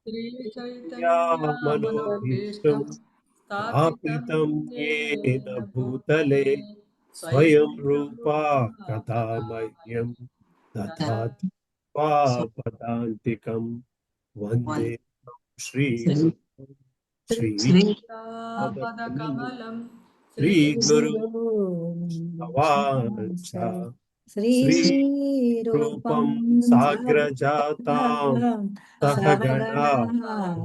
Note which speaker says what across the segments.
Speaker 1: श्री
Speaker 2: या
Speaker 1: चैतन्य
Speaker 2: मनोभीष्टं
Speaker 1: मनोभीष्टं स्थापितं
Speaker 2: स्थापितं येन
Speaker 1: येन
Speaker 2: भूतले
Speaker 1: भूतले
Speaker 2: स्वयं
Speaker 1: स्वयं
Speaker 2: रूपा
Speaker 1: रूपा
Speaker 2: कदा
Speaker 1: कदा
Speaker 2: मह्यं ददाति
Speaker 1: ददाति
Speaker 2: पदान्तिकं वन्दे श्रीगुरु
Speaker 1: श्रीपदकमलं
Speaker 2: श्रीगुरु
Speaker 3: श्री
Speaker 2: भवाञ्च
Speaker 3: श्रीरूपं
Speaker 2: श्रीरूपं साग्रजातां सहगणा
Speaker 3: सहगणा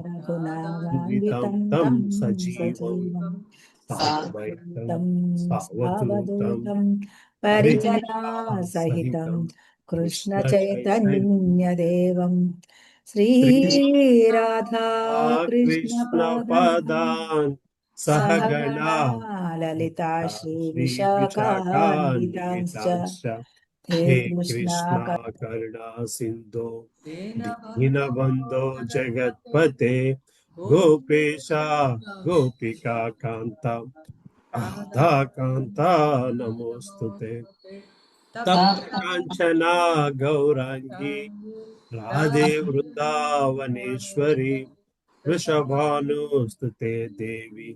Speaker 3: रघुनाथान्वितं
Speaker 2: तं
Speaker 3: तं
Speaker 2: सजीवं
Speaker 3: सजीवं
Speaker 2: साद्वैतं
Speaker 3: साद्वैतं
Speaker 2: सावधूतं
Speaker 3: सावधूतं
Speaker 2: परिजनसहितं
Speaker 3: परिजनासहितं
Speaker 2: कृष्णचैतन्य
Speaker 3: कृष्णचैतन्यदेवं
Speaker 2: श्री
Speaker 3: श्रीराधा कृष्णपादान्
Speaker 2: कृष्णपदान् सहगणा
Speaker 3: सहगणा ललिता श्रीविशाखान्वितांश्च
Speaker 2: श्रीविशाखान्वितांश्च
Speaker 3: हे
Speaker 2: हे
Speaker 3: कृष्णा
Speaker 2: कृष्णा करुणा सिन्धो
Speaker 1: दीनबन्धो
Speaker 2: दीनबन्धो
Speaker 1: जगत्पते
Speaker 2: जगत्पते गोपेशा गोपिका कान्ता राधाकान्ता नमोऽस्तुते
Speaker 1: नमोस्तुते
Speaker 2: तप्त
Speaker 1: तप्त
Speaker 2: काञ्चना गौराङ्गी राधे वृन्दावनेश्वरी वृषभानुस्तुते देवी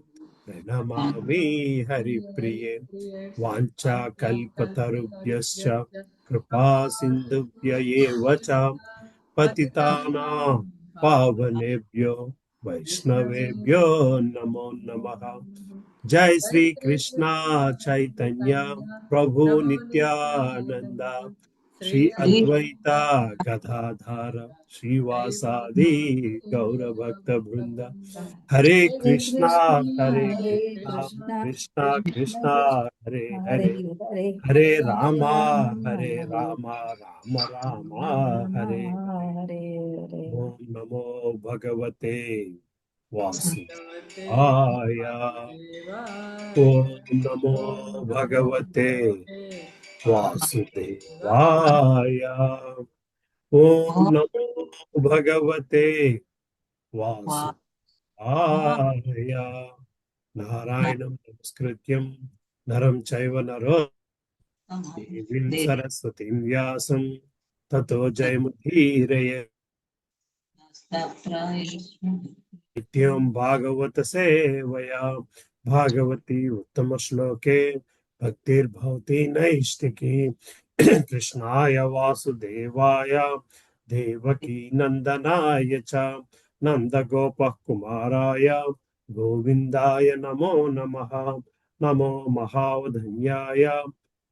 Speaker 2: प्रणमामि हरिप्रिये वाञ्छाकल्पतरुभ्यश्च कृपा सिन्धुभ्य एव च पतितानां पावनेभ्यो वैष्णवेभ्यो नमो नमः। जय श्री कृष्णा चैतन्य प्रभु नित्यानंद श्री अद्वैता गदाधर श्रीवासादि गौर भक्त वृंद। हरे
Speaker 3: हरे
Speaker 2: कृष्णा
Speaker 3: कृष्णा
Speaker 2: हरे
Speaker 3: हरे
Speaker 2: कृष्णा
Speaker 3: कृष्णा
Speaker 2: कृष्णा
Speaker 3: कृष्ण
Speaker 2: कृष्णा
Speaker 3: कृष्ण
Speaker 2: हरे
Speaker 3: हरे
Speaker 2: हरे
Speaker 3: हरे
Speaker 2: हरे
Speaker 3: हरे
Speaker 2: रामा
Speaker 3: राम
Speaker 2: हरे
Speaker 3: हरे
Speaker 2: रामा राम रामा
Speaker 3: राम
Speaker 2: हरे हरे।
Speaker 3: हरे हरे
Speaker 2: ओम नमो भगवते
Speaker 1: भगवते
Speaker 2: वासुदेवाय।
Speaker 1: वासुदेवाय
Speaker 2: ओम नमो
Speaker 1: ॐ नमो
Speaker 2: भगवते
Speaker 1: भगवते वासुदेवाय
Speaker 2: वासुदेवाय। ओम नमो भगवते वासुदेवाय। नारायणं नमस्कृत्यं नरं चैव देवीं सरस्वतीं व्यासं ततो जयमुदीरये। नित्यं भागवत सेवया भागवती उत्तम श्लोके भक्तिर्भवति नैष्टिकी। कृष्णाय वासुदेवाय देवकी नंदनाय च नंदगोपः कुमाराय गोविन्दाय नमो नमः। नमो महावधन्याय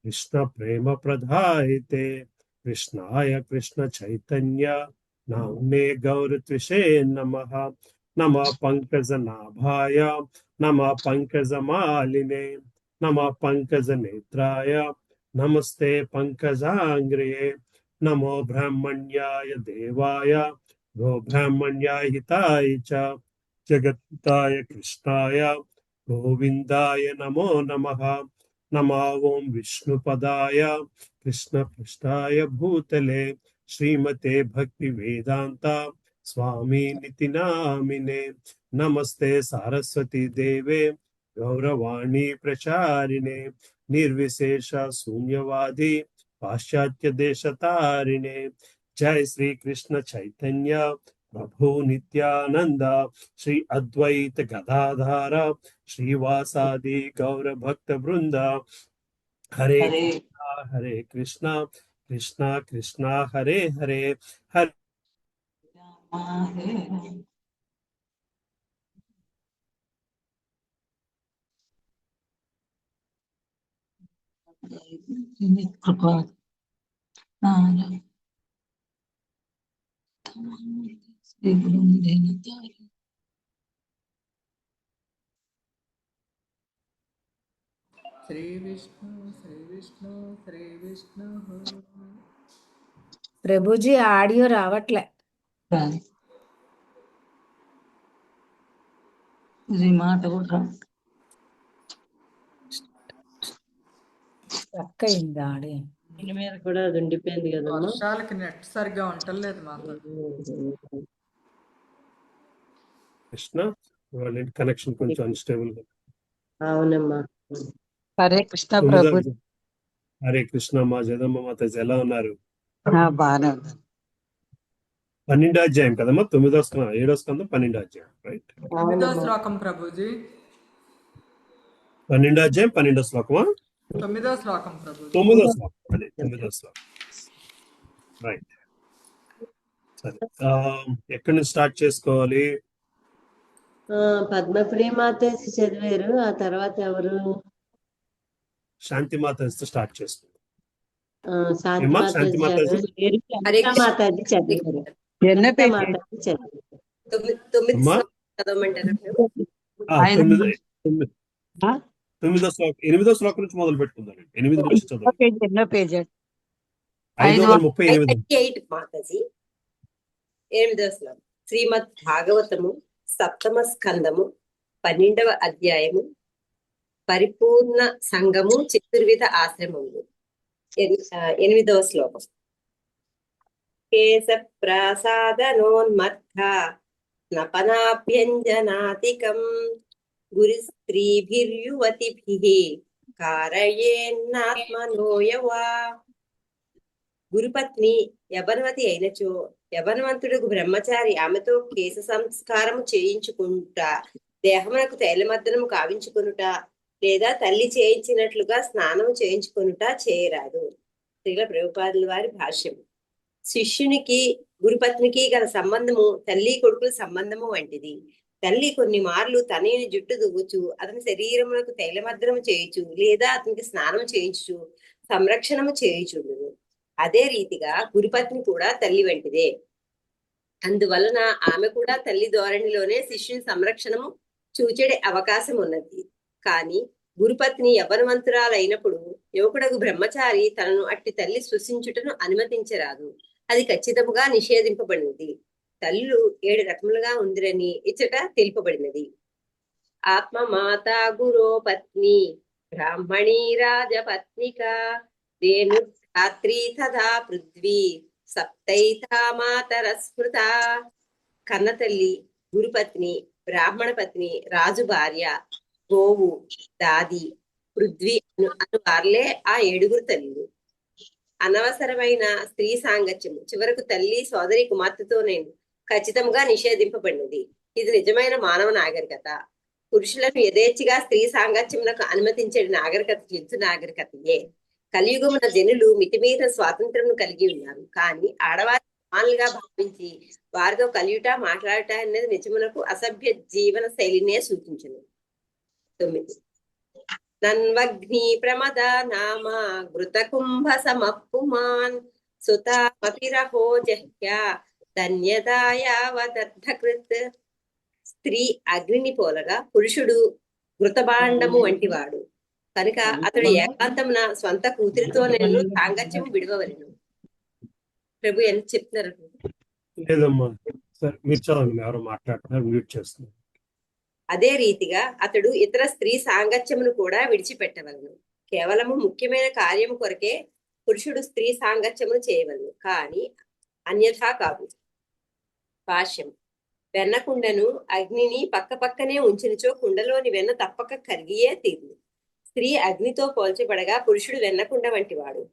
Speaker 2: कृष्ण प्रेम प्रदायते कृष्णाय कृष्ण चैतन्य नाम्ने गौरत्विषे नमः। नमः पंकजनाभाय नमः पंकजमालिने नमः पंकजनेत्राय नमस्ते पंकजांग्रिये। नमो ब्राह्मण्याय देवाय गो ब्राह्मण्याय हिताय च जगत्ताय कृष्णाय गोविन्दाय नमो नमः। नमः ओं विष्णुपदाय कृष्ण पृष्ठाय भूतले श्रीमते भक्ति वेदांता स्वामी निति नामिने। नमस्ते सारस्वती देवे गौरवाणी प्रचारिणे निर्विशेष शून्यवादी पाश्चात्य देश तारिणे। जय श्री कृष्ण चैतन्य प्रभु नित्यानंद श्री अद्वैत गदाधार श्रीवासादि गौर भक्त वृंद। हरे कृष्णा कृष्णा कृष्णा हरे हरे हरे।
Speaker 1: श्री विष्णु श्री विष्णु श्री विष्णु।
Speaker 3: ప్రభుజీ ఆడియో రావట్లే.
Speaker 4: ఇది మాట కూడా
Speaker 3: స్టక్ అయింది ఆడియో.
Speaker 4: దీని మీద కూడా అది ఉండిపోయింది కదమ్మా.
Speaker 1: వర్షాలకి నెట్ సరిగ్గా ఉండలేదు మాతో.
Speaker 2: కృష్ణ కనెక్షన్ కొంచెం అన్స్టేబుల్.
Speaker 4: అవునమ్మా.
Speaker 5: హరే కృష్ణ ప్రభు.
Speaker 2: హరే కృష్ణ మా జగదమ్మ మాత ఎలా ఉన్నారు?
Speaker 5: బాగానే ఉంది.
Speaker 2: 12వ అధ్యాయం కదమ్మా, 9వ స్కందం 7వ స్కందం 12వ అధ్యాయం, రైట్?
Speaker 1: 9వ
Speaker 4: అవునమ్మా.
Speaker 1: శ్లోకం ప్రభుజీ.
Speaker 2: 12వ అధ్యాయం 12వ శ్లోకమా?
Speaker 1: 9వ శ్లోకం ప్రభుజీ.
Speaker 2: 9వ శ్లోకం, అదే 9వ శ్లోకం, రైట్. సరే, ఎక్కడి నుంచి స్టార్ట్ చేసుకోవాలి?
Speaker 4: పద్మప్రియ మాతాజీ చదివారు, ఆ తర్వాత ఎవరు?
Speaker 2: శాంతి మాతాజీతో స్టార్ట్ చేసుకుందాం.
Speaker 4: శాంతి
Speaker 2: ఏమ్మా,
Speaker 4: మాతాజీ
Speaker 2: శాంతి మాతాజీ?
Speaker 4: చదివారు,
Speaker 6: హరే
Speaker 4: లలితా
Speaker 6: కృష్ణ.
Speaker 4: మాతాజీ చదివారు.
Speaker 5: ఎన్నో
Speaker 4: లలితా
Speaker 5: పేజీ?
Speaker 4: మాతాజీ చదివారు.
Speaker 6: తొమ్మిది
Speaker 2: అమ్మా?
Speaker 6: శ్లోకాలు చదవమంటారా ప్రభు?
Speaker 5: ఐదు.
Speaker 2: 9వ శ్లోకం, 8వ శ్లోకం నుంచి మొదలు పెట్టుకుందాం. 8 నుంచి చదవండి.
Speaker 5: ఎన్నో పేజీ?
Speaker 2: 538.
Speaker 6: 538 మాతాజీ. 8వ శ్లోకం. శ్రీమద్ భాగవతము 7వ స్కందము 12వ అధ్యాయము. పరిపూర్ణ సంఘము చతుర్విధ ఆశ్రమములు. 8వ శ్లోకం. కేశ ప్రాసాదనోన్మత్థ స్నపనాభ్యంజనాతికం గురు స్త్రీభిర్యువతిభిః కారయేన్నాత్మనోయవా. గురుపత్ని యవనవతి అయినచో యవనవంతుడు బ్రహ్మచారి ఆమెతో కేశ సంస్కారము చేయించుకుంటా, దేహమునకు తైలమర్దనము కావించుకొనుట, లేదా తల్లి చేయించినట్లుగా స్నానము చేయించుకొనుట చేయరాదు. శ్రీల ప్రభుపాదుల వారి భాష్యం. శిష్యునికి గురుపత్నికి గల సంబంధము తల్లి కొడుకుల సంబంధము వంటిది. తల్లి కొన్ని మార్లు తనయుని జుట్టు దువ్వుచు, అతని శరీరమునకు తైలమర్దనము చేయుచు, లేదా అతనికి స్నానం చేయించు సంరక్షణము చేయుచుండును. అదే రీతిగా గురుపత్ని కూడా తల్లి వంటిదే. అందువలన ఆమె కూడా తల్లి ధోరణిలోనే శిష్యుని సంరక్షణము చూచెడే అవకాశం ఉన్నది. కానీ గురుపత్ని యవ్వనవంతురాలైనప్పుడు యువకుడకు బ్రహ్మచారి తనను అట్టి తల్లి స్పృశించుటను అనుమతించరాదు. అది ఖచ్చితముగా నిషేధింపబడినది. తల్లు 7 రకములుగా ఉందిరని ఇచ్చట తెలుపబడినది. ఆత్మమాత గురో పత్ని, బ్రాహ్మణీ రాజపత్నిక, ధేనుర్ధాత్రీ తథా పృథ్వీ, సప్తైతా మాతరస్మృత. కన్నతల్లి, గురుపత్ని, బ్రాహ్మణ పత్ని, రాజు భార్య, గోవు, దాది, పృథ్వీ అను వార్లే ఆ 7 తల్లులు. అనవసరమైన స్త్రీ సాంగత్యము చివరకు తల్లి సోదరి కుమార్తెతోనే ఖచ్చితంగా నిషేధింపబడినది. ఇది నిజమైన మానవ నాగరికత. పురుషులను యథేచ్ఛగా స్త్రీ సాంగత్యములకు అనుమతించే నాగరికత యుద్ధ నాగరికతయే. కలియుగమున జనులు మితిమీర స్వాతంత్రం కలిగి ఉన్నారు. కానీ ఆడవారి సమానులుగా భావించి వారితో కలియుట మాట్లాడట అనేది నిజమునకు అసభ్య జీవన శైలినే సూచించును. 9. నన్వగ్ని ప్రమద నామ ఘృత కుంభ సమప్పుమాన్ సుతామపిరహో జహ్య ధన్యదాయావదర్థకృత్. స్త్రీ అగ్నిని పోలగా పురుషుడు ఘృతభాండము వంటివాడు కనుక అతడు ఏకాంతమున స్వంత కూతురితో నేను సాంగత్యము విడవవలెను. ప్రభు ఎంత చెప్తున్నారు?
Speaker 2: లేదమ్మా, సరే మీరు చదవండి. ఎవరో మాట్లాడుతున్నారు, మ్యూట్ చేస్తున్నారు.
Speaker 6: అదే రీతిగా అతడు ఇతర స్త్రీ సాంగత్యమును కూడా విడిచిపెట్టవలను. కేవలము ముఖ్యమైన కార్యము కొరకే పురుషుడు స్త్రీ సాంగత్యమును చేయవలను, కానీ అన్యథా కాదు. భాష్యం. వెన్న కుండను అగ్నిని పక్క పక్కనే ఉంచినచో కుండలోని వెన్న తప్పక కరిగియే తీరును. స్త్రీ అగ్నితో పోల్చబడగా పురుషుడు వెన్నకుండ వంటివాడు.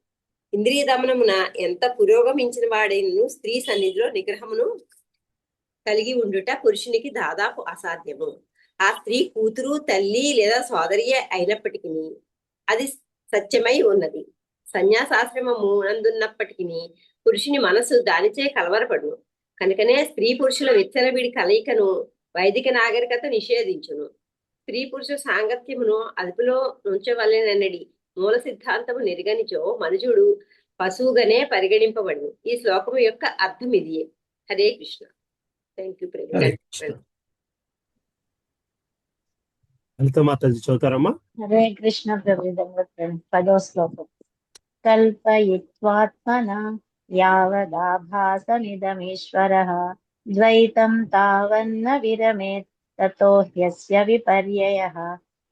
Speaker 6: ఇంద్రియ దమనమున ఎంత పురోగమించిన వాడైనను స్త్రీ సన్నిధిలో నిగ్రహమును కలిగి ఉండుట పురుషునికి దాదాపు అసాధ్యము. ఆ స్త్రీ కూతురు, తల్లి లేదా సోదరియే అయినప్పటికీ అది సత్యమై ఉన్నది. సన్యాసాశ్రమము నందున్నప్పటికీ పురుషుని మనసు దానిచే కలవరపడును. కనుకనే స్త్రీ పురుషుల విచ్చలవిడి కలయికను వైదిక నాగరికత నిషేధించును. స్త్రీ పురుష సాంగత్యమును అదుపులో ఉంచవలెననడి మూల సిద్ధాంతము నిర్గనిచో మనుజుడు పశువుగానే పరిగణింపబడును. ఈ శ్లోకము యొక్క అర్థం ఇదియే. హరే కృష్ణ. Thank you.
Speaker 2: హరే కృష్ణ. లలిత మాతాజీ చదువుతారమ్మా?
Speaker 3: హరే కృష్ణ ప్రభు. 10వ శ్లోకం. కల్పయిత్వాత్మన యావదాభాసమిదమీశ్వరః ద్వైతం తావన్న విరమేత్ తతో హ్యస్య విపర్యయః.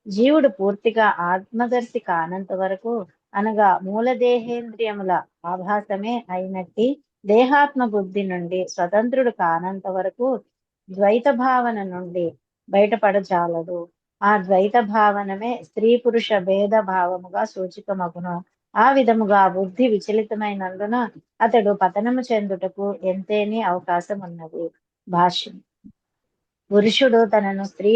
Speaker 3: జీవుడు పూర్తిగా ఆత్మదర్శి కానంత వరకు, అనగా మూలదేహేంద్రియముల ఆభాసమే అయినట్టి దేహాత్మ బుద్ధి నుండి స్వతంత్రుడు కానంత వరకు ద్వైత భావన నుండి బయటపడజాలడు. ఆ ద్వైత భావనమే స్త్రీ పురుష భేద భావముగా సూచికమగును. ఆ విధముగా బుద్ధి విచలితమైనందున అతడు పతనము చెందుటకు ఎంతేని అవకాశం ఉన్నది. భాష్యం. పురుషుడు తనను స్త్రీ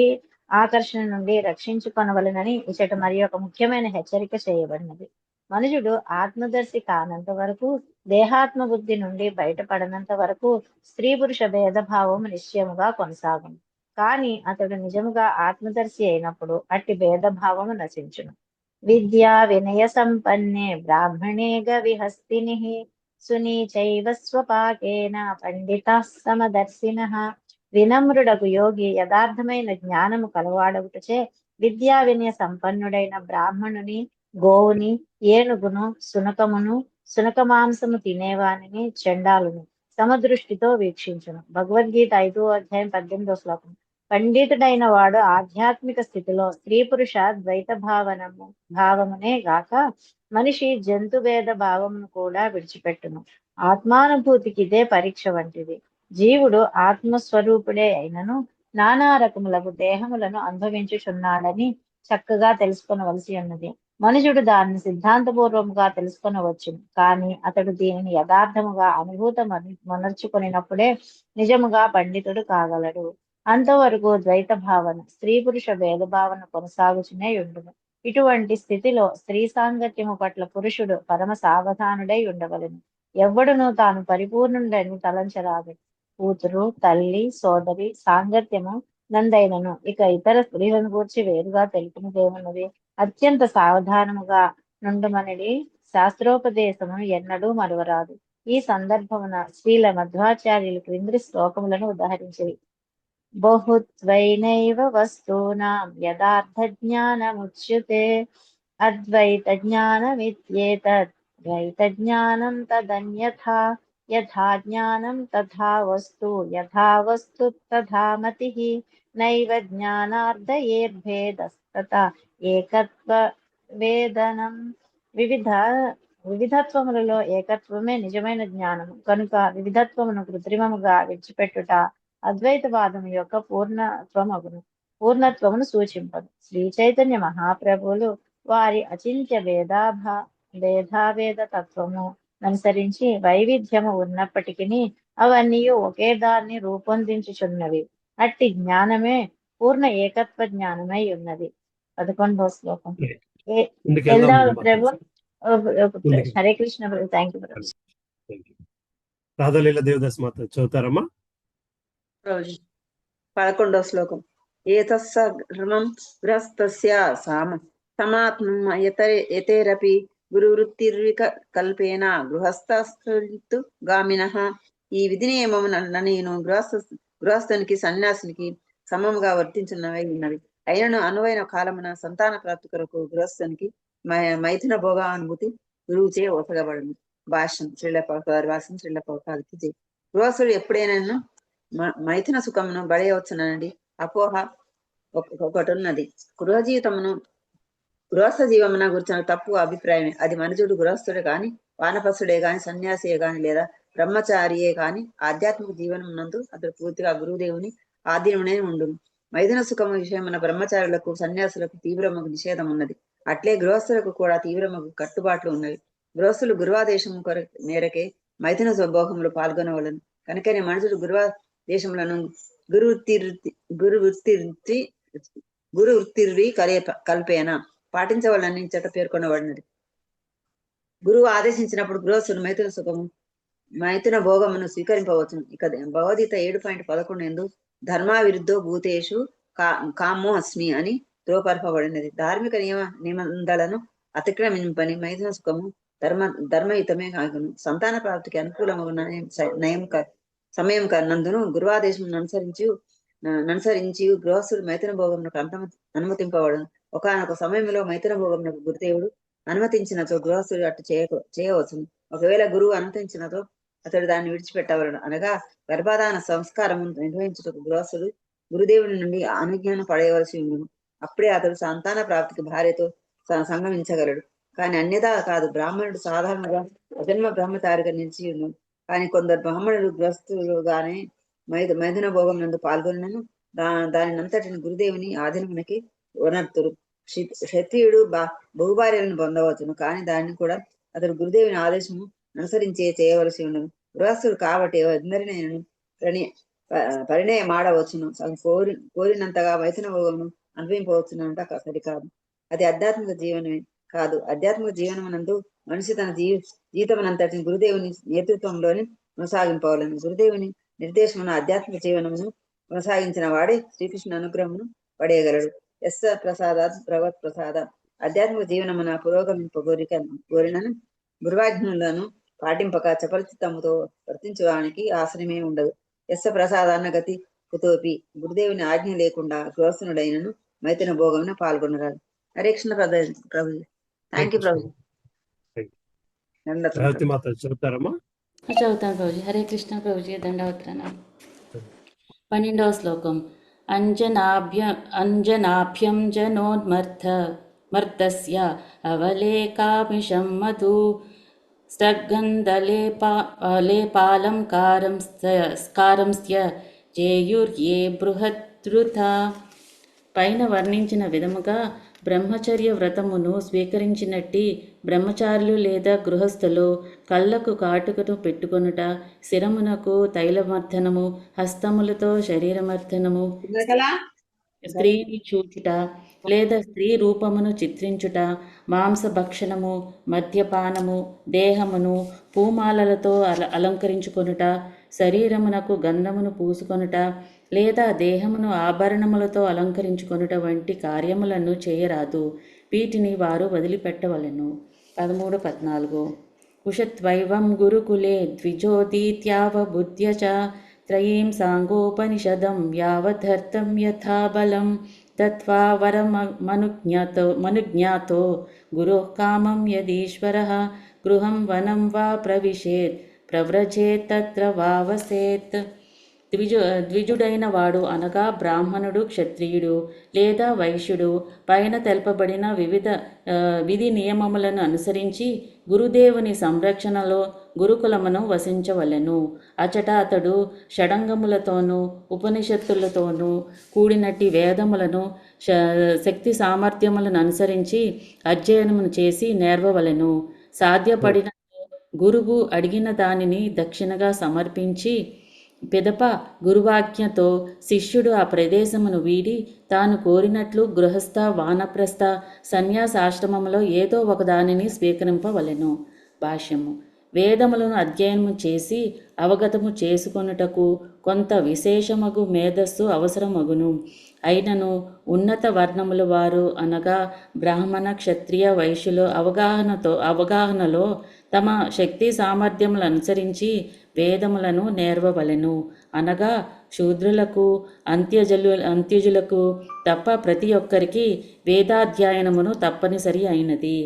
Speaker 3: ఆకర్షణ నుండి రక్షించుకొనవలెనని ఇచ్చట మరి ఒక ముఖ్యమైన హెచ్చరిక చేయబడినది. మనుషుడు ఆత్మదర్శి కానంత వరకు, దేహాత్మ బుద్ధి నుండి బయటపడనంత వరకు స్త్రీ పురుష భేదభావం నిశ్చయముగా కొనసాగును. కానీ అతడు నిజముగా ఆత్మదర్శి అయినప్పుడు అట్టి భేదభావము నశించును. విద్యా వినయ సంపన్నే బ్రాహ్మణే గవిహస్తిని సునీచైవ స్వపాకేన పండితాః సమదర్శినః. వినమ్రుడకు యోగి యథార్థమైన జ్ఞానము కలవాడగుటచే విద్యా వినయ సంపన్నుడైన బ్రాహ్మణుని, గోవుని, ఏనుగును, సునక మాంసము తినేవానిని, చండాలును సమదృష్టితో వీక్షించును. భగవద్గీత 5వ అధ్యాయం 18వ శ్లోకం. పండితుడైన వాడు ఆధ్యాత్మిక స్థితిలో స్త్రీ పురుష ద్వైత భావమునే గాక మనిషి జంతు భేద భావమును కూడా విడిచిపెట్టును. ఆత్మానుభూతికి ఇదే పరీక్ష వంటిది. జీవుడు ఆత్మస్వరూపుడే అయినను నానా రకములకు దేహములను అనుభవించుచున్నాడని చక్కగా తెలుసుకొనవలసి ఉన్నది. మనుషుడు దానిని సిద్ధాంతపూర్వముగా తెలుసుకొనవచ్చును, కానీ అతడు దీనిని యథార్థముగా మొనర్చుకొనినప్పుడే నిజముగా పండితుడు కాగలడు. అంతవరకు ద్వైత భావన, స్త్రీ పురుష భేద భావన కొనసాగుచునే ఉండును. ఇటువంటి స్థితిలో స్త్రీ సాంగత్యము పట్ల పురుషుడు పరమ సావధానుడై ఉండవలెను. ఎవ్వడును తాను పరిపూర్ణుడని తలంచరాదు. కూతురు, తల్లి, సోదరి సాంగత్యము నందైనను ఇక ఇతర స్త్రీలను గూర్చి వేరుగా తెలిపినదేమన్నది అత్యంత సావధానముగా నుండుమనడి శాస్త్రోపదేశము ఎన్నడూ మరువరాదు. ఈ సందర్భమున శ్రీల మధ్వాచార్యులు క్రింది శ్లోకములను ఉదహరించిరి. బహుత్వైనైవ వస్తూనాం యథార్థ జ్ఞానముచ్యతే అద్వైత జ్ఞానమిత్యేతద్ ద్వైత జ్ఞానం తదన్యథా యథా జ్ఞానం తథా వస్తు యథా వస్తు తథా మతిః నైవ జ్ఞానార్థయేర్భేదస్తత ఏకత్వ వేదనం. వివిధత్వములలో ఏకత్వమే నిజమైన జ్ఞానము కనుక వివిధత్వమును కృత్రిమముగా విడిచిపెట్టుట అద్వైతవాదము యొక్క పూర్ణత్వమును సూచింపదు. శ్రీ చైతన్య మహాప్రభువులు వారి అచింత్య భేదాభేద తత్వము అనుసరించి వైవిధ్యము ఉన్నప్పటికీ అవన్నీ ఒకే దాన్ని రూపొందించుచున్నవి. అట్టి జ్ఞానమే పూర్ణ ఏకత్వ జ్ఞానమై ఉన్నది. 11వ శ్లోకం. ప్రభు. హరే కృష్ణ ప్రభు. థ్యాంక్ యూ ప్రభు.
Speaker 2: రాధాలీల దేవదాస్ మాత చదువుతారమ్మా.
Speaker 7: 11వ శ్లోకం. ఏతస్సర్వం గృహస్థస్య సమాత్మం యతేరపి గురువృత్తిర్వికల్పేన గృహస్థు గామినః. ఈ విధి నియమమున నేను గృహస్థునికి సన్యాసునికి సమముగా వర్తించున్నవై ఉన్నవి. అయినను అనువైన కాలమున సంతాన ప్రాప్తి కొరకు గృహస్థునికి మైథున భోగానుభూతి గురువుచే ఒసగబడును. భాష్యం. శ్రీలపౌకాలకి గృహస్థుడు ఎప్పుడైనా మైథున సుఖమును బడయవచ్చునండి అపోహ ఒకటి ఉన్నది. గృహస్థ జీవమున గురించిన తప్పు అభిప్రాయమే. అది మనుజుడు గృహస్థుడే గాని, వానపసుడే గాని, సన్యాసియే గాని, లేదా బ్రహ్మచారియే గాని ఆధ్యాత్మిక జీవనం నందు అతడు పూర్తిగా గురుదేవుని ఆధీనమునే ఉండును. మైథున సుఖము విషయమున బ్రహ్మచారులకు, సన్యాసులకు తీవ్రముగు నిషేధం ఉన్నది. అట్లే గృహస్థులకు కూడా తీవ్రముగు కట్టుబాట్లు ఉన్నవి. గృహస్థులు గురువాదేశము మేరకే మైథున భోగములు పాల్గొనవలను. కనుకనే మనుషుడు గురువాదేశములను గురువృత్తిర్వి కల్పేన పాటించవాలని చెట పేర్కొనబడినది. గురువు ఆదేశించినప్పుడు గృహస్థుడు మైథున భోగమును స్వీకరింపవచ్చును. ఇక భగవద్గీత 7.11 ధర్మా విరుద్ధో భూతేషు కామో అస్మి అని ధ్రువపరపబడినది. ధార్మిక నిబంధనలను అతిక్రమింపని మైథున సుఖము ధర్మయుతమే కాకును. సంతాన ప్రాప్తికి అనుకూలము సమయం నందును గురువాదేశం అనుసరించి గృహస్థుడు మైథున భోగమునకు అనుమతింపబడును. ఒకనొక సమయంలో మైథున భోగమునకు గురుదేవుడు అనుమతించినతో గృహస్థుడు అట్టు చేయవచ్చును. ఒకవేళ గురువు అనుమతించినతో అతడు దాన్ని విడిచిపెట్టవలను. అనగా గర్భాధాన సంస్కారము నిర్వహించుటకు గృహస్థుడు గురుదేవుని నుండి అనుజ్ఞానం పడేయవలసి ఉండును. అప్పుడే అతడు సంతాన ప్రాప్తికి భార్యతో సంగమించగలడు. కానీ అన్యదా కాదు. బ్రాహ్మణుడు సాధారణంగా అజన్మ బ్రహ్మచారిగా నిలిచి ఉండు. కానీ కొందరు బ్రాహ్మణుడు గ్రస్తులుగానే మైథున భోగం నందు పాల్గొనను దానినంతటిని గురుదేవుని ఆధీనమునకి వనర్తురు. క్షత్రియుడు బహుభార్యలను పొందవచ్చును, కానీ దాన్ని కూడా అతడు గురుదేవుని ఆదేశము అనుసరించే చేయవలసి ఉండను. గృహస్థుడు కాబట్టి అందరినైనా పరిణయం ఆడవచ్చును, కోరినంతగా మైథున భోగమును అనుభవింపవచ్చునంట సరికాదు. అది ఆధ్యాత్మిక జీవనమే కాదు. ఆధ్యాత్మిక జీవనమునందు మనిషి తన జీవితమునంతటిని గురుదేవుని నేతృత్వంలోని కొనసాగింపవాలని. గురుదేవుని నిర్దేశమున ఆధ్యాత్మిక జీవనమును కొనసాగించిన వాడే శ్రీకృష్ణ అనుగ్రహమును పడేయగలడు. ఎస్ ప్రసాదాత్ భగవత్ ప్రసాదాత్. ఆధ్యాత్మిక జీవనమున పురోగమింప కోరినను గురువాజ్ఞలను పాటింపక చపలచిత్తముతో వర్తించడానికి ఆశ్రయమే ఉండదు. ఎస్ ప్రసాదాన్న గతి కుతోపి. గురుదేవుని ఆజ్ఞ లేకుండా గృహస్థునుడైనను మైథున భోగమున పాల్గొనరాదు. హరే కృష్ణ ప్రభు. థ్యాంక్ యూ ప్రభు.
Speaker 2: రేవతి మాత చెప్తారమ్మా?
Speaker 8: చదువుతాను ప్రభుజీ. హరే కృష్ణ ప్రభుజీ, దండవత్రనాలు. 12వ శ్లోకం. అంజనాభ్యం జనోన్మర్తస్య అవలేకామిషం మధు స్టర్గంధలేపాలం కారంస్య జేయుర్యే బృహద్రుత. పైన వర్ణించిన విధముగా బ్రహ్మచర్య వ్రతమును స్వీకరించినట్టి బ్రహ్మచారులు లేదా గృహస్థులు కళ్ళకు కాటుకను పెట్టుకొనుట, శిరమునకు తైలమర్ధనము, హస్తములతో శరీరమర్ధనము, స్త్రీని చూచుట లేదా స్త్రీ రూపమును చిత్రించుట, మాంసభక్షణము, మద్యపానము, దేహమును పూమాలలతో అలంకరించుకొనుట, శరీరమునకు గంధమును పూసుకొనుట లేదా దేహమును ఆభరణములతో అలంకరించుకొనుట వంటి కార్యములను చేయరాదు. వీటిని వారు వదిలిపెట్టవలెను. 13-14. ఉషత్వైవం గురుకులే ద్విజోదీత్యావబుద్ధ్య చ త్రయీం సాంగోపనిషదం యావదర్థం యథా బలం దత్వా వరమనుజ్ఞాతో గురోః కామం యదీశ్వరః గృహం వనం వా ప్రవిశేత్ ప్రవ్రజేత్ తత్ర వావసేత్. ద్విజుడైన వాడు అనగా బ్రాహ్మణుడు, క్షత్రియుడు లేదా వైశ్యుడు పైన తెల్పబడిన వివిధ విధి నియమములను అనుసరించి గురుదేవుని సంరక్షణలో గురుకులమును వసించవలెను. అచట అతడు షడంగములతోనూ ఉపనిషత్తులతోనూ కూడినట్టి వేదములను శక్తి సామర్థ్యములను అనుసరించి అధ్యయనమును చేసి నేర్వవలెను. సాధ్యపడిన గురువు అడిగిన దానిని దక్షిణగా సమర్పించి పిదప గురువాజ్ఞతో శిష్యుడు ఆ ప్రదేశమును వీడి తాను కోరినట్లు గృహస్థ, వానప్రస్థ, సన్యాసాశ్రమములో ఏదో ఒకదానిని స్వీకరింపవలెను. భాష్యము. వేదములను అధ్యయనము చేసి అవగతము చేసుకొనుటకు కొంత విశేషమగు మేధస్సు అవసరమగును. అయినను ఉన్నత వర్ణముల వారు అనగా బ్రాహ్మణ, క్షత్రియ, వైశ్యులు అవగాహనలో తమ శక్తి సామర్థ్యములు అనుసరించి వేదములను నేర్వవలెను. అనగా శూద్రులకు, అంత్యజులకు తప్ప ప్రతి ఒక్కరికి వేదాధ్యయనమును తప్పనిసరి అయినది.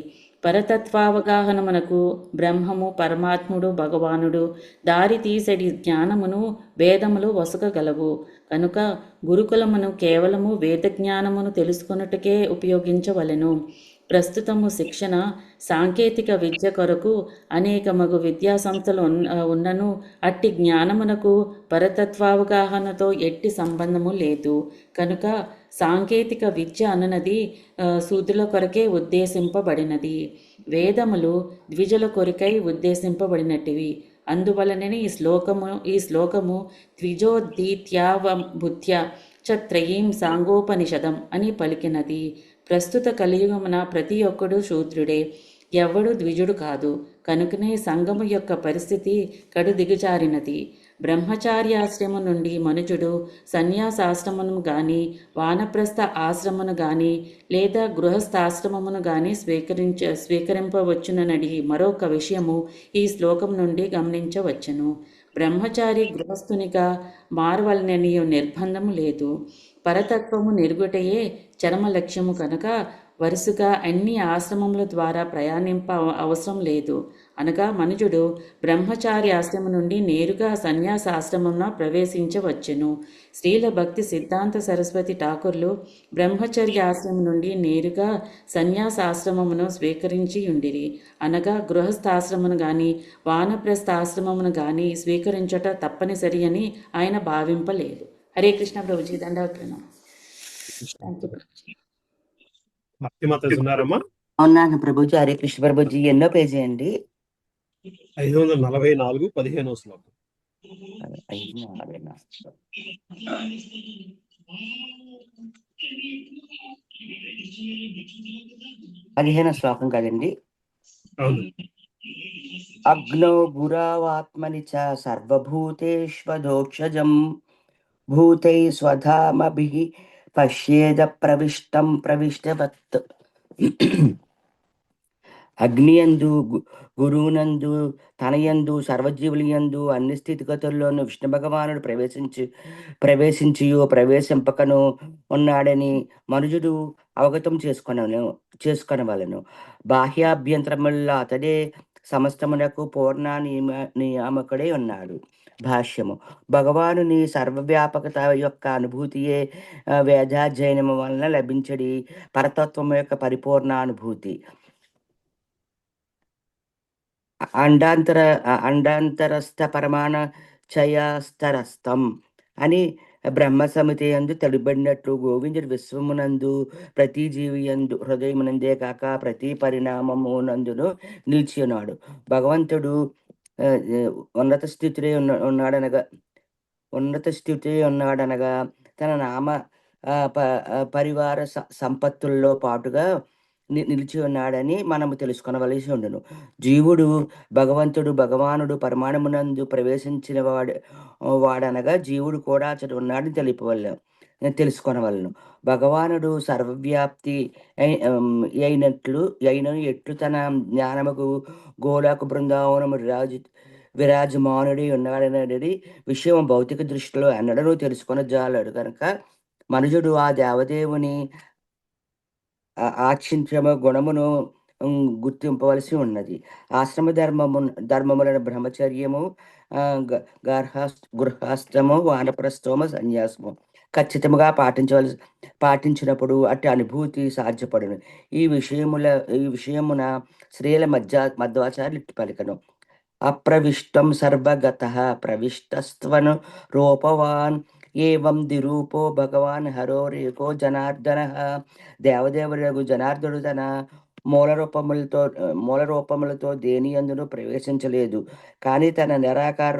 Speaker 8: పరతత్వావగాహనమునకు బ్రహ్మము, పరమాత్ముడు, భగవానుడు దారి తీసడి జ్ఞానమును వేదములు వసగగలవు. కనుక గురుకులమును కేవలము వేద జ్ఞానమును తెలుసుకొనుటకే ఉపయోగించవలెను. ప్రస్తుతము శిక్షణ, సాంకేతిక విద్య కొరకు అనేకమగు విద్యా సంస్థలు ఉన్నను అట్టి జ్ఞానమునకు పరతత్వావగాహనతో ఎట్టి సంబంధము లేదు. కనుక సాంకేతిక విద్య అనునది శూద్రుల కొరకే ఉద్దేశింపబడినది. వేదములు ద్విజుల కొరకై ఉద్దేశింపబడినటివి. అందువలననే ఈ శ్లోకము ద్విజోద్దీత్యావబుద్ధ్య చ త్రయీం సాంగోపనిషదం అని పలికినది. ప్రస్తుత కలియుగమున ప్రతి ఒక్కడు శూద్రుడే, ఎవ్వడు ద్విజుడు కాదు. కనుకనే సంఘము యొక్క పరిస్థితి కడు దిగుజారినది. బ్రహ్మచార్యాశ్రమం నుండి మనుజుడు సన్యాసాశ్రమము గాని, వానప్రస్థ ఆశ్రమమును గాని లేదా గృహస్థాశ్రమమును గాని స్వీకరింపవచ్చునని మరొక విషయము ఈ శ్లోకం నుండి గమనించవచ్చును. బ్రహ్మచారి గృహస్థునిగా మారవలనని నిర్బంధము లేదు. పరతత్వము నెరుగుటయే చరమ లక్ష్యము కనుక వరుసగా అన్ని ఆశ్రమముల ద్వారా ప్రయాణింప అవసరం లేదు. అనగా మనుజుడు బ్రహ్మచారి ఆశ్రమం నుండి నేరుగా సన్యాసాశ్రమమున ప్రవేశించవచ్చును. శ్రీల భక్తి సిద్ధాంత సరస్వతి ఠాకూర్లు బ్రహ్మచర్య ఆశ్రమం నుండి నేరుగా సన్యాసాశ్రమమును స్వీకరించి ఉండిరి. అనగా గృహస్థాశ్రమమును గాని వానప్రస్థాశ్రమమును గాని స్వీకరించట తప్పనిసరి అని ఆయన భావింపలేదు. హరే కృష్ణ ప్రభుజీ, దండవత్రణం. Thank you Prabhuji.
Speaker 2: భక్తిమాత ఉన్నారమ్మా?
Speaker 9: అవునాను ప్రభుజీ. హరే కృష్ణ ప్రభుజీ. ఎన్నో పేజీ అండి?
Speaker 2: 544 15వ శ్లోకం.
Speaker 9: 15వ శ్లోకం కదండి?
Speaker 2: అవును.
Speaker 9: అగ్నో గురావాత్మని చ సర్వభూతేష్వదోక్షజం భూతై స్వధామభిః పశ్యేద ప్రవిష్టం ప్రవిష్టవత్. అగ్నియందు గురువునందు తనయందు సర్వజీవులయందు అన్ని స్థితిగతుల్లోనూ విష్ణు భగవానుడు ప్రవేశింపకను ఉన్నాడని మనుజుడు అవగతం చేసుకొనవలెను. బాహ్యాభ్యంతరముల్లో అతడే సమస్తమునకు పూర్ణ నియామకుడై ఉన్నాడు. భాష్యము. భగవానుని సర్వవ్యాపకత యొక్క అనుభూతియే వేదాధ్యయనము వలన లభించడి పరతత్వము యొక్క పరిపూర్ణ అనుభూతి. అండాంతరస్థ పరమాణ చయస్తరస్థం అని బ్రహ్మ సమితి యందు తెలుబడినట్లు గోవిందుడు విశ్వమునందు ప్రతి జీవి యందు హృదయమునందే కాక ప్రతి పరిణామమునందును నిలిచి ఉన్నాడు. భగవంతుడు ఉన్నత స్థితి ఉన్నాడనగా తన నామ పరివార సంపత్తుల్లో పాటుగా నిలిచి ఉన్నాడని మనము తెలుసుకొనవలసి ఉండును. జీవుడు భగవానుడు పరిమాణమునందు ప్రవేశించిన వాడనగా జీవుడు కూడా అతడు ఉన్నాడని తెలుసుకొనవలను. భగవానుడు సర్వవ్యాప్తి అయినను ఎట్లు తన జ్ఞానముకు గోలోక బృందావనము విరాజమానుడి ఉన్నాడనేది విషయం భౌతిక దృష్టిలో ఎన్నడూ తెలుసుకొని జాలడు కనుక మనుజుడు ఆ దేవదేవుని ఆక్షించము గుణమును గుర్తింపవలసి ఉన్నది. ఆశ్రమ ధర్మములను బ్రహ్మచర్యము, గృహస్థము, వానప్రస్థము, సన్యాసము ఖచ్చితంగా పాటించినప్పుడు అట్టి అనుభూతి సాధ్యపడును. ఈ విషయమున శ్రీల మధ్వాచార్యులు ఇట్టి పలికను. అప్రవిష్టం సర్వగతః ప్రవిష్టస్త్వను రూపవాన్ ఏవం దిరూపో భగవాన్ హరోరేకో జనార్దనః. దేవదేవుడు జనార్దనుడు తన మూల రూపములతో దేని యందును ప్రవేశించలేదు, కానీ తన నిరాకార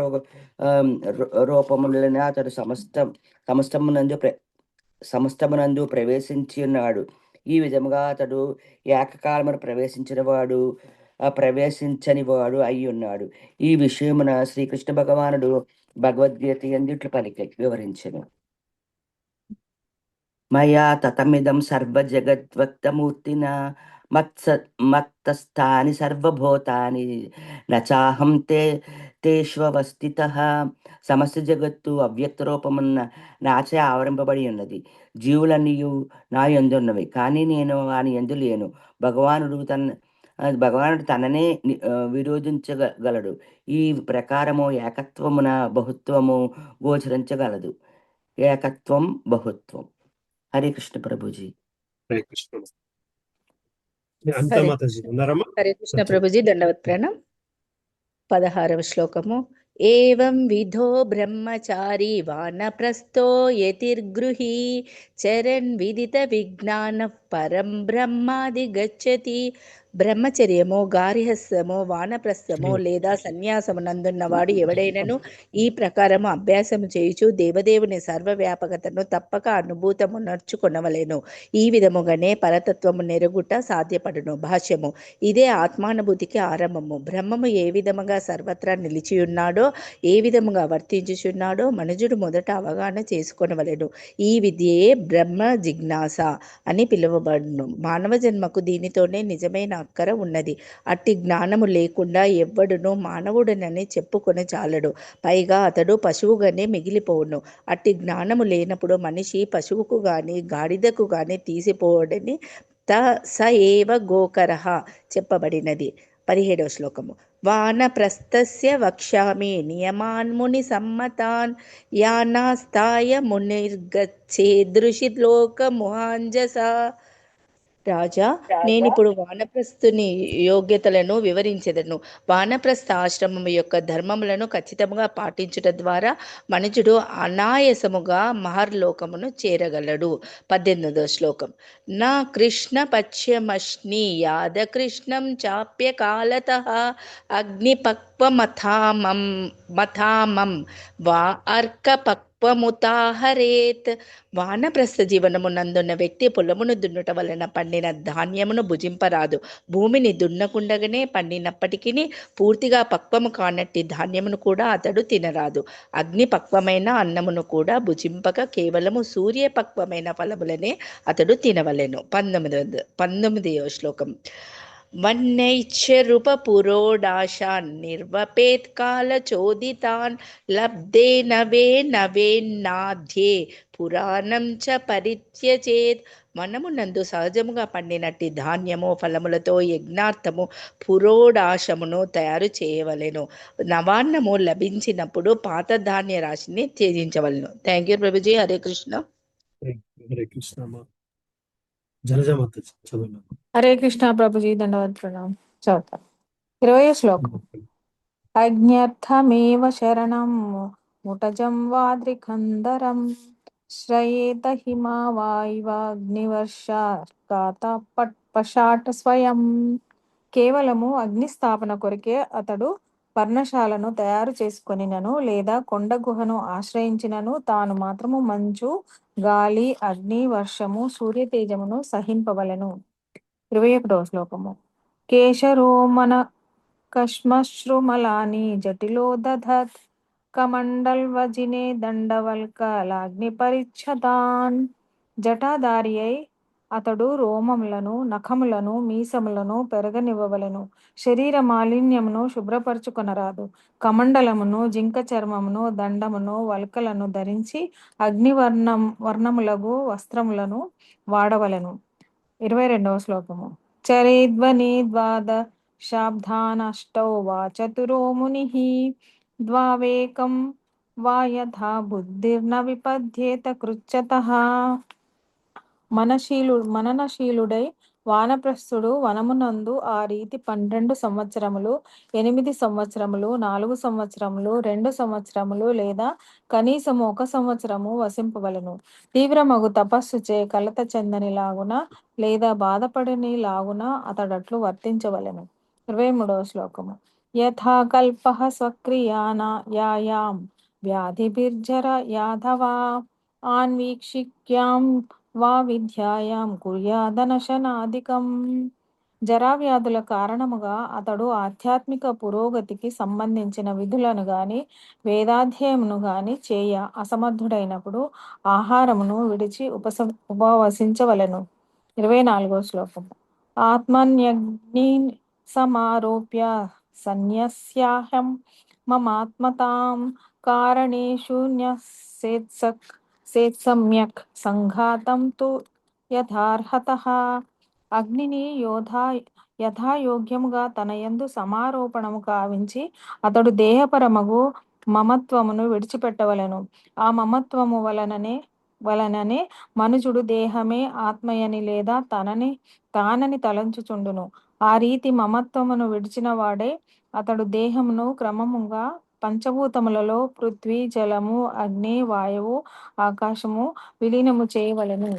Speaker 9: రూపములైన అతడు సమస్తమునందు ప్రవేశించి ఉన్నాడు. ఈ విధముగా అతడు ఏకకాలమును ప్రవేశించని వాడు అయి ఉన్నాడు. ఈ విషయమున శ్రీకృష్ణ భగవానుడు భగవద్గీత యందు వివరించెను. మయా తతమిదం సర్వ జగద్వక్తమూర్తిన మత్తస్థాని సర్వభూతాని నచాహం తేష్వస్థితః. సమస్త జగత్తు అవ్యక్త రూపమున్న నాచే ఆవరింపబడి ఉన్నది. జీవులన్నీయు నా యందున్నవి, కానీ నేను వాని యందు లేను. భగవానుడు తననే విరోధించగలడు. ఈ ప్రకారము ఏకత్వమున బహుత్వము గోచరించగలదు. ఏకత్వం బహుత్వం. హరే కృష్ణ ప్రభుజీ.
Speaker 2: హరే కృష్ణ. అంతా మాతాజీ ఉన్నారమ్మా?
Speaker 10: హరే కృష్ణ ప్రభుజీ. దండవత్ ప్రణాం. 16వ శ్లోకము. ఏవం విధో బ్రహ్మచారి వానప్రస్థో యతిర్గృహీ చరన్ విదిత విజ్ఞాన పరం బ్రహ్మాది గచ్చతి. బ్రహ్మచర్యము, గార్హస్థ్యము, వానప్రస్థము లేదా సన్యాసమునందున్నవాడు ఎవడైనను ఈ ప్రకారము అభ్యాసము చేయుచు దేవదేవుని సర్వవ్యాపకతను తప్పక అనుభూతము నర్చుకొనవలెను. ఈ విధముగానే పరతత్వము నెరుగుట సాధ్యపడును. భాష్యము. ఇదే ఆత్మానుభూతికి ఆరంభము. బ్రహ్మము ఏ విధముగా సర్వత్రా నిలిచియున్నాడో, ఏ విధముగా వర్తించుచున్నాడో మనుజుడు మొదట అవగాహన చేసుకొనవలెను. ఈ విద్యయే బ్రహ్మ జిజ్ఞాస అని పిలువబడును. మానవ జన్మకు దీనితోనే నిజమైన అక్కర ఉన్నది. అట్టి జ్ఞానము లేకుండా ఎవ్వడును మానవుడనని చెప్పుకొని చాలడు. పైగా అతడు పశువుగానే మిగిలిపోవును. అట్టి జ్ఞానము లేనప్పుడు మనిషి పశువుకు గాని గాడిదకు గాని తీసిపోవడని స ఏవ గోకరః చెప్పబడినది. 17వ శ్లోకము. వానప్రస్థస్య వక్ష్యామి నియమాన్ ముని సమ్మతాన్ యానాస్తాయ మునిర్గచ్చేదృషి లోక ముహాంజస. రాజా, నేనిప్పుడు వానప్రస్థుని యోగ్యతలను వివరించెదను. వానప్రస్థ ఆశ్రమం యొక్క ధర్మములను ఖచ్చితంగా పాటించుట ద్వారా మనుజుడు అనాయాసముగా మహర్లోకమును చేరగలడు. 18వ శ్లోకం. నా కృష్ణ పశ్యమశ్ని యాద కృష్ణం చాప్య కాలతః అగ్నిపక్వమథామం మథామం వా అర్కపక్వముతాహరేత్. వానప్రస్థ జీవనమునందున్న వ్యక్తి పొలమును దున్నుట వలన పండిన ధాన్యమును భుజింపరాదు. భూమిని దున్నకుండగానే పండినప్పటికీ పూర్తిగా పక్వము కానట్టి ధాన్యమును కూడా అతడు తినరాదు. అగ్ని పక్వమైన అన్నమును కూడా భుజింపక కేవలము సూర్యపక్వమైన ఫలములనే అతడు తినవలెను. 19వ శ్లోకం. వన్నైశ్చరుపపురోడాశాన్ నిర్వపేత్ కాలచోదితాన్ లబ్ధే నవేన్నాధ్యే పురాణం చ పరిత్యజేత్. మనమునందు సహజముగా పండినట్టి ధాన్యము ఫలములతో యజ్ఞార్థము పురోడాశమును తయారు చేయవలెను. నవాన్నము లభించినప్పుడు పాత ధాన్య రాశిని త్యజించవలెను. Thank you Prabhuji. హరే కృష్ణ.
Speaker 2: హరే కృష్ణ. జలజమాత చదువు.
Speaker 11: హరే కృష్ణ ప్రభుజీ, దండవత్ ప్రణామం. చదువుతా. 20వ శ్లోకం. అజ్ఞర్థమేవ శరణం ముటజం వాద్రికందరం శ్రయేత హిమావాయువాగ్నివర్షాత్కాత పషాట స్వయం. కేవలము అగ్నిస్థాపన కొరకే అతడు పర్ణశాలను తయారు చేసుకొనినను లేదా కొండ గుహను ఆశ్రయించినను తాను మాత్రము మంచు, గాలి, అగ్ని, వర్షము, సూర్యతేజమును సహింపవలెను. 21వ శ్లోకము. కేశరోమన కశ్మశ్రుమలాని జటిలో దధత్ కమండల్వజినే దండవల్కలాగ్ని పరిచ్ఛదాన్. జటాధారి అయి అతడు రోమములను, నఖములను, మీసములను పెరగనివ్వవలెను. శరీర మాలిన్యమును శుభ్రపరచుకొనరాదు. కమండలమును, జింక చర్మమును, దండమును, వల్కలను ధరించి వర్ణములగు వస్త్రములను వాడవలెను. 22వ శ్లోకము. చరేద్వనే ద్వాదశాబ్దానష్టౌ వా చతురో మునిః ద్వావేకం వా యథా బుద్ధిర్న విపద్యేత కృచ్యతః. మననశీలుడై వానప్రస్థుడు వనమునందు ఆ రీతి 12 సంవత్సరములు, 8 సంవత్సరములు, 4 సంవత్సరములు, 2 సంవత్సరములు లేదా కనీసము 1 సంవత్సరము వసింపవలను. తీవ్రమగు తపస్సుచే కలత చెందని లాగున లేదా బాధపడని లాగున అతడట్లు వర్తించవలెను. 23వ శ్లోకము. యథా కల్పః స్వక్రియాయాం వ్యాధిభిర్జర యాధవా ఆన్వీక్షిక్యాం వా విద్యాయాం కుర్యాదనశనాదికం. జరావ్యాధుల కారణముగా అతడు ఆధ్యాత్మిక పురోగతికి సంబంధించిన విధులను గాని వేదాధ్యయమును గాని చేయ అసమర్థుడైనప్పుడు ఆహారమును విడిచి ఉపవసించవలెను. 24వ శ్లోకము. ఆత్మన్యగ్ని సమారోప్య సన్యస్యాహం మమాత్మతాం కారణేషు సేత్సమ్యక్ సంఘాతం తు యథార్హతః. అగ్నిని యథాయోగ్యముగా తన యందు సమారోపణము కావించి అతడు దేహపరమగు మమత్వమును విడిచిపెట్టవలెను. ఆ మమత్వము వలననే మనుజుడు దేహమే ఆత్మయని లేదా తానని తలంచుచుండును. ఆ రీతి మమత్వమును విడిచిన వాడే అతడు దేహమును క్రమముగా పంచభూతములలో పృథ్వీ, జలము, అగ్ని, వాయువు, ఆకాశము విలీనము చేయవలెను.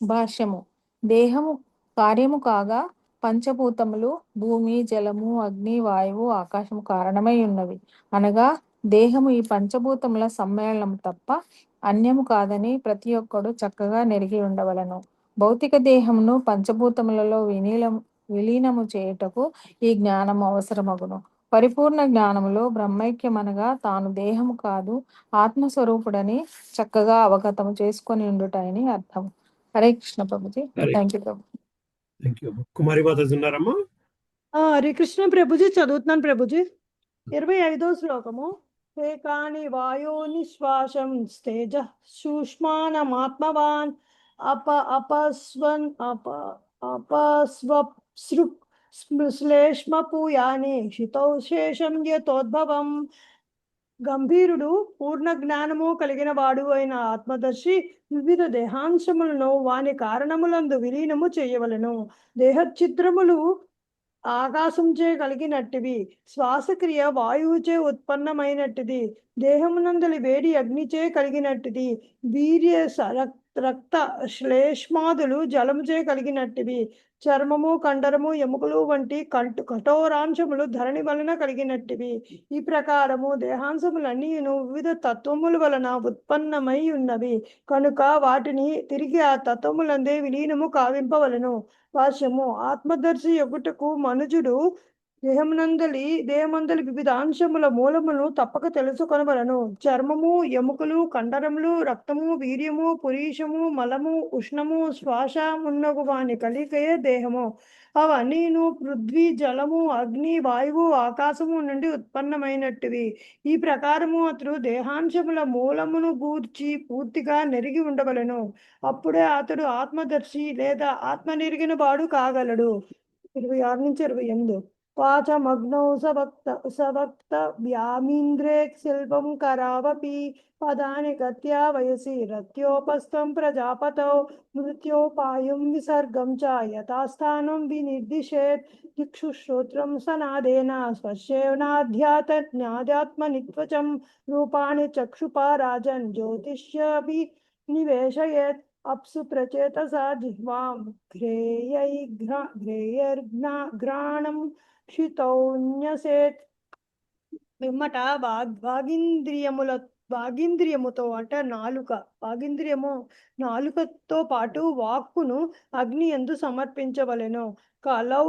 Speaker 11: భాష్యము. దేహము కార్యము కాగా పంచభూతములు భూమి, జలము, అగ్ని, వాయువు, ఆకాశము కారణమై ఉన్నవి. అనగా దేహము ఈ పంచభూతముల సమ్మేళనం తప్ప అన్యము కాదని ప్రతి ఒక్కడు చక్కగా నెరిగి ఉండవలను. భౌతిక దేహమును పంచభూతములలో విలీనము చేయుటకు ఈ జ్ఞానము అవసరమగును. పరిపూర్ణ జ్ఞానములో బ్రహ్మైక్యమనగా తాను దేహము కాదు, ఆత్మస్వరూపుడని చక్కగా అవగతము చేసుకొని ఉండుటని అర్థం. హరే కృష్ణ ప్రభుజీ. థ్యాంక్ యూ ప్రభు.
Speaker 2: కుమారి మాతాజీ ఉన్నారమ్మా?
Speaker 12: హరే కృష్ణ ప్రభుజీ, చదువుతున్నాను ప్రభుజీ. 25వ శ్లోకము. ఏకాని వాయో నిశ్వాసం తేజ సూక్ష్మానమాత్మవాన్ అపస్వశ్లేష్మపూయాని క్షితౌ శేషం యతోద్భవం. గంభీరుడు పూర్ణ జ్ఞానము కలిగిన వాడు అయిన ఆత్మదర్శి వివిధ దేహాంశములను వాని కారణములందు విలీనము చేయవలెను. దేహఛిద్రములు ఆకాశంచే కలిగినట్టివి, శ్వాసక్రియ వాయువుచే ఉత్పన్నమైనట్టిది, దేహమునందలి వేడి అగ్నిచే కలిగినట్టిది, వీర్య రక్త శ్లేష్మాదులు జలముచే కలిగినట్టివి, చర్మము కండరము ఎముకలు వంటి కఠోరాంశములు ధరణి వలన కలిగినట్టివి. ఈ ప్రకారము దేహాంశములన్నీను వివిధ తత్వముల వలన ఉత్పన్నమై ఉన్నవి కనుక వాటిని తిరిగి ఆ తత్వములందే విలీనము కావింపవలను. భాష్యము. ఆత్మదర్శి యొగుటకు మనుజుడు దేహమందలి వివిధ అంశముల మూలమును తప్పక తెలుసుకొనవలను. చర్మము, ఎముకలు, కండరములు, రక్తము, వీర్యము, పురీషము, మలము, ఉష్ణము, శ్వాస మున్నగు వాని కలికయే దేహము. అవన్నీను పృథ్వీ, జలము, అగ్ని, వాయువు, ఆకాశము నుండి ఉత్పన్నమైనట్టువి. ఈ ప్రకారము అతడు దేహాంశముల మూలమును గూర్చి పూర్తిగా నెరిగి ఉండవలెను. అప్పుడే అతడు ఆత్మదర్శి లేదా ఆత్మనెరిగిన వాడు కాగలడు. 26 నుంచి 28. వాచమగ్నౌ సవక్త వ్యామీంద్రే శిల్పం కరావపి పదాని గత్యా వయసి రత్యోపస్థం ప్రజాపతౌ మృత్యోపాయం విసర్గం చ యథాస్థానం వినిర్దిశేత్ దిక్షు శ్రోత్రం సనాదేన స్పశ్యేనాధ్యాత్మనిత్వచం రూపాణి చక్షుపా రాజన్ జ్యోతిష్యపి నివేశయేత్ అప్సు ప్రచేతసా జిహ్వాం ఘ్రాణం క్షితౌన్యసేత్. పిమ్మట వాగింద్రియముతో అంటే నాలుకతో పాటు వాక్కును అగ్ని యందు సమర్పించవలెను. కలౌ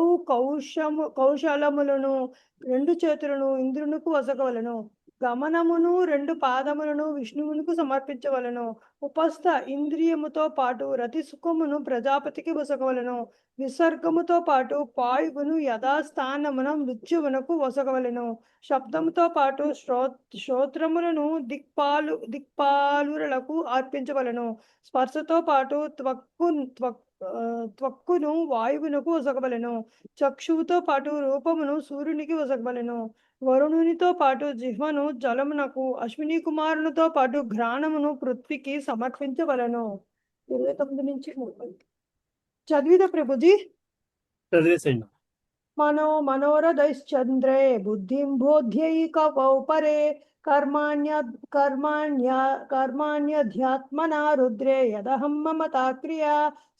Speaker 12: కౌశలములను 2 చేతులను ఇంద్రునికి వసగవలను. గమనమును 2 పాదములను విష్ణువునికి సమర్పించవలను. ఉపస్థ ఇంద్రియముతో పాటు రతి సుఖమును ప్రజాపతికి వసగవలను. విసర్గముతో పాటు పాయువును యథాస్థానమున మృత్యువునకు వసగవలను. శబ్దముతో పాటు శ్రోత్రములను దిక్పాలులకు అర్పించవలను. స్పర్శతో పాటు త్వక్కును వాయువునకు వసగవలను. చక్షువుతో పాటు రూపమును సూర్యునికి వసగవలను. వరుణునితో పాటు జిహ్వను జలమునకు, అశ్విని కుమారునితో పాటు ఘ్రాణమును పృథ్వీకి సమర్పించవలను. 29 నుంచి 30. చదివిద ప్రభుజీ.
Speaker 2: చదివేసేయండి.
Speaker 12: మనోరథైశ్చంద్రే బుద్ధిం బోధ్యైకవౌ పరే కర్మాణ్యధ్యాత్మనా రుద్రే యదహం మమతా క్రియా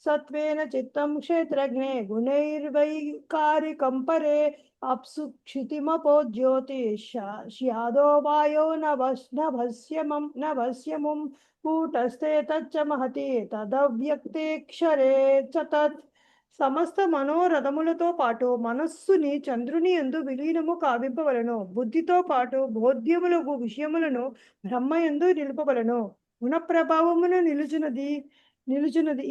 Speaker 12: సత్వేన చిత్తం క్షేత్రజ్ఞే గుణైర్వైకారికం పరే అప్సు క్షితిమపో జ్యోతిష్యాదో వాయో నభస్యముం కూటస్థే తచ్చ మహతి తదవ్యక్తేక్షరే చ తత్. సమస్త మనోరథములతో పాటు మనస్సుని చంద్రుని యందు విలీనము కావింపవలను. బుద్ధితో పాటు బోధ్యములకు విషయములను బ్రహ్మయందు నిలుపవలను. గుణ ప్రభావమున నిలుచున్నది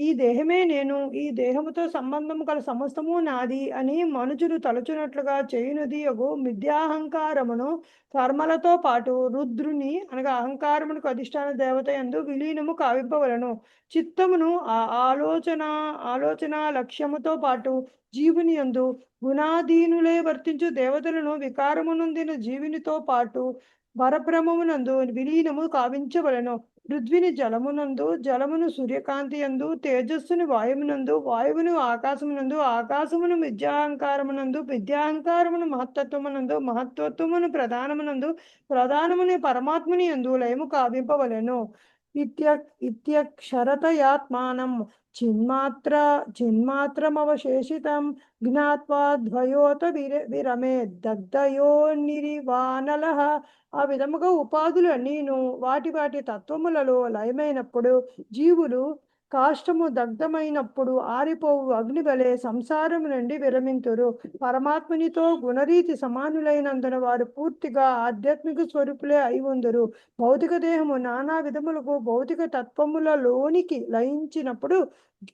Speaker 12: ఈ దేహమే నేను, ఈ దేహముతో సంబంధము గల సమస్తము నాది అని మనుజుడు తలచునట్లుగా చేయునది యగు మిథ్యాహంకారమును కర్మలతో పాటు రుద్రుని అనగా అహంకారమునకు అధిష్టాన దేవత యందు విలీనము కావింపవలను. చిత్తమును ఆలోచన లక్ష్యముతో పాటు జీవుని యందు గుణాధీనులే వర్తించు దేవతలను వికారమునందిన జీవునితో పాటు పరబ్రహ్మమునందు విలీనము కావించవలను. పృథ్విని జలమునందు, జలమును సూర్యకాంతి యందు, తేజస్సును వాయువునందు, వాయువును ఆకాశమునందు, ఆకాశమును విద్యాహంకారమునందు, విద్యాహంకారమును మహత్తత్వమునందు, మహత్తత్వమును ప్రధానమునందు, ప్రధానముని పరమాత్ముని యందు లయము కావింపవలెను. ఇత్యక్షరతయాత్మానం చిన్మాత్రమవశేషితం జ్ఞాత్వా ద్వయోత విరమే దగ్ధయోర్నిరివానలః. ఆ విధముగా ఉపాధులు అన్నీను వాటి తత్వములలో లయమైనప్పుడు జీవులు కాష్టము దగ్ధమైనప్పుడు ఆరిపోవు అగ్ని వలె సంసారము నుండి విరమింతురు. పరమాత్మనితో గుణరీతి సమానులైనందున వారు పూర్తిగా ఆధ్యాత్మిక స్వరూపులే అయి ఉందరు. భౌతిక దేహము నానా విధములకు భౌతిక తత్వములలోనికి లయించినప్పుడు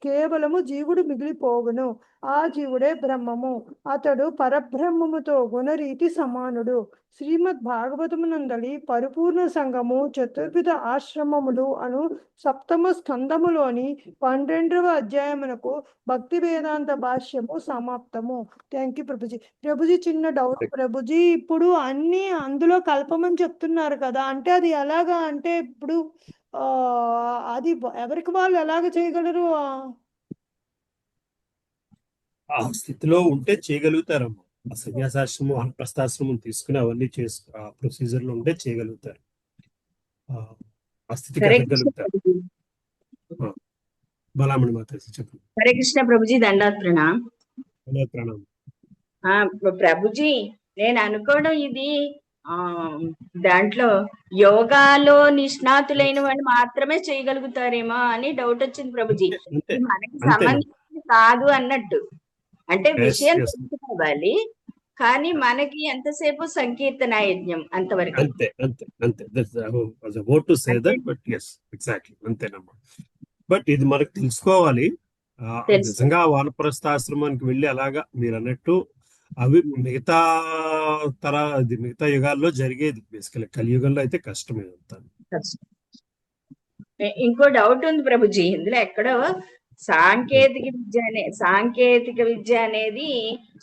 Speaker 12: కేవలము జీవుడు మిగిలిపోవును. ఆ జీవుడే బ్రహ్మము. అతడు పరబ్రహ్మముతో గుణరీతి సమానుడు. శ్రీమద్ భాగవతమునందలి పరిపూర్ణ సంఘము చతుర్విధ ఆశ్రమములు అను సప్తమ స్కందములోని 12వ అధ్యాయమునకు భక్తి వేదాంత భాష్యము సమాప్తము. Thank you Prabhuji. ప్రభుజీ చిన్న డౌట్ ప్రభుజీ, ఇప్పుడు అన్ని అందులో కల్పమని చెప్తున్నారు కదా, అంటే అది ఎలాగా? అంటే ఇప్పుడు అది ఎవరికి వాళ్ళు ఎలాగ చేయగలరు?
Speaker 2: ఆ స్థితిలో ఉంటే చేయగలుగుతారమ్మా. ఆ సన్యాసాశ్రమం వానప్రస్థాశ్రమం తీసుకుని అవన్నీ ఆ ప్రొసీజర్ లో ఉంటే చేయగలుగుతారు. ఆ స్థితికి
Speaker 13: హరే
Speaker 2: ఎదగలుగుతారు. బలామణి మాతాజీ చెప్పండి.
Speaker 13: హరే కృష్ణ ప్రభుజీ, దండాత్ ప్రణామ్.
Speaker 2: ప్రణామం.
Speaker 13: ప్రభుజీ, నేను అనుకోవడం ఇది దాంట్లో యోగాలో నిష్ణాతులైన వాళ్ళు మాత్రమే చేయగలుగుతారేమో అని డౌట్ వచ్చింది ప్రభుజీ. మనకి సంబంధించింది కాదు అన్నట్టు. అంటే విషయం తెలుసుకోవాలి, కానీ మనకి ఎంతసేపు సంకీర్తన యజ్ఞం అంతవరకు.
Speaker 2: అంతే అంతే అంతే. About to say that, but yes, exactly అంతేనమ్మా. బట్ ఇది మనకు తెలుసుకోవాలి. నిజంగా వానప్రస్థాశ్రమానికి వెళ్ళి అలాగా మీరు అన్నట్టు అవి మిగతా మిగతా యుగాల్లో జరిగేది. బేసికల్ కలియుగంలో అయితే కష్టమే అంతా.
Speaker 13: ఇంకో డౌట్ ఉంది ప్రభుజీ, ఇందులో ఎక్కడో సాంకేతిక విద్య అనేది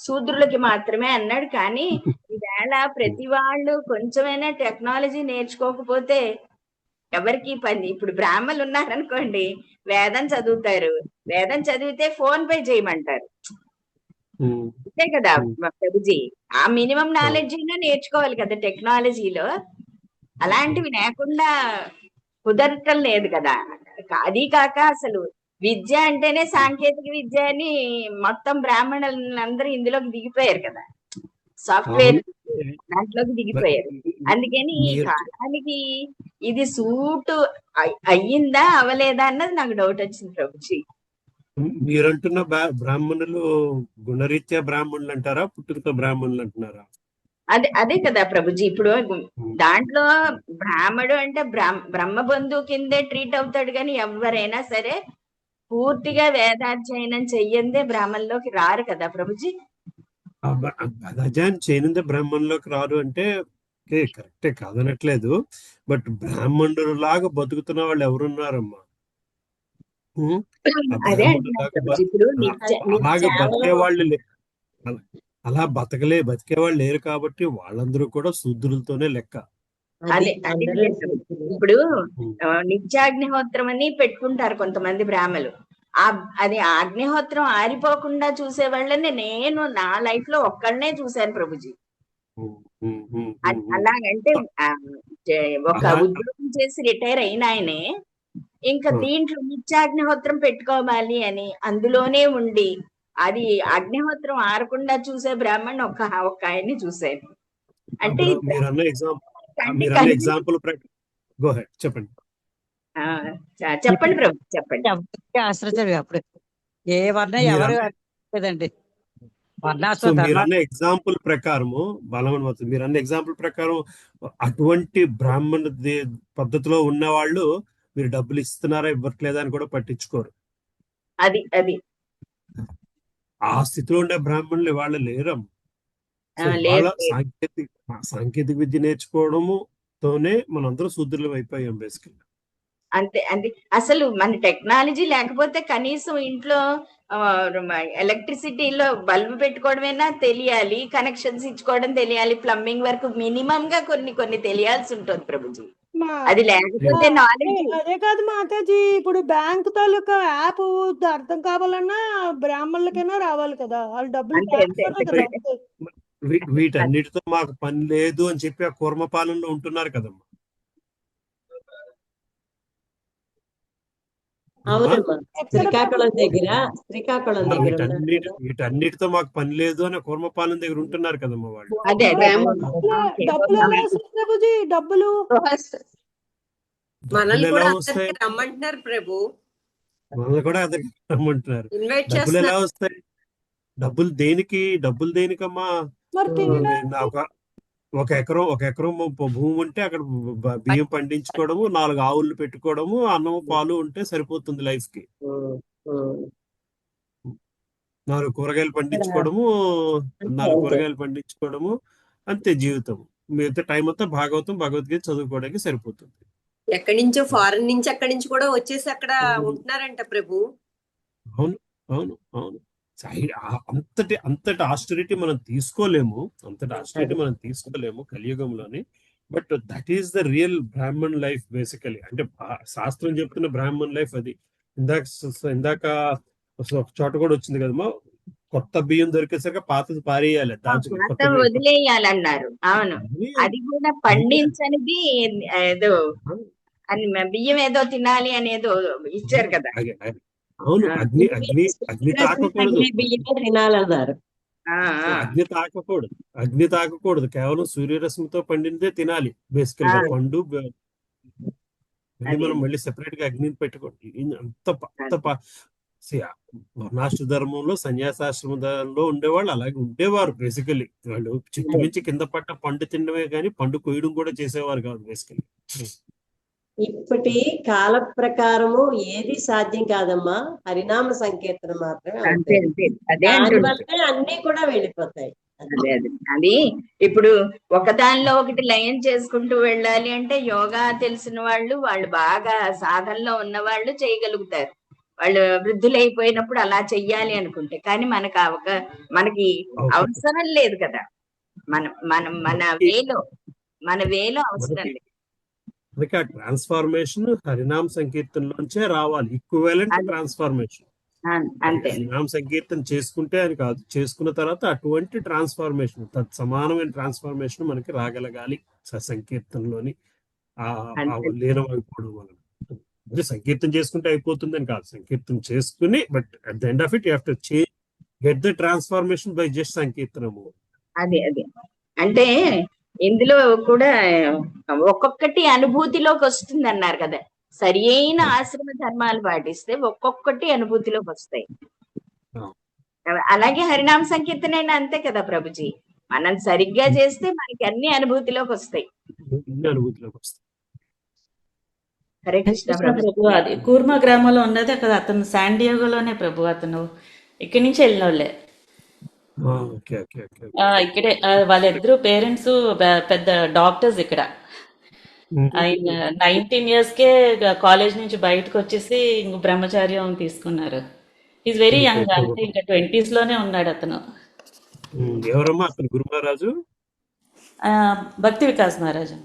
Speaker 13: శూద్రులకి మాత్రమే అన్నాడు. కానీ ఈవేళ ప్రతి వాళ్ళు కొంచెమైనా టెక్నాలజీ నేర్చుకోకపోతే ఎవరికి పని. ఇప్పుడు బ్రాహ్మణులు ఉన్నారనుకోండి, వేదం చదువుతారు, వేదం చదివితే ఫోన్ పే చేయమంటారు, అంతే కదా ప్రభుజీ. ఆ మినిమం నాలెడ్జ్ అయినా నేర్చుకోవాలి కదా టెక్నాలజీలో. అలాంటివి లేకుండా కుదరటం లేదు కదా. అది కాక అసలు విద్య అంటేనే సాంకేతిక విద్య అని మొత్తం బ్రాహ్మణులందరూ ఇందులోకి దిగిపోయారు కదా, సాఫ్ట్వేర్ దాంట్లోకి దిగిపోయారు. అందుకని ఈ కాలానికి ఇది సూట్ అయ్యిందా అవలేదా అన్నది నాకు డౌట్ వచ్చింది ప్రభుజీ.
Speaker 2: మీరంటున్న బ్రాహ్మణులు గుణరీత్యా బ్రాహ్మణులు అంటారా, పుట్టుకతో బ్రాహ్మణులు అంటున్నారా?
Speaker 13: అదే కదా ప్రభుజీ. ఇప్పుడు దాంట్లో బ్రాహ్మడు అంటే బ్రహ్మబంధు కిందే ట్రీట్ అవుతాడు, కానీ ఎవరైనా సరే పూర్తిగా వేదాధ్యయనం చెయ్యందే బ్రాహ్మణంలోకి రారు కదా ప్రభుజీ.
Speaker 2: అధ్యయనం చేయనిదే బ్రాహ్మణంలోకి రారు అంటే కరెక్టే, కాదనట్లేదు. బట్ బ్రాహ్మణుడు లాగా బతుకుతున్న వాళ్ళు ఎవరున్నారమ్మా? అలాగే బతికే వాళ్ళు అలా బతికే వాళ్ళు లేరు కాబట్టి వాళ్ళందరూ కూడా శూద్రులతోనే లెక్క.
Speaker 13: అదే ఇప్పుడు నిత్యాగ్నిహోత్రం అని పెట్టుకుంటారు కొంతమంది బ్రాహ్మలు. అది అగ్నిహోత్రం ఆరిపోకుండా చూసే వాళ్ళని నేను నా లైఫ్ లో ఒక్కడనే చూశాను ప్రభుజీ. అలాగంటే ఒక ఉద్యోగం చేసి రిటైర్ అయిన ఆయనే ఇంకా దీంట్లో నిత్యాగ్నిహోత్రం పెట్టుకోవాలి అని అందులోనే ఉండి అది అగ్నిహోత్రం ఆరకుండా చూసే బ్రాహ్మణ్ ఒక్క ఆయన్ని చూశాను. అంటే
Speaker 2: ఎగ్జాంపుల్ చెప్పండి
Speaker 13: చెప్పండి ప్రభు, చెప్పండి.
Speaker 5: ఆశ్రయించారు అప్పుడు ఏ వర్ణం ఎవరు లేదండి.
Speaker 2: మీరన్న ఎగ్జాంపుల్ ప్రకారము మీరన్న ఎగ్జాంపుల్ ప్రకారం అటువంటి బ్రాహ్మణ పద్ధతిలో ఉన్న వాళ్ళు మీరు డబ్బులు ఇస్తున్నారా ఇవ్వట్లేదా అని కూడా పట్టించుకోరు.
Speaker 13: అది
Speaker 2: ఆ స్థితిలో ఉండే బ్రాహ్మణులు వాళ్ళు లేరమ్మ. సాంకేతిక విద్య నేర్చుకోవడముతోనే మనందరం శూద్రులం అయిపోయాం బేసికల్.
Speaker 13: అంతే అసలు మన టెక్నాలజీ లేకపోతే కనీసం ఇంట్లో ఎలక్ట్రిసిటీలో బల్బు పెట్టుకోవడమైనా తెలియాలి, కనెక్షన్స్ ఇచ్చుకోవడం తెలియాలి, ప్లంబింగ్ వరకు మినిమం గా కొన్ని తెలియాల్సి ఉంటుంది ప్రభుజీ. అది లేకపోతే
Speaker 12: అదే కాదు మాతాజీ, ఇప్పుడు బ్యాంక్ తాలూకా యాప్ అర్థం కావాలన్నా బ్రాహ్మణులకైనా రావాలి కదా, వాళ్ళు డబ్బులు.
Speaker 2: వీటన్నిటితో మాకు పని లేదు అని చెప్పి ఆ కూర్మపాలనలో ఉంటున్నారు కదమ్మా. వీటన్నిటితో మాకు పని లేదు అని కూర్మపాలన దగ్గర ఉంటున్నారు కదమ్మా వాళ్ళు.
Speaker 12: డబ్బులు
Speaker 6: మనల్ని కూడా రమ్మంటున్నారు ప్రభు,
Speaker 2: మనల్ని కూడా అదరికి రమ్మంటున్నారు. డబ్బులు ఎలా వస్తాయి? డబ్బులు దేనికమ్మా? ఒక ఎకరం భూమి ఉంటే అక్కడ బియ్యం పండించుకోవడము, 4 ఆవులు పెట్టుకోవడము, అన్నం పాలు ఉంటే సరిపోతుంది లైఫ్ కి. 4 కూరగాయలు పండించుకోవడము అంతే జీవితం. మిగతా టైం అంతా భాగవతం భగవద్గీత చదువుకోవడానికి సరిపోతుంది.
Speaker 6: ఎక్కడి నుంచో ఫారెన్ నుంచి అక్కడి నుంచి కూడా వచ్చేసి అక్కడ ఉంటున్నారంట ప్రభు.
Speaker 2: అవును అవును అవును. అంతటి ఆస్టరిటీ మనం తీసుకోలేము, కలియుగంలోని. But that is the real Brahman life basically. అంటే శాస్త్రం చెప్తున్న బ్రాహ్మణ్ లైఫ్ అది. ఇందాక ఒక చోట కూడా వచ్చింది కదమ్మా, కొత్త బియ్యం దొరికేసాక పాతది పారేయాలి, దాచుకుని కొత్త బియ్యం
Speaker 13: వదిలేయాలన్నారు. అవును, అది కూడా పండించనిది ఏదో అని బియ్యం ఏదో తినాలి అనేదో ఇచ్చారు కదా.
Speaker 2: అవును, అగ్ని తాకకూడదు,
Speaker 4: తినాలన్నారు.
Speaker 2: అగ్ని తాకకూడదు, కేవలం సూర్యరశ్మితో పండిందే తినాలి బేసికల్ గా. పండు మనం మళ్ళీ సెపరేట్ గా అగ్నిని పెట్టుకోండి. వర్ణాశ్ర ధర్మంలో, సన్యాసాశ్రమంలో ఉండేవాళ్ళు అలాగే ఉండేవారు బేసికలీ. వాళ్ళు చెట్టు నుంచి కింద పట్ట పండు తినడమే కానీ పండు కొయ్యడం కూడా చేసేవారు కాదు బేసికలీ.
Speaker 4: ఇప్పటి కాల ప్రకారము ఏది సాధ్యం కాదమ్మా, హరినామ సంకీర్తన మాత్రమే. దానివల్లే అన్ని కూడా వెళ్ళిపోతాయి.
Speaker 13: అది ఇప్పుడు ఒకదానిలో ఒకటి లయం చేసుకుంటూ వెళ్ళాలి అంటే యోగా తెలిసిన వాళ్ళు బాగా సాధనలో ఉన్న వాళ్ళు చేయగలుగుతారు. వాళ్ళు వృద్ధులైపోయినప్పుడు అలా చెయ్యాలి అనుకుంటే, కానీ మనకి అవసరం లేదు కదా. మన వేలో అవసరం లేదు.
Speaker 2: అందుకే ఆ ట్రాన్స్ఫార్మేషన్ హరినామ సంకీర్తనలోంచే రావాలి, ఈక్వివలెంట్ ట్రాన్స్ఫార్మేషన్. హరినామ సంకీర్తన చేసుకుంటే అని కాదు, చేసుకున్న తర్వాత అటువంటి ట్రాన్స్ఫార్మేషన్, సమానమైన ట్రాన్స్ఫార్మేషన్ మనకి రాగలగాలి సంకీర్తనలోని లీనమైపోవడం వలన. అంటే సంకీర్తన చేసుకుంటే అయిపోతుంది అని కాదు, సంకీర్తన చేసుకుని but at the end of it you have to get the transformation by just సంకీర్తనము.
Speaker 13: అదే అంటే ఇందులో కూడా ఒక్కొక్కటి అనుభూతిలోకి వస్తుంది అన్నారు కదా. సరి అయిన ఆశ్రమ ధర్మాలు పాటిస్తే ఒక్కొక్కటి అనుభూతిలోకి వస్తాయి. అలాగే హరినామ సంకీర్తన అయినా అంతే కదా ప్రభుజీ. మనం సరిగ్గా చేస్తే మనకి అన్ని అనుభూతిలోకి వస్తాయి. హరే కృష్ణ
Speaker 8: ప్రభు. అది కూర్మా గ్రామంలో ఉన్నది అక్కడ, అతను శాండియాగోలోనే ప్రభు. అతను ఇక్కడి నుంచి వెళ్ళిన వాళ్ళే. ఇక్కడే వాళ్ళిద్దరు పేరెంట్స్ పెద్ద డాక్టర్స్ ఇక్కడ. ఆయన 19 years కే కాలేజ్ నుంచి బయటకు వచ్చేసి ఇంక బ్రహ్మచార్యం తీసుకున్నారు. ఈజ్ వెరీ యంగ్, అంటే ఇంకా 20s లోనే ఉన్నాడు అతను.
Speaker 2: ఎవరమ్మా అతను? గురు మహారాజు,
Speaker 8: భక్తి వికాస్ మహారాజు.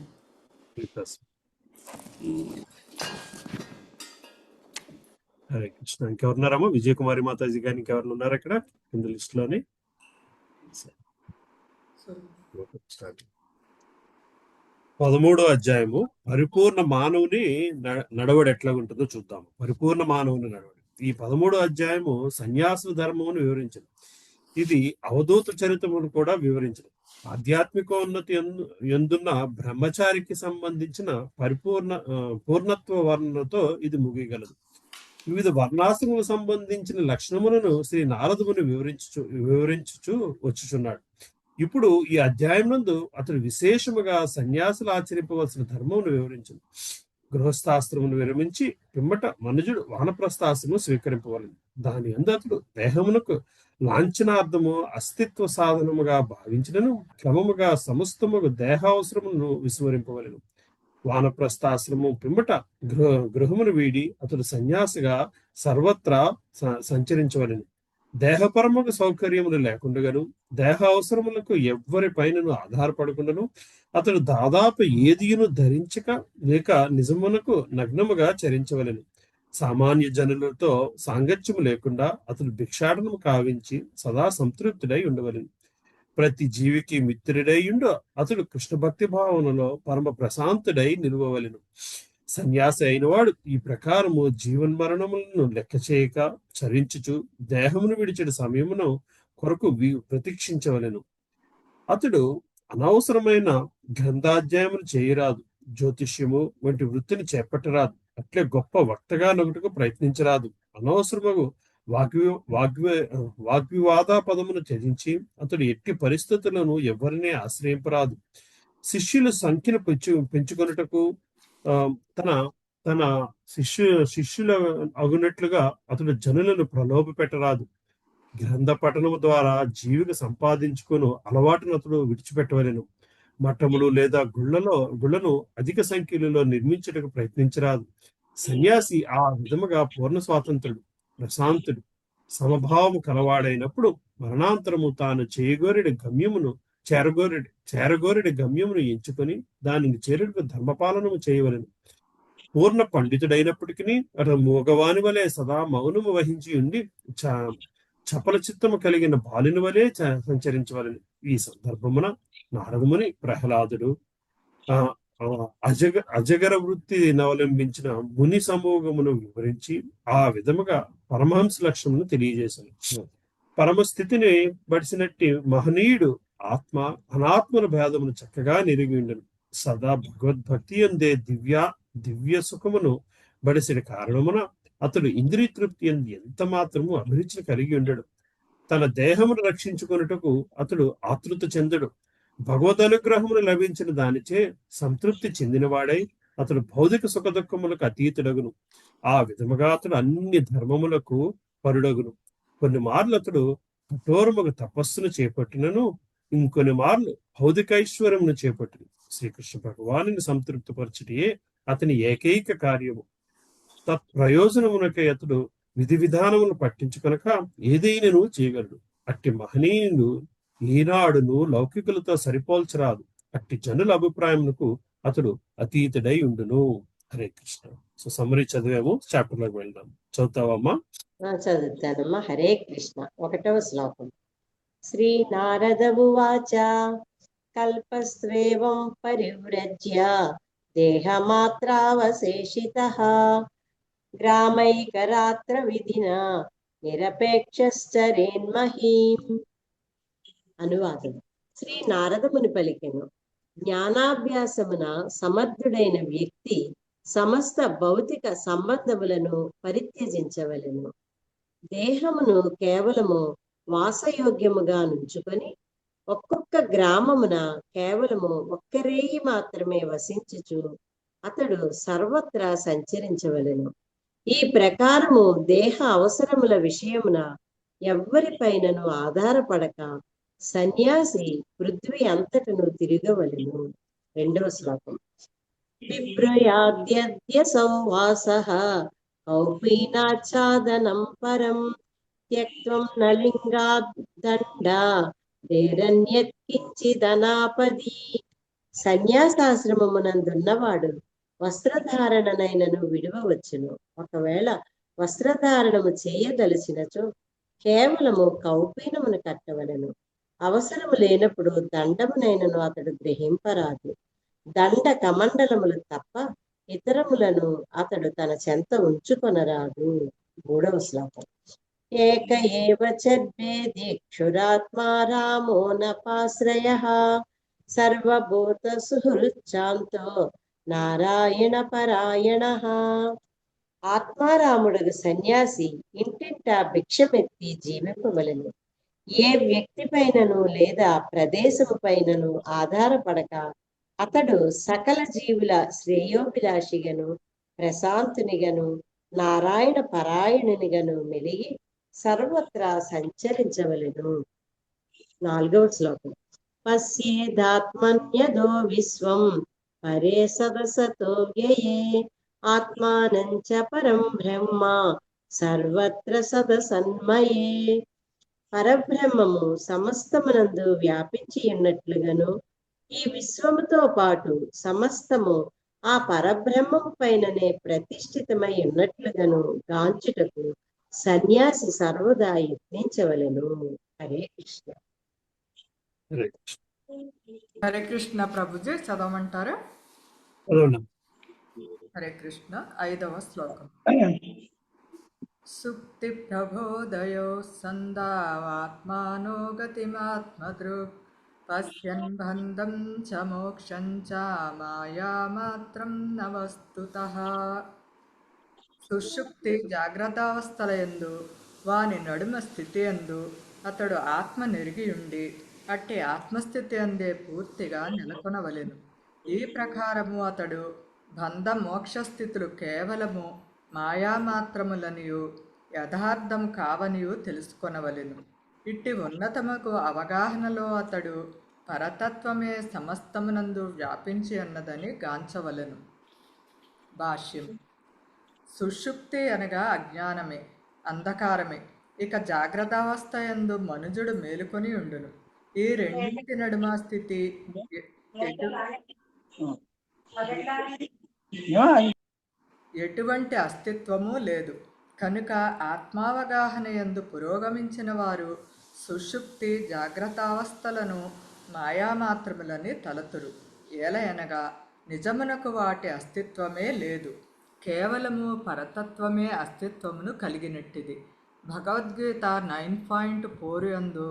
Speaker 2: హరే కృష్ణ. ఇంకెవరున్నారమ్మా? విజయ కుమారి మాతాజీ గాని ఇంకెవరు ఉన్నారు ఇక్కడ కింద లిస్ట్ లోని? 13వ అధ్యాయము పరిపూర్ణ మానవుని నడవడి ఎట్లా ఉంటుందో చూద్దాం. పరిపూర్ణ మానవుని నడవడి. ఈ 13వ అధ్యాయము సన్యాస ధర్మమును వివరించదు, ఇది అవధూత చరిత్రమును కూడా వివరించదు. ఆధ్యాత్మికోన్నతి ఎందున్న బ్రహ్మచారికి సంబంధించిన పూర్ణత్వ వర్ణనతో ఇది ముగియగలదు. వివిధ వర్ణాశ్రములకు సంబంధించిన లక్షణములను శ్రీ నారదుని వివరించుచు వచ్చుచున్నాడు. ఇప్పుడు ఈ అధ్యాయం నందు అతడు విశేషముగా సన్యాసులు ఆచరింపవలసిన ధర్మమును వివరించను. గృహస్థాశ్రమును విరమించి పిమ్మట మనుజుడు వానప్రస్థాశ్రము స్వీకరింపవలను. దాని అందు అతడు దేహమునకు లాంఛనార్థము అస్తిత్వ సాధనముగా భావించినను క్రమముగా సమస్తముగా దేహావసరమును విస్మరింపవలను. వానప్రస్థాశ్రమం పిమ్మట గృహమును వీడి అతడు సన్యాసిగా సర్వత్రా సంచరించవలను. దేహపరముకు సౌకర్యములు లేకుండాను దేహ అవసరములకు ఎవ్వరి పైనను ఆధారపడకుండాను అతడు దాదాపు ఏదియును ధరించక లేక నిజమునకు నగ్నముగా చరించవలను. సామాన్య జనులతో సాంగత్యము లేకుండా అతడు భిక్షాటనము కావించి సదా సంతృప్తుడై ఉండవలను. ప్రతి జీవికి మిత్రుడై ఉండు అతడు కృష్ణ భక్తి భావనలో పరమ ప్రశాంతుడై నిలువవలెను. సన్యాసి అయినవాడు ఈ ప్రకారము జీవన్మరణములను లెక్క చేయక చరించుచు దేహమును విడిచిన సమయమును కొరకు ప్రతీక్షించవలెను. అతడు అనవసరమైన గ్రంథాధ్యాయములు చేయరాదు, జ్యోతిష్యము వంటి వృత్తిని చేపట్టరాదు, అట్లే గొప్ప వక్తగా నగుటకు ప్రయత్నించరాదు. అనవసరము వాగ్వివాద పదమును త్యజించి అతడు ఎట్టి పరిస్థితులను ఎవరినే ఆశ్రయింపరాదు. శిష్యుల సంఖ్యను పెంచుకొనుటకు తన శిష్యుల అగునట్లుగా అతడు జనులను ప్రలోభ పెట్టరాదు. గ్రంథ పఠనము ద్వారా జీవికి సంపాదించుకుని అలవాటును అతడు విడిచిపెట్టవలెను. మఠములు లేదా గుళ్లను అధిక సంఖ్యలో నిర్మించడానికి ప్రయత్నించరాదు. సన్యాసి ఆ విధముగా పూర్ణ స్వాతంత్రుడు, ప్రశాంతుడు, సమభావము కలవాడైనప్పుడు మరణాంతరము తాను చేరగోరెడి గమ్యమును ఎంచుకొని దానిని చేరుటకు ధర్మపాలనము చేయవలెను. పూర్ణ పండితుడైనప్పటికీ అతను మూగవాని వలె సదా మౌనము వహించి ఉండి చపల చిత్తము కలిగిన బాలుని వలె సంచరించవలని. ఈ సందర్భమున నారదముని ప్రహ్లాదుడు అజగర వృత్తిని అవలంబించిన ముని సమూహమును వివరించి ఆ విధముగా పరమహంస లక్ష్యమును తెలియజేశాను. పరమస్థితిని బడిసినట్టి మహనీయుడు ఆత్మ అనాత్మల భేదమును చక్కగా నెరిగి ఉండను. సదా భగవద్భక్తి అందే దివ్య సుఖమును బడిసిన కారణమున అతడు ఇంద్రియ తృప్తి అంది ఎంత మాత్రము అభిరుచిని కలిగి ఉండడు. తన దేహమును రక్షించుకొనుటకు అతడు ఆతృత చెందడు. భగవదనుగ్రహమును లభించిన దానిచే సంతృప్తి చెందినవాడై అతడు భౌతిక సుఖ దుఃఖములకు అతీతుడగును. ఆ విధముగా అతడు అన్ని ధర్మములకు పరుడగును. కొన్ని మార్లు అతడు కఠోరముగా తపస్సును చేపట్టినను, ఇంకొన్ని మార్లు భౌతికైశ్వర్యమును చేపట్టును. శ్రీకృష్ణ భగవానుని సంతృప్తిపరచుటే అతని ఏకైక కార్యము. తత్ప్రయోజనమునకై అతడు విధి విధానమును పట్టించుకొనక ఏదైనను చేయగలడు. అట్టి మహనీయులు ఈనాడును లౌకికులతో సరిపోల్చరాదు. అట్టి జనుల అభిప్రాయమునకు అతడు అతీతుడై ఉండును. హరే కృష్ణ. సో సమ్మరీ చదివాము, చాప్టర్ లోకి వెళ్దాం. చదువుతావమ్మా?
Speaker 4: చదువుతానమ్మా. హరే కృష్ణ. 1వ శ్లోకం. శ్రీ నారద ఉవాచ కల్పస్వేవం పరివ్రజ్య దేహమాత్రావశేషితః గ్రామైకరాత్ర విధినా నిరపేక్షశ్చరేన్మహీం. అనువాదం. శ్రీ నారదముని పలికెను, జ్ఞానాభ్యాసమున సమర్థుడైన వ్యక్తి సమస్త భౌతిక సంబంధములను పరిత్యజించవలెను. దేహమును కేవలము వాసయోగ్యముగా నుంచుకొని ఒక్కొక్క గ్రామమున కేవలము ఒక్కరేయి మాత్రమే వసించుచు అతడు సర్వత్రా సంచరించవలెను. ఈ ప్రకారము దేహ అవసరముల విషయమున ఎవ్వరిపైనను ఆధారపడక సన్యాసి పృథ్వీ అంతటను తిరగవలెను. 2వ శ్లోకం. బిభ్రయాద్య సంవాసః కౌపీనాచ్ఛాదనం పరం త్యక్త్వం నలింగాదండ ధేరన్యత్కించిదనాపది. సన్యాసాశ్రమమునందున్నవాడు వస్త్రధారణనైనను విడువవచ్చును. ఒకవేళ వస్త్రధారణము చేయదలిచినచో కేవలము కౌపీనమును కట్టవలెను. అవసరము లేనప్పుడు దండమునైనను అతడు గ్రహింపరాదు. దండ కమండలములు తప్ప ఇతరములను అతడు తన చెంత ఉంచుకొనరాదు. 3వ శ్లోకం. ఏక ఏవ చర్వేదిక్షురాత్మా రామో నపాశ్రయః సర్వభూత సుహృచ్ఛాంతో నారాయణ పరాయణః. ఆత్మారాముడు సన్యాసి ఇంటింటా భిక్షమెత్తి జీవింపవలెను. ఏ వ్యక్తి పైనను లేదా ప్రదేశము పైనను ఆధారపడక అతడు సకల జీవుల శ్రేయోభిలాషిగను ప్రశాంతునిగను నారాయణ పరాయణునిగను మెలిగి సర్వత్రా సంచరించవలెను. 4వ శ్లోకం. పశ్యేదాత్మన్యదో విశ్వం పరే సదసతో వ్యయే ఆత్మానంచ పరం బ్రహ్మ సర్వత్ర సదసన్మయే. పరబ్రహ్మము సమస్తమునందు వ్యాపించి ఉన్నట్లుగాను ఈ విశ్వముతో పాటు సమస్తము ఆ పరబ్రహ్మము పైననే ప్రతిష్ఠితమై ఉన్నట్లుగాను గాంచుటకు సన్యాసి సర్వదా యత్నించవలెను. హరే కృష్ణ.
Speaker 1: హరే కృష్ణ ప్రభుజీ. చదవమంటారా? హరే కృష్ణ. 5వ శ్లోకం. సుక్తి ప్రబోధయో సందావాత్మానో గతిమాత్మదృక్ పశ్యన్ బంధం చ మోక్షం చ మాయామాత్రం న వస్తుతః. సుషుప్తి జాగ్రత్తావస్థలయందు వాని నడుమ స్థితి యందు అతడు ఆత్మ నెరిగియుండి అట్టి ఆత్మస్థితి అందే పూర్తిగా నెలకొనవలెను. ఈ ప్రకారము అతడు బంధ మోక్షస్థితులు కేవలము మాయామాత్రములనియు యథార్థము కావనియు తెలుసుకొనవలెను. ఇట్టి ఉన్నతముకు అవగాహనలో అతడు పరతత్వమే సమస్తమునందు వ్యాపించి ఉన్నదని గాంచవలెను. భాష్యం. సుషుప్తి అనగా అజ్ఞానమే, అంధకారమే. ఇక జాగ్రత్తావస్థ యందు మనుజుడు మేలుకొని ఉండును. ఈ రెండింటి నడుమ స్థితి ఎటువంటి అస్తిత్వము లేదు. కనుక ఆత్మావగాహన యందు పురోగమించిన వారు సుషుప్తి జాగ్రత్తావస్థలను మాయామాత్రములని తలతురు. ఏలయనగా నిజమునకు వాటి అస్తిత్వమే లేదు, కేవలము పరతత్వమే అస్తిత్వమును కలిగినట్టిది. భగవద్గీత 9.4 యందు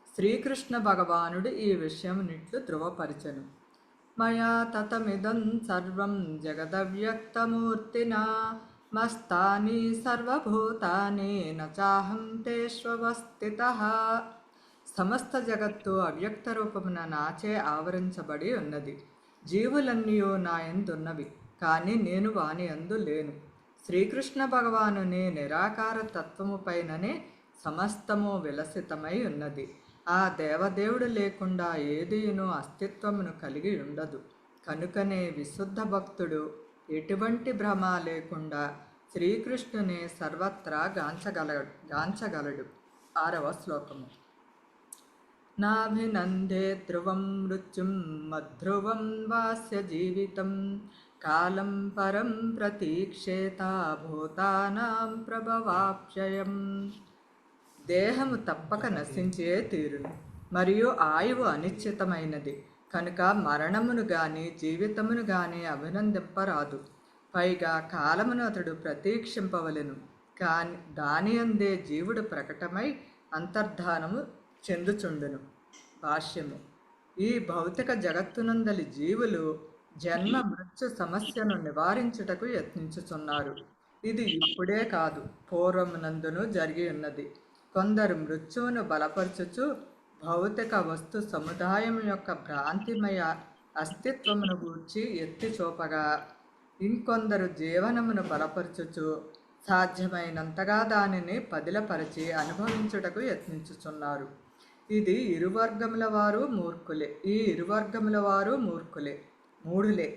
Speaker 1: శ్రీకృష్ణ భగవానుడు ఈ విషయమునిట్లు ధృవపరిచెను. మయా తతమిదం సర్వం జగదవ్యక్తమూర్తినా మస్తాని సర్వభూతాని నచాహం తేష్వస్థితః. సమస్త జగత్తు అవ్యక్త రూపమున నాచే ఆవరించబడి ఉన్నది. జీవులన్నీయు నా యందున్నవి, కానీ నేను వాని యందు లేను. శ్రీకృష్ణ భగవానుని నిరాకార తత్వము పైననే సమస్తము విలసితమై ఉన్నది. ఆ దేవదేవుడు లేకుండా ఏదియును అస్తిత్వమును కలిగి ఉండదు. కనుకనే విశుద్ధ భక్తుడు ఎటువంటి భ్రమ లేకుండా శ్రీకృష్ణుని సర్వత్రా గాంచగలడు. 6వ శ్లోకము. నాభినందే ధ్రువం మృత్యుం మధ్రువం వాస్య జీవితం కాలం పరం ప్రతీక్షేత భూతానాం ప్రభవాప్యయం. దేహము తప్పక నశించే తీరును, మరియు ఆయువు అనిశ్చితమైనది. కనుక మరణమును గాని జీవితమును గాని అభినందింపరాదు. పైగా కాలమును అతడు ప్రతీక్షింపవలెను. కాని దాని అందే జీవుడు ప్రకటమై అంతర్ధానము చెందుచుండును. భాష్యము. ఈ భౌతిక జగత్తునందలి జీవులు జన్మ మృత్యు సమస్యను నివారించుటకు యత్నించుచున్నారు. ఇది ఇప్పుడే కాదు, పూర్వమునందును జరిగి ఉన్నది. కొందరు మృత్యువును బలపరచుచు భౌతిక వస్తు సముదాయం యొక్క భ్రాంతిమయ అస్తిత్వమును గూర్చి ఎత్తి చూపగా, ఇంకొందరు జీవనమును బలపరచుచు సాధ్యమైనంతగా దానిని పదిలపరిచి అనుభవించుటకు యత్నించుచున్నారు. ఇది ఇరువర్గముల వారు మూర్ఖులే. ఈ ఇరువర్గముల వారు మూఢులే.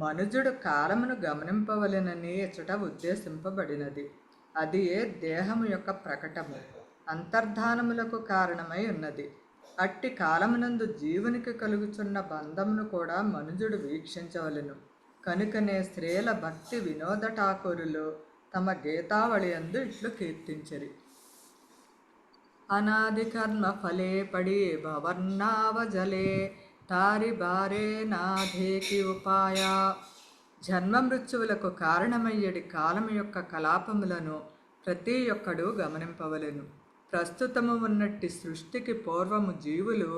Speaker 1: మనుజుడు కాలమును గమనింపవలెనని ఇచ్చట ఉద్దేశింపబడినది. అది ఏ దేహము యొక్క ప్రకటము, అంతర్ధానములకు కారణమై ఉన్నది. అట్టి కాలమునందు జీవునికి కలుగుచున్న బంధమును కూడా మనుజుడు వీక్షించవలెను. కనుకనే స్త్రీల భక్తి వినోద ఠాకూరులు తమ గీతావళి యందు ఇట్లు కీర్తించిరి. అనాది కర్మ ఫలే పడి భవర్ణావజలే తారి బారే నాధేకి ఉపాయ. జన్మ మృత్యువులకు కారణమయ్యడి కాలము యొక్క కలాపములను ప్రతి ఒక్కడు గమనింపవలెను. ప్రస్తుతము ఉన్నట్టి సృష్టికి పూర్వము జీవులు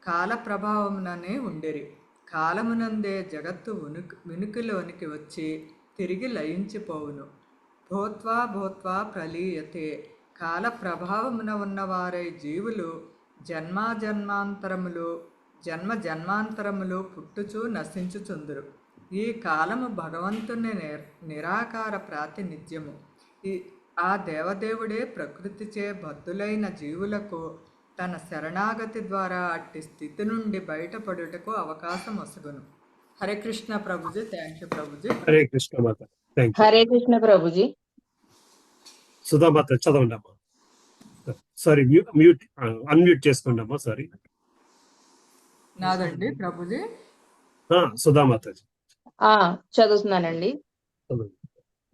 Speaker 1: కాల ప్రభావముననే ఉండిరి. కాలమునందే జగత్తు వినుకిలోనికి వచ్చి తిరిగి లయించిపోవును. భూత్వా భూత్వా ప్రలీయతే. కాల ప్రభావమున ఉన్నవారై జీవులు జన్మాంతరములు పుట్టుచూ నశించుచుందురు. ఈ కాలము భగవంతుని నిరాకార ప్రాతినిధ్యము. ఆ దేవదేవుడే ప్రకృతిచే బద్ధులైన జీవులకు తన శరణాగతి ద్వారా అట్టి స్థితి నుండి బయటపడుటకు అవకాశం వసగును. Hare Krishna Prabhuji. Thank you Prabhuji.
Speaker 2: Hare Krishna Mata. Thank you.
Speaker 13: Hare Krishna Prabhuji.
Speaker 2: సుధామాత చదవండి అమ్మా. సారీ, అన్మ్యూట్ చేసుకోండి అమ్మా. సారీ.
Speaker 1: నాదండి ప్రభుజీ.
Speaker 2: సుధామాత
Speaker 13: చదువుతున్నానండి.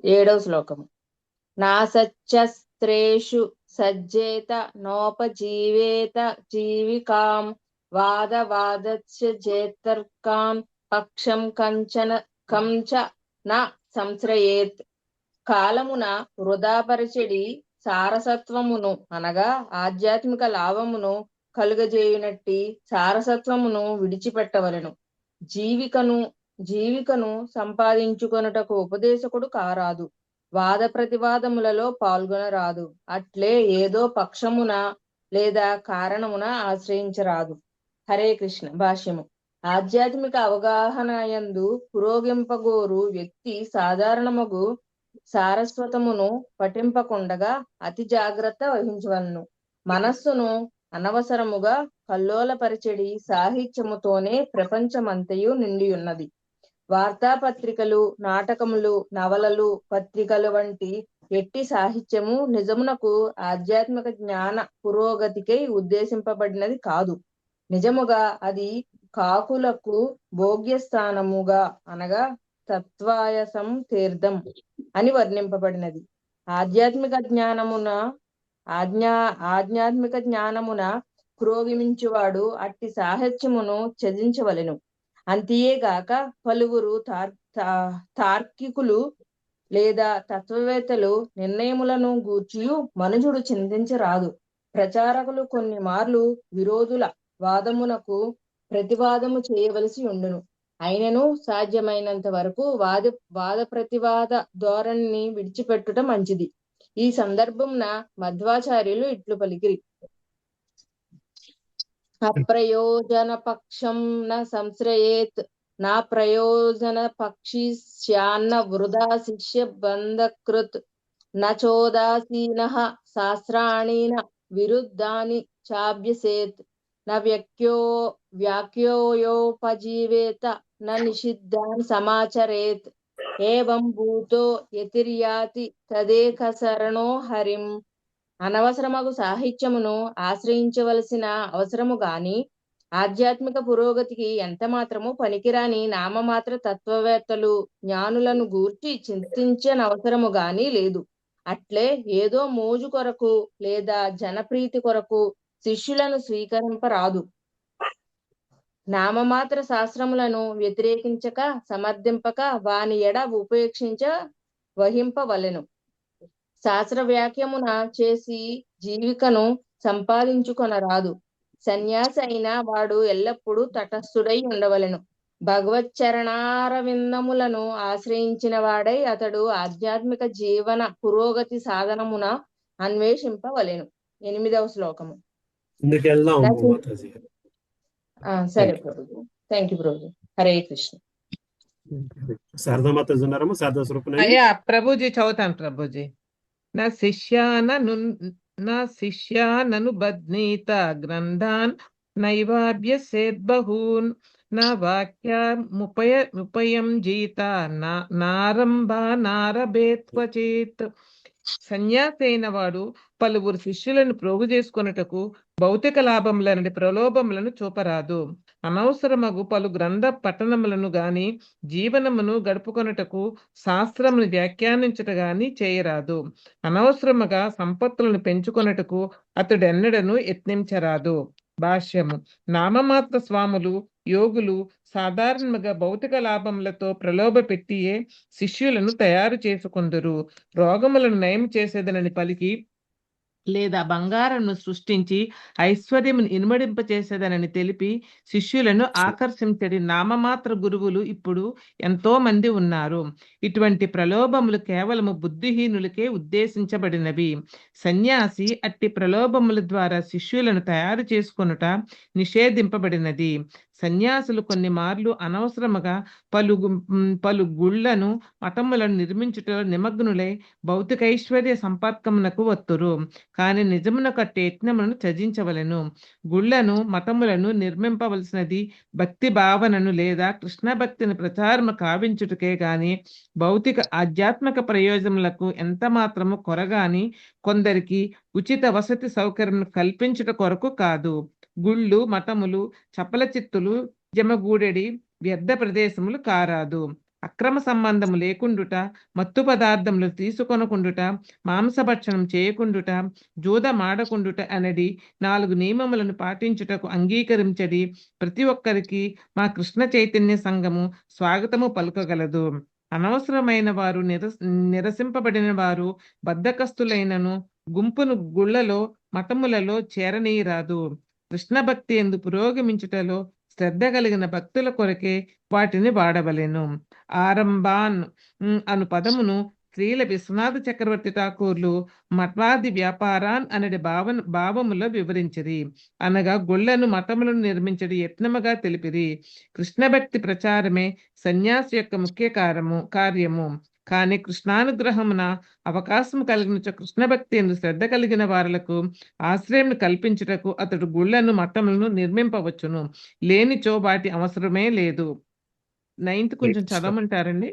Speaker 13: 7వ శ్లోకము. నా సత్యస్త్రేషు సజ్జేత నోపజీవేత జీవికాం వాదవాదస్య జేతర్కాం పక్షం కంచ న సంశ్రయేత్. కాలమున వృధాపరచడి సారసత్వమును అనగా ఆధ్యాత్మిక లాభమును కలుగజేయునట్టి సారసత్వమును విడిచిపెట్టవలెను. జీవికను సంపాదించుకొనుటకు ఉపదేశకుడు కారాదు, వాద ప్రతివాదములలో పాల్గొనరాదు. అట్లే ఏదో పక్షమున లేదా కారణమున ఆశ్రయించరాదు. హరే కృష్ణ. భాష్యము. ఆధ్యాత్మిక అవగాహన యందు పురోగింపగోరు వ్యక్తి సాధారణముగు సారస్వతమును పఠింపకుండగా అతి జాగ్రత్త వహించవలను. మనస్సును
Speaker 14: అనవసరముగా కల్లోలపరిచెడి సాహిత్యముతోనే ప్రపంచమంతయు నిండి ఉన్నది. వార్తాపత్రికలు, నాటకములు, నవలలు, పత్రికలు వంటి ఎట్టి సాహిత్యము నిజమునకు ఆధ్యాత్మిక జ్ఞాన పురోగతికై ఉద్దేశింపబడినది కాదు. నిజముగా అది కాకులకు భోగ్యస్థానముగా అనగా తత్వాయసం తీర్థం అని వర్ణింపబడినది. ఆధ్యాత్మిక జ్ఞానమున పురోగమించువాడు అట్టి సాహిత్యమును త్యజించవలెను. అంతియేగాక పలువురు తార్కికులు లేదా తత్వవేత్తలు నిర్ణయములను గూర్చియు మనుజుడు చింతించరాదు. ప్రచారకులు కొన్ని మార్లు విరోధుల వాదమునకు ప్రతివాదము చేయవలసి ఉండును. అయినను సాధ్యమైనంత వరకు వాద ప్రతివాద ధోరణిని విడిచిపెట్టుట మంచిది. ఈ సందర్భంన మధ్వాచార్యులు ఇట్లు పలికిరి: అప్రయోజన పక్షం న సంశ్రయేత్ నా ప్రయోజన పక్షి శ్యాన్న వృధా శిష్య బంధకృత్ నచోదాసీనః శాస్త్రాణి విరుద్ధాని చాభ్యసేత్ న వ్యాఖ్యోపజీవేత న నిషిద్ధాన్ సమాచరేత్ ఏవం భూతో యతిర్యాతి తదేక శరణో హరిం. అనవసరమగు సాహిత్యమును ఆశ్రయించవలసిన అవసరము గాని ఆధ్యాత్మిక పురోగతికి ఎంత మాత్రము పనికిరాని నామమాత్ర తత్వవేత్తలు జ్ఞానులను గూర్చి చింతించనవసరము గాని లేదు. అట్లే ఏదో మోజు కొరకు లేదా జనప్రీతి కొరకు శిష్యులను స్వీకరింపరాదు. నామమాత్ర శాస్త్రములను వ్యతిరేకించక సమర్థింపక వాని ఎడ ఉపేక్షించ వహింపవలెను. శాస్త్ర వ్యాఖ్యమున చేసి జీవికను సంపాదించుకొనరాదు. సన్యాసి అయిన వాడు ఎల్లప్పుడూ తటస్థుడై ఉండవలెను. భగవచ్చరణారవిందములను ఆశ్రయించిన వాడై అతడు ఆధ్యాత్మిక జీవన పురోగతి సాధనమున అన్వేషింపవలెను. 8వ శ్లోకము. సరే ప్రభుజీ. Thank you Prabhuji. హరే కృష్ణ.
Speaker 2: శారదామాత ఉన్నారమ్మా? శారదా స్వరూపం
Speaker 15: అయ్యా ప్రభుజీ చదువుతాను ప్రభుజీ. నా శిష్యానను బధ్నీత గ్రంథాన్ నైవాభ్యసేద్ బహూన్ నా వాక్యముపయం జీత నారంభానారభేత్వచేత్. సన్యాసి అయిన వాడు పలువురు శిష్యులను ప్రోగు చేసుకొనుటకు భౌతిక లాభములనడి ప్రలోభములను చూపరాదు. అనవసరమగు పలు గ్రంథ పఠనములను గాని జీవనమును గడుపుకొనుటకు శాస్త్రమును వ్యాఖ్యానించుట గాని చేయరాదు. అనవసరముగా సంపత్తులను పెంచుకొనుటకు అతడెన్నడను యత్నించరాదు. భాష్యము. నామమాత్ర స్వాములు యోగులు సాధారణంగా భౌతిక లాభములతో ప్రలోభ పెట్టియే శిష్యులను తయారు చేసుకొందురు. రోగములను నయం చేసేదనని పలికి లేదా బంగారమును సృష్టించి ఐశ్వర్యమును ఇనుమడింపచేసేదనని తెలిపి శిష్యులను ఆకర్షించడి నామమాత్ర గురువులు ఇప్పుడు ఎంతో మంది ఉన్నారు. ఇటువంటి ప్రలోభములు కేవలము బుద్ధిహీనులకే ఉద్దేశించబడినవి. సన్యాసి అట్టి ప్రలోభముల ద్వారా శిష్యులను తయారు చేసుకొనుట నిషేధింపబడినది. సన్యాసులు కొన్ని మార్లు అనవసరముగా పలు గుళ్లను మఠములను నిర్మించుటలో నిమగ్నులై భౌతికైశ్వర్య సంపర్కమునకు వత్తురు. కానీ నిజమునకు అట్టి యత్నములను త్యజించవలెను. గుళ్లను మఠములను నిర్మింపవలసినది భక్తి భావనను లేదా కృష్ణ భక్తిని ప్రచారము కావించుటకే గాని భౌతిక ఆధ్యాత్మిక ప్రయోజనములకు ఎంత మాత్రము కొరగాని కొందరికి ఉచిత వసతి సౌకర్యం కల్పించుట కొరకు కాదు. గుళ్ళు మఠములు చపల చిత్తులు జమగూడెడి వ్యర్థ ప్రదేశములు కారాదు. అక్రమ సంబంధము లేకుండుట, మత్తు పదార్థములు తీసుకొనకుండుట, మాంసభక్షణం చేయకుండుట, జూదమాడకుండుట అనేది 4 నియమములను పాటించుటకు అంగీకరించడి ప్రతి ఒక్కరికి మా కృష్ణ చైతన్య సంఘము స్వాగతము పలుకగలదు. అనవసరమైన వారు నిరసింపబడిన వారు బద్ధకస్తులైనను గుంపును గుళ్లలో మఠములలో చేరనీయరాదు. కృష్ణ భక్తి ఎందు పురోగమించుటలో శ్రద్ధ కలిగిన భక్తుల కొరకే వాటిని వాడవలెను. ఆరంభాన్ అను పదమును శ్రీల విశ్వనాథ చక్రవర్తి ఠాకూర్లు మఠాది వ్యాపారాన్ అనడి భావములో వివరించిరి. అనగా గుళ్లను మఠములను నిర్మించడి యత్నముగా తెలిపిరి. కృష్ణ భక్తి ప్రచారమే సన్యాసి యొక్క ముఖ్య కార్యము. కానీ కృష్ణానుగ్రహమున అవకాశం కలిగిన కృష్ణ భక్తి ఎందు శ్రద్ధ కలిగిన వారులకు ఆశ్రయం కల్పించుటకు అతడు గుళ్లను మఠములను నిర్మింపవచ్చును, లేనిచో వాటి అవసరమే లేదు. 9th కొంచెం చదవమంటారండి?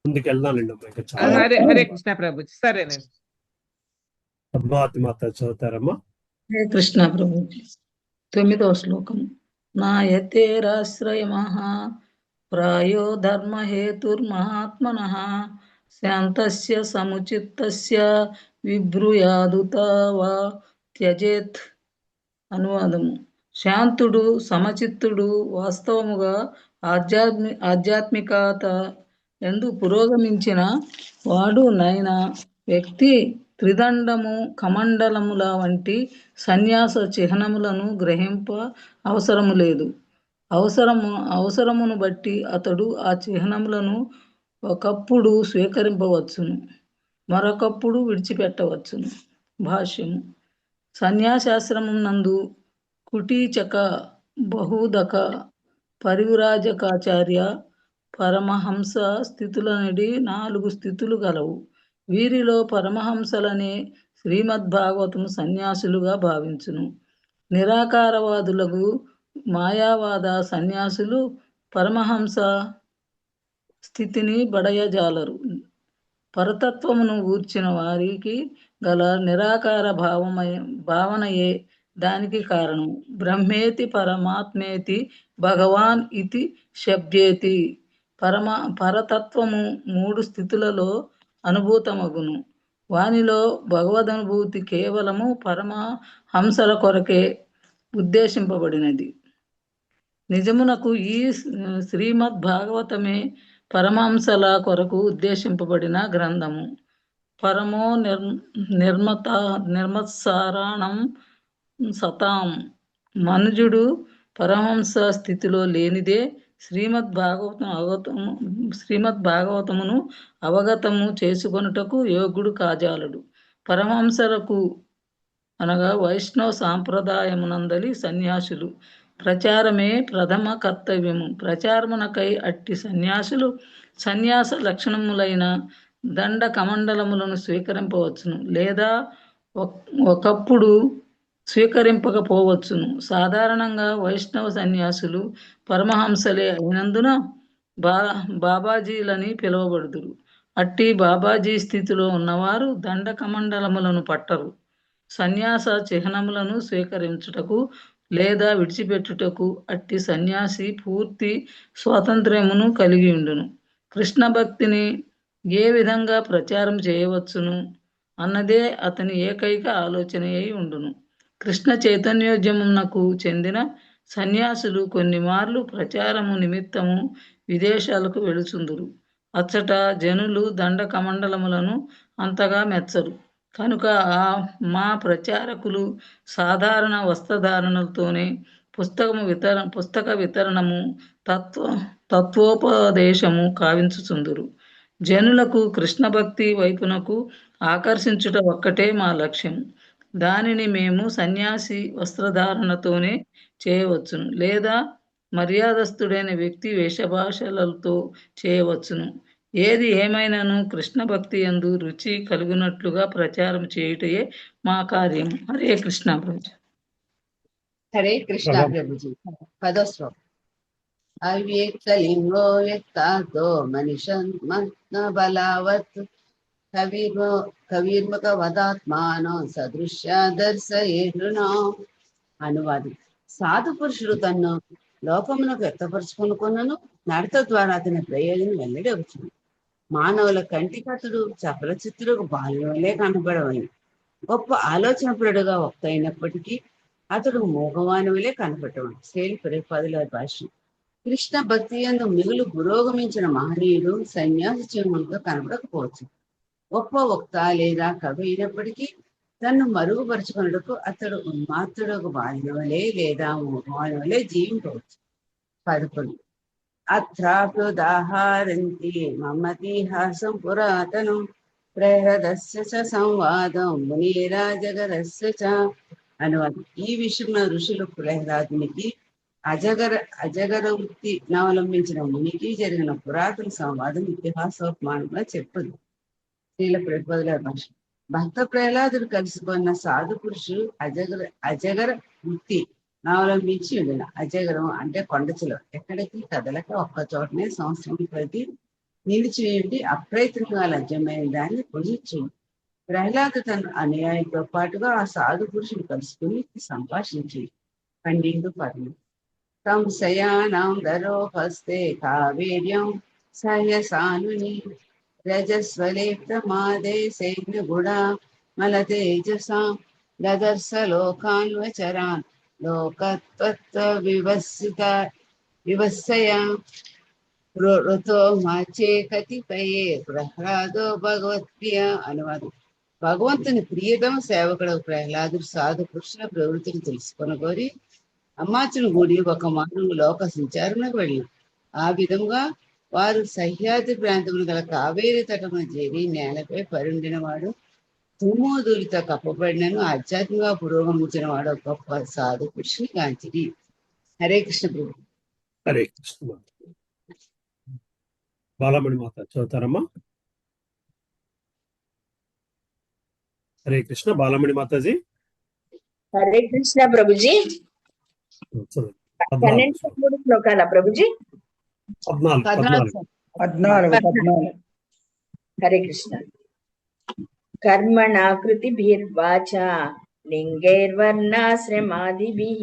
Speaker 2: ముందుకు వెళ్దానండి అమ్మా, ఇంకా చాలా.
Speaker 15: హరే హరే కృష్ణ ప్రభుజీ. సరేనండి.
Speaker 2: పద్మావతి మాత చదువుతారమ్మా.
Speaker 16: హరే కృష్ణ ప్రభుజీ. 9వ శ్లోకం. నాయతేరాశ్రయమః ప్రాయో ధర్మహేతుర్మహాత్మనః శాంతస్య సముచిత్తస్య విభ్రూయాదుత వా త్యజేత్. అనువాదము. శాంతుడు సమచిత్తుడు వాస్తవముగా ఆధ్యాత్మికత ఎందు పురోగమించిన వాడు నైన వ్యక్తి త్రిదండము కమండలముల వంటి సన్యాస చిహ్నములను గ్రహింప అవసరము లేదు. అవసరమును బట్టి అతడు ఆ చిహ్నములను ఒకప్పుడు స్వీకరింపవచ్చును, మరొకప్పుడు విడిచిపెట్టవచ్చును. భాష్యము. సన్యాసాశ్రమం నందు కుటీచక, బహుదక, పరివ్రాజకాచార్య, పరమహంస స్థితులనడి 4 స్థితులు గలవు. వీరిలో పరమహంసలనే శ్రీమద్భాగవతము సన్యాసులుగా భావించును. నిరాకారవాదులకు మాయావాద సన్యాసులు పరమహంస స్థితిని బడయజాలరు. పరతత్వమును గూర్చిన వారికి గల నిరాకార భావనయే దానికి కారణం. బ్రహ్మేతి పరమాత్మేతి భగవాన్ ఇతి శబ్దేతి. పరతత్వము 3 స్థితులలో అనుభూతమగును. వానిలో భగవదనుభూతి కేవలము పరమహంసల కొరకే ఉద్దేశింపబడినది. నిజమునకు ఈ శ్రీమద్ భాగవతమే పరమహంసల కొరకు ఉద్దేశింపబడిన గ్రంథము. పరమో నిర్మత్సారాణం సతాం. మనుజుడు పరమహంస స్థితిలో లేనిదే శ్రీమద్ భాగవతమును అవగతము చేసుకొనుటకు యోగ్యుడు కాజాలడు. పరమహంసలకు అనగా వైష్ణవ సాంప్రదాయమునందలి సన్యాసులు ప్రచారమే ప్రథమ కర్తవ్యము. ప్రచారమునకై అట్టి సన్యాసులు సన్యాస లక్షణములైన దండ కమండలములను స్వీకరింపవచ్చును, లేదా ఒకప్పుడు స్వీకరింపకపోవచ్చును. సాధారణంగా వైష్ణవ సన్యాసులు పరమహంసలే అయినందున బాబాజీలని పిలువబడుదురు. అట్టి బాబాజీ స్థితిలో ఉన్నవారు దండ కమండలములను పట్టరు. సన్యాస చిహ్నములను స్వీకరించుటకు లేదా విడిచిపెట్టుటకు అట్టి సన్యాసి పూర్తి స్వాతంత్ర్యమును కలిగి ఉండును. కృష్ణ భక్తిని ఏ విధంగా ప్రచారం చేయవచ్చును అన్నదే అతని ఏకైక ఆలోచన అయి ఉండును. కృష్ణ చైతన్యోద్యమునకు చెందిన సన్యాసులు కొన్ని మార్లు ప్రచారము నిమిత్తము విదేశాలకు వెళుచుందురు. అచ్చట జనులు దండ కమండలములను అంతగా మెచ్చరు. కనుక మా ప్రచారకులు సాధారణ వస్త్రధారణలతోనే పుస్తక వితరణము తత్వోపదేశము కావించుచుందురు. జనులకు కృష్ణ భక్తి వైపునకు ఆకర్షించుట ఒక్కటే మా లక్ష్యం. దానిని మేము సన్యాసి వస్త్రధారణతోనే చేయవచ్చును, లేదా మర్యాదస్తుడైన వ్యక్తి వేషభాషలతో చేయవచ్చును. ఏది ఏమైనాను కృష్ణ భక్తి యందు రుచి కలుగునట్లుగా ప్రచారం చేయుటయే మా కార్యం. హరే కృష్ణ ప్రభుజీ.
Speaker 17: హరే కృష్ణ ప్రభుజీ. 10వ శ్లోకం. అవ్యక్తలింగో వ్యక్తాతో మనిషన్మత్న బలావత్ కవిర్ముఖ వదాత్మానో సదృశ్య దర్శయేనో. అనువాదం. సాధు పురుషుడు తన్ను లోకమునకు వ్యక్తపరుచుకొనుకొనను నడత ద్వారా అతని ప్రయోజనం వెల్లడి అవుతుంది. మానవుల కంటికతుడు చపలచిత్తులకు బాలుని వల్లే కనబడవని. గొప్ప ఆలోచనపరుడుగా వక్త అయినప్పటికీ అతడు మూగవాని వల్లే కనపడవని. శ్రేణి పరిపాదుల భాష్యం. కృష్ణ భక్తి యందు మిగులు పురోగమించిన మహనీయుడు సన్యాసి చిహ్నంగా కనబడకపోవచ్చు. గొప్ప వక్త లేదా కవి అయినప్పటికీ తన్ను మరుగుపరుచుకున్నకు అతడు ఉన్మాత్తుడకు బాలిన వలె లేదా మూగవాని వలె జీవించవచ్చు. 11. అత్రాప్యుదాహారంతి మమతిహాసం పురాతనం ప్రహదస్య చ సంవాదం మునిరాజగరస్య చ. అనువాదం. ఈ విషయంలో ఋషులు ప్రహ్లాదునికి అజగర వృత్తిని అవలంబించిన మునికి జరిగిన పురాతన సంవాదం ఇతిహాసోపమానంగా చెప్పుదు. శ్రీల ప్రభుపాదుల భాష. భక్త ప్రహ్లాదుడు కలుసుకున్న సాధు పురుషుడు అజగర వృత్తి అవలంబించి ఉండిన. అజగరం అంటే కొండచిలో ఎక్కడికి కదలక ఒక్క చోటనే సంవత్సరం ప్రతి నిలిచి ఉండి అప్రయత్నంగా లభ్యమైన దాన్ని పొజిచ్చు. ప్రహ్లాదు తన అనుయాయులతో పాటుగా ఆ సాధు పురుషుడు కలుసుకుని సంభాషించి పండిండు పర్ణం సంశయానాం దరోహస్తే కావేర్యం సహ్యసానుని రజస్వలేప్తమాదే సైన్యగుడా మలతేజసాం దదర్శ లోకాన్వచరాన్ లోకత్వత్వ వివస్సయా ఋతో మాచే కతిపయే ప్రహ్లాదో భగవత్ప్రియ. అనువాదం. భగవంతుని ప్రియతమ సేవకుడు ప్రహ్లాదుడు సాధు పురుషుల ప్రవృత్తిని తెలుసుకొనగోరి అమ్మాచుని గుడి ఒక మానవ లోక సంచారణకు వెళ్ళారు. ఆ విధంగా వారు సహ్యాద్రి ప్రాంతమును గల కావేరి తటమున చేరి నేలపై పరుండిన వాడు తుమ్మోదులతో కప్పబడినను ఆధ్యాత్మికంగా పురోగమించిన వాడు గొప్ప సాధు పురుషుని కాంచిరి. హరే కృష్ణ ప్రభు.
Speaker 2: హరే కృష్ణ. బాలమణి మాత చదువుతారమ్మా. హరే కృష్ణ. బాలమణి మాతాజీ.
Speaker 13: హరే కృష్ణ ప్రభుజీ. 12 శ్లోకాల ప్రభుజీ.
Speaker 2: 14.
Speaker 13: హరే కృష్ణ. కర్మణాకృతిభిర్వాచ లింగైర్వర్ణాశ్రమాదిభిః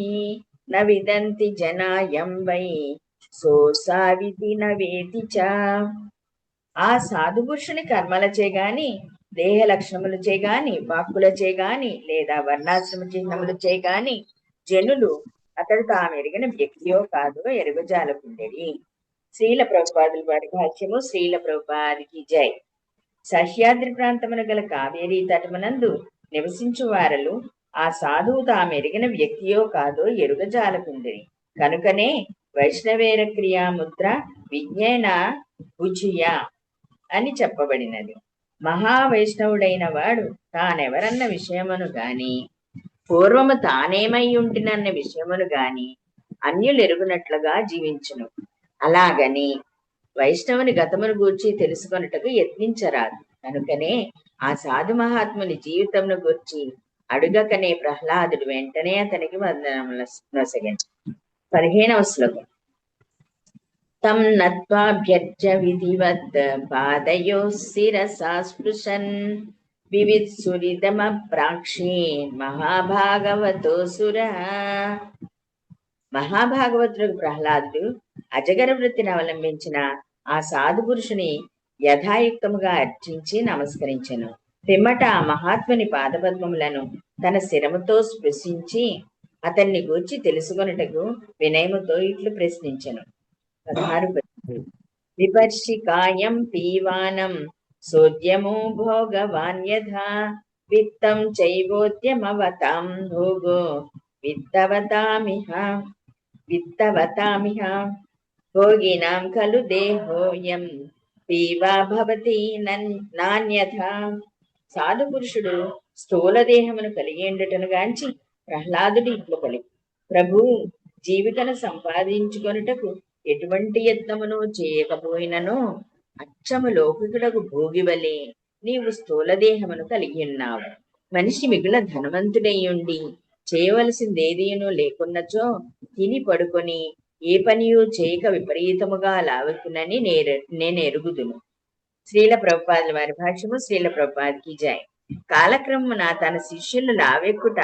Speaker 13: న విదంతి జనాయం వై సోసావిధి నవేతి చ. ఆ సాధు పురుషుని కర్మలచే గాని, దేహ లక్షణములచే గాని, వాక్కులచే గాని, లేదా వర్ణాశ్రమ చిహ్నములచే గాని జనులు అతడు తాము ఎరిగిన వ్యక్తియో కాదో ఎరుగజాలకుండేది. శ్రీల ప్రభుపాదుల వారి భాష్యము. శ్రీల ప్రభుపాదికి జై. సహ్యాద్రి ప్రాంతమున గల కావేరీ తటమునందు నివసించు వారలు ఆ సాధువు తాము ఎరిగిన వ్యక్తియో కాదో ఎరుగజాలకుండేది. కనుకనే వైష్ణవేర క్రియాముద్ర విజ్ఞాన భుజుయ అని చెప్పబడినది. మహావైష్ణవుడైన వాడు తానెవరన్న విషయమును గాని, పూర్వము తానేమై ఉంటినన్న విషయమును గాని అన్యులెరుగునట్లుగా జీవించును. అలాగని వైష్ణవుని గతమును గూర్చి తెలుసుకొనుటకు యత్నించరాదు. కనుకనే ఆ సాధు మహాత్ముని జీవితమును గూర్చి అడుగకనే ప్రహ్లాదుడు వెంటనే అతనికి వందనములు నొసగెను. 15వ శ్లోకం. తం నత్వాభ్యర్చ విధివత్ పాదయో శిరసా స్పృశన్ వివిత్సురిదమ ప్రాక్షే మహాభాగవతో సుర. మహాభాగవతుడు ప్రహ్లాదుడు అజగర వృత్తిని అవలంబించిన ఆ సాధు పురుషుని యథాయుక్తముగా అర్చించి నమస్కరించెను. పిమ్మట ఆ మహాత్ముని పాదపద్మములను తన శిరముతో స్పృశించి అతన్ని గూర్చి తెలుసుకొనుటకు వినయముతో ఇట్లు ప్రశ్నించెను. 16. విపర్షికాయం పీవానం సోద్యమో భోగవాన్ యథా విత్తం చైవోద్యమవతాం భోగో విత్తవతామిహ భోగినాం ఖలు దేహోయం పీవా భవతి నాన్యథా. సాధు పురుషుడు స్థూల దేహమును కలిగి ఉండటను గాంచి ప్రహ్లాదుడు ఇట్లు పలికి, ప్రభు, జీవికను సంపాదించుకొనుటకు ఎటువంటి యత్నమును చేయకపోయినను అచ్చము లౌకికుడకు భోగివలే నీవు స్థూల దేహమును కలిగి ఉన్నావు. మనిషి మిగుల ధనవంతుడై ఉండి చేయవలసిందేదీను లేకున్నచో తిని పడుకొని ఏ పనియు చేయక విపరీతముగా లావకునని నేను ఎరుగుదును. శ్రీల ప్రభుపాదుల వారి భాష్యము. శ్రీల ప్రభుపాదికి జై. కాలక్రమమున తన శిష్యులు లావెక్కుట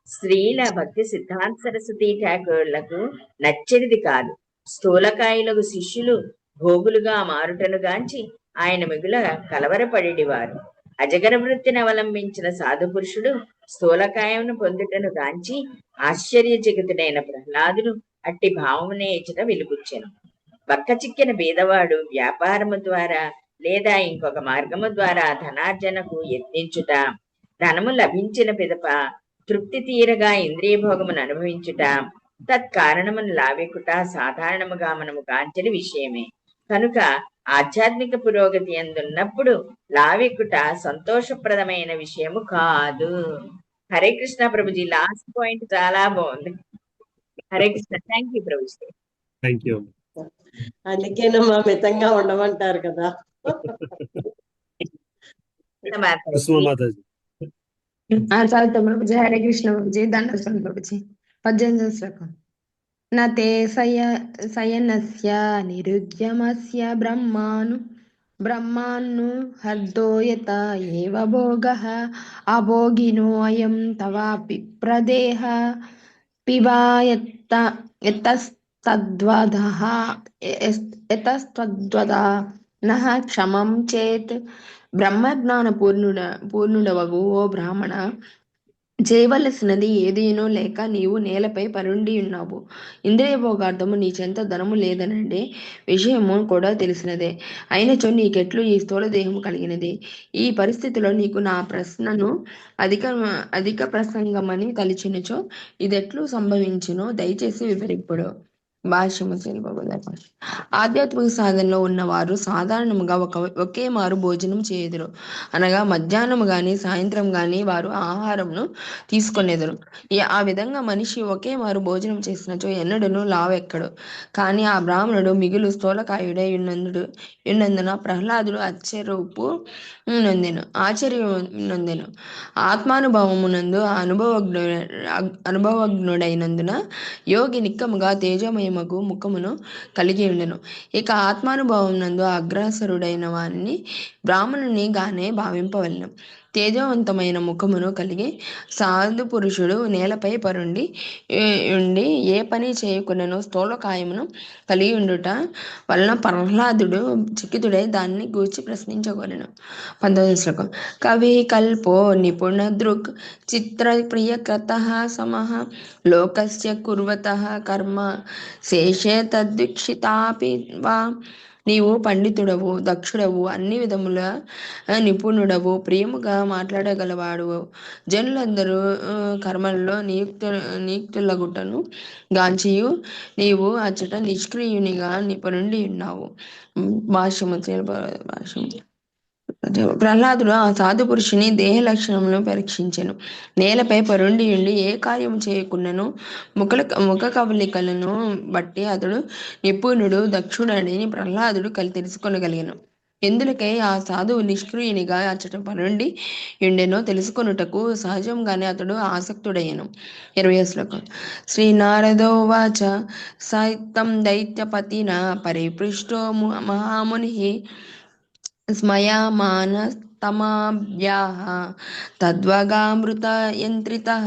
Speaker 13: శ్రీల భక్తి సిద్ధాంత సరస్వతి ఠాకూర్లకు నచ్చనిది కాదు. స్థూలకాయులకు శిష్యులు భోగులుగా మారుటను గాంచి ఆయన మిగుల కలవరపడేవారు. అజగర వృత్తిని అవలంబించిన సాధు పురుషుడు స్థూలకాయమును పొందుటను గాంచి ఆశ్చర్యచకితుడైన ప్రహ్లాదుడు అట్టి భావమునే ఇచ్చట వెలుగుచ్చెను. పక్క చిక్కిన బీదవాడు వ్యాపారము ద్వారా లేదా ఇంకొక మార్గము ద్వారా ధనార్జనకు యత్నించుట, ధనము లభించిన పిదప తృప్తి తీరగా ఇంద్రియ భోగమును అనుభవించుట, తత్కారణమును లావెక్కుట సాధారణముగా మనము కాంచని విషయమే. కనుక ఆధ్యాత్మిక పురోగతి అందున్నప్పుడు లావెక్కుట సంతోషప్రదమైన విషయము కాదు. హరే కృష్ణ ప్రభుజీ. లాస్ట్ పాయింట్ చాలా బాగుంది. Hare Krishna. Thank you Prabhuji.
Speaker 2: Thank you.
Speaker 4: అందుకేనమ్మా మితంగా ఉండమంటారు కదా.
Speaker 2: కుసుమ మాతాజీ.
Speaker 11: చదువుతాం ప్రభుజీ. హరే కృష్ణ ప్రభుజీ. దండస్వామి ప్రభుజీ. 18వ శ్లోకం. నతే శయనస్య నిరుద్యమస్య బ్రహ్మాన్ను హర్దో యత ఏవ భోగః అభోగినో అయం తవాపి ప్రదేహ పిబా యతస్తద్వదః నః క్షమం చేత్. బ్రహ్మజ్ఞాన పూర్ణుడవగు ఓ బ్రాహ్మణ, చేయవలసినది ఏదీనూ లేక నీవు నేలపై పరుండి ఉన్నావు. ఇంద్రియ భోగార్థము నీ చెంత ధనము లేదనండి విషయము కూడా తెలిసినదే. అయినచో నీకెట్లు ఈ స్థూల దేహము కలిగినది? ఈ పరిస్థితిలో నీకు నా ప్రశ్నను అధిక ప్రసంగమని తలిచినచో ఇదెట్లు సంభవించునో దయచేసి వివరిప్పుడు. భాష్యము ఆధ్యాత్మిక సాధనలో ఉన్నవారు సాధారణముగా ఒకే మారు భోజనం చేయుదురు. అనగా మధ్యాహ్నం గాని సాయంత్రం గాని వారు ఆహారమును తీసుకొనేదురు. ఆ విధంగా మనిషి ఒకే మారు భోజనం చేసినచో ఎన్నడూను లావెక్కడు. కానీ ఆ బ్రాహ్మణుడు మిగులు స్థూలకాయుడై ఉన్నందున ప్రహ్లాదుడు ఆశ్చర్యనొందెను. ఆత్మానుభవమునందు అనుభవజ్ఞుడైనందున యోగి నిక్కముగా తేజోమయమగు ముఖమును కలిగి ఉండెను. ఇక ఆత్మానుభవం నందు అగ్రసరుడైన వారిని బ్రాహ్మణుని గానే భావింపవలెను. తేజవంతమైన ముఖమును కలిగి సాధు పురుషుడు నేలపై పరుండి ఏ పని చేయకున్నను స్థూలకాయమును కలిగి ఉండుట వలన ప్రహ్లాదుడు చకితుడై దాన్ని గూర్చి ప్రశ్నించగలను. 19వ శ్లోకం. కవి కల్పో నిపుణ దృక్ చిత్ర ప్రియకృతః సమః లోకస్య కుర్వతః కర్మ శేషే తద్వీక్షితాపి వా. నీవు పండితుడవు, దక్షుడవు, అన్ని విధముల నిపుణుడవు, ప్రియముగా మాట్లాడగలవాడు, జనులందరూ కర్మల్లో నియుక్తులగుటను గాంచియు నీవు అచ్చట నిష్క్రియునిగా నిపుణుండి ఉన్నావు. భాష్యము. ప్రహ్లాదుడు ఆ సాధు పురుషుని దేహ లక్షణములను పరీక్షించెను. నేలపై పరుండి ఉండి ఏ కార్యము చేయకున్నను ముఖ కవలికలను బట్టి అతడు నిపుణుడు, దక్షుడని ప్రహ్లాదుడు తెలుసుకొనగలిగెను. ఎందులకై ఆ సాధువు నిష్క్రియునిగా అచ్చట పరుండి ఉండెనో తెలుసుకొనుటకు సహజంగానే అతడు ఆసక్తుడయ్యను. 20వ శ్లోకం. శ్రీనారదోవాచ సైత్తం దైత్యపతినా పరిపృష్టో మహామునిః స్మయమానస్తమాభ్యాః తద్వగామృత యంత్రితః.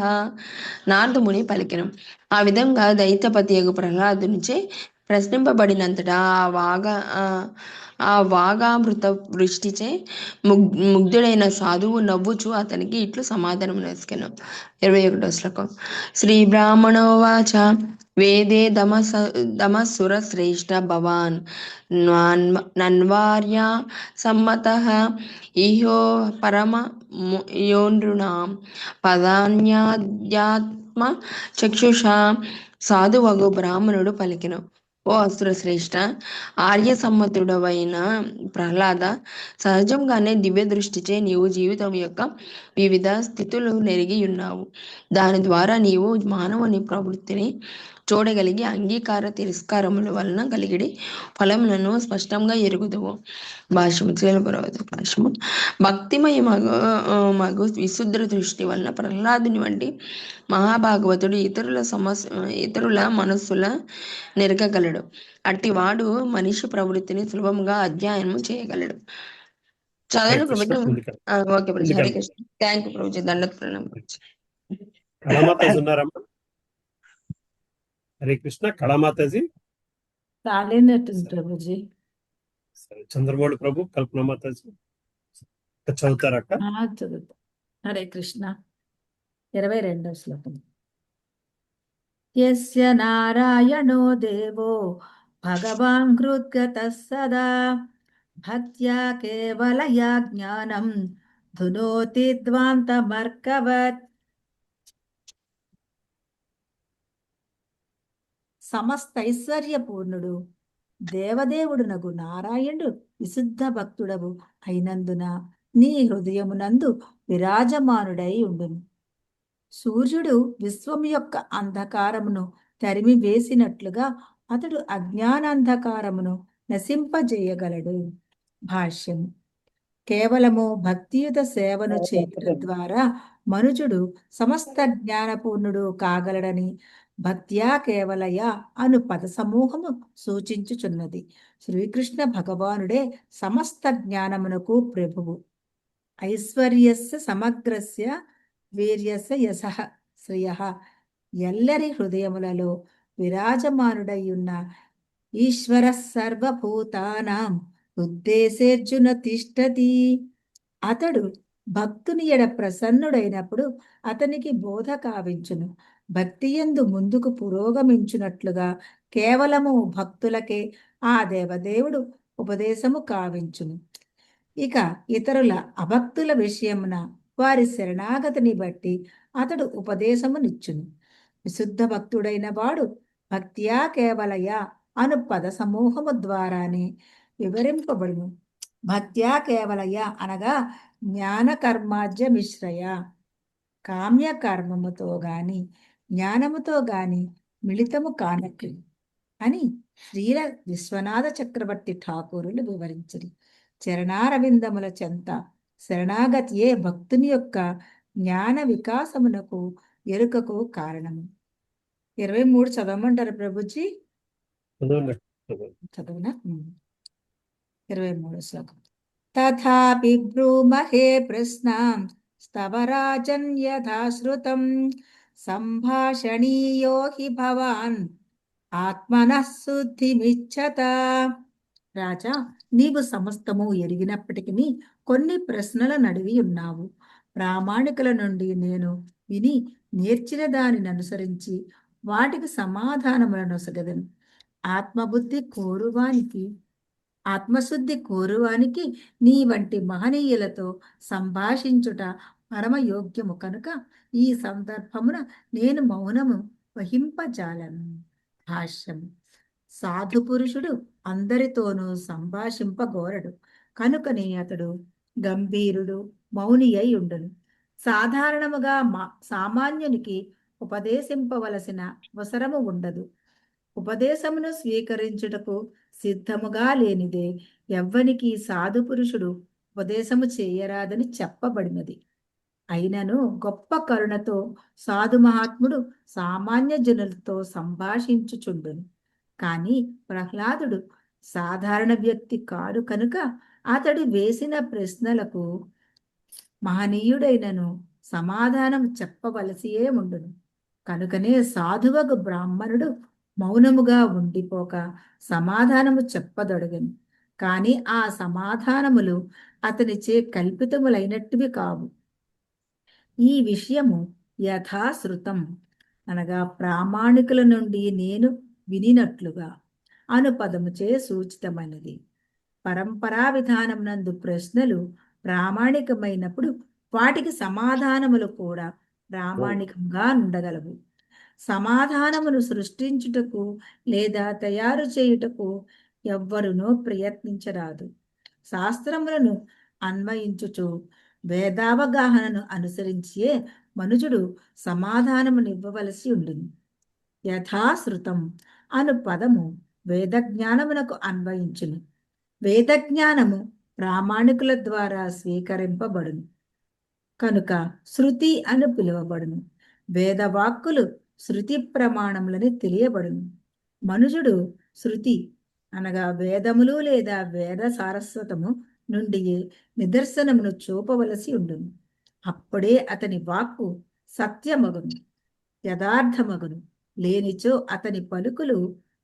Speaker 11: నారదముని పలికెను. ఆ విధంగా దైత్యపతియగు ప్రహ్లాదునిచే ప్రశ్నింపబడినంతటా ఆ వాగామృత వృష్టిచే ముగ్ధుడైన సాధువు నవ్వుచు అతనికి ఇట్లు సమాధానం నొసగెను. 21వ శ్లోకం. శ్రీ బ్రాహ్మణోవాచ వేదే దమసుర శ్రేష్ఠ భవాన్ నన్వార్య సమ్మతః ఇహో పరమ యోనృణాం పదాన్యాధ్యాత్మ చక్షుషా. సాధువగు బ్రాహ్మణుడు పలికెను. ఓ అసుర శ్రేష్ఠ, ఆర్య సమ్మతుడవైన ప్రహ్లాద, సహజంగానే దివ్య దృష్టిచే నీవు జీవితం యొక్క వివిధ స్థితులు నెరిగి ఉన్నావు. దాని ద్వారా నీవు మానవుని ప్రవృత్తిని చూడగలిగి అంగీకార తిరస్కారముల వలన కలిగిడి ఫలములను స్పష్టంగా ఎరుగుదువు. భాష్యము. భాష్యము. భక్తిమయ మగు విశుద్ధ దృష్టి వలన ప్రహ్లాదుని వంటి మహాభాగవతుడు ఇతరుల మనస్సుల నెరగగలడు. అట్టి వాడు మనిషి ప్రవృత్తిని సులభంగా అధ్యయనం చేయగలడు. చదవండి Prabhuji. Okay Prabhuji. Hare Krishna. Thank you Prabhuji. దండత్ ప్రణామం.
Speaker 2: కళామాతాజీ ఉన్నారమ్మా? హరే కృష్ణ. కళామాతాజీ
Speaker 16: ప్రభుజీ.
Speaker 2: సరే, చంద్రమౌళి ప్రభు, కల్పన మాతాజీ చదువుతారక్క?
Speaker 16: చదువుతా. హరే కృష్ణ. 22వ శ్లోకం. యస్య నారాయణో దేవో భగవాన్ హృద్గతః సదా భక్త్యా కేవలయా జ్ఞానం ధునోతి ధ్వాంతమర్కవత్. సమస్త ఐశ్వర్యపూర్ణుడు దేవదేవుడునగు నారాయణుడు విశుద్ధ భక్తుడవు అయినందున నీ హృదయమునందు విరాజమానుడై ఉండును. సూర్యుడు విశ్వం యొక్క అంధకారమును
Speaker 18: తరిమి వేసినట్లుగా అతడు అజ్ఞానాంధకారమును నశింపజేయగలడు. భాష్యం. కేవలము భక్తియుత సేవను చేయడం ద్వారా మనుజుడు సమస్త జ్ఞానపూర్ణుడు కాగలడని భక్త్యా కేవలయ అను పద సమూహము సూచించుచున్నది. శ్రీకృష్ణ భగవానుడే సమస్త జ్ఞానమునకు ప్రభువు. ఐశ్వర్యస్య సమగ్రస్య వీర్యస్య యశః శ్రియః. ఎల్లరి హృదయములలో విరాజమానుడై ఉన్న ఈశ్వర సర్వభూతానాం ఉద్దేశేర్జున తిష్టతి. అతడు భక్తుని ఎడ ప్రసన్నుడైనప్పుడు అతనికి బోధ కావించును. భక్తియందు ముందుకు పురోగమించునట్లుగా కేవలము భక్తులకే ఆ దేవదేవుడు ఉపదేశము కావించును. ఇక ఇతరుల అభక్తుల విషయమున వారి శరణాగతిని బట్టి అతడు ఉపదేశమునిచ్చును. విశుద్ధ భక్తుడైన వాడు భక్త్యా కేవలయ అను పద సమూహము ద్వారానే వివరింపబడును. భక్త్యా కేవలయ అనగా జ్ఞాన కర్మాజ్య మిశ్రయ. కామ్య కర్మముతో గాని జ్ఞానముతో గాని మిళితము కానట్లు అని శ్రీల విశ్వనాథ చక్రవర్తి ఠాకూరులు వివరించరు. చరణారవిందముల చెంత శరణాగతియే భక్తుని యొక్క జ్ఞాన వికాసమునకు ఎరుకకు కారణము. 23 చదవమంటారు ప్రభుజీ? చదవనా? 23 శ్లోకం. తథాపి బ్రూమహే ప్రశ్నాం స్తవరాజన్ యథా శ్రుతం సంభాషణీయో హి భవాన్ ఆత్మనః శుద్ధిమిచ్చత. రాజా, నీవు సమస్తము ఎరిగినప్పటికీ కొన్ని ప్రశ్నలను అడిగి ఉన్నావు. ప్రామాణికుల నుండి నేను విని నేర్చిన దానిని అనుసరించి వాటికి సమాధానములను సగదను. ఆత్మశుద్ధి కోరువానికి నీ వంటి మహనీయులతో సంభాషించుట పరమయోగ్యము కనుక ఈ సందర్భమున నేను మౌనము వహింపజాలను. భాష్యం. సాధు పురుషుడు అందరితోనూ సంభాషింపగోరడు కనుకనే అతడు గంభీరుడు, మౌని అయి ఉండును. సాధారణముగా సామాన్యునికి ఉపదేశింపవలసిన అవసరము ఉండదు. ఉపదేశమును స్వీకరించుటకు సిద్ధముగా లేనిదే ఎవ్వనికి సాధు పురుషుడు ఉపదేశము చేయరాదని చెప్పబడినది. అయినను గొప్ప కరుణతో సాధు మహాత్ముడు సామాన్య జనులతో సంభాషించుచుండును. కానీ ప్రహ్లాదుడు సాధారణ వ్యక్తి కాడు కనుక అతడు వేసిన ప్రశ్నలకు మహనీయుడైనను సమాధానం చెప్పవలసియే ఉండును. కనుకనే సాధువగు బ్రాహ్మణుడు మౌనముగా ఉండిపోక సమాధానము చెప్పదొడగను. కాని ఆ సమాధానములు అతనిచే కల్పితములైనట్టువి కావు. ఈ విషయము యథాశ్రుతం అనగా ప్రామాణికుల నుండి నేను వినినట్లుగా అను పదముచే సూచితమైనది. పరంపరా విధానం నందు ప్రశ్నలు ప్రామాణికమైనప్పుడు వాటికి సమాధానములు కూడా ప్రామాణికంగా ఉండగలవు. సమాధానమును సృష్టించుటకు లేదా తయారు చేయుటకు ఎవ్వరునూ ప్రయత్నించరాదు. శాస్త్రములను అన్వయించుచు వేదావగాహనను అనుసరించే మనుజుడు సమాధానమునివ్వవలసి ఉండును. యథాశ్రుతం అను పదము వేదజ్ఞానమునకు అన్వయించును. వేదజ్ఞానము ప్రామాణికుల ద్వారా స్వీకరింపబడును కనుక శృతి అని పిలువబడును. వేదవాక్కులు శృతి ప్రమాణములని తెలియబడును. మనుజుడు శృతి అనగా వేదములు లేదా వేద సారస్వతము నుండి నిదర్శనమును చూపవలసి ఉండును. అప్పుడే అతని వాక్కు సత్యమగును, యథార్థమగును. లేనిచో అతని పలుకులు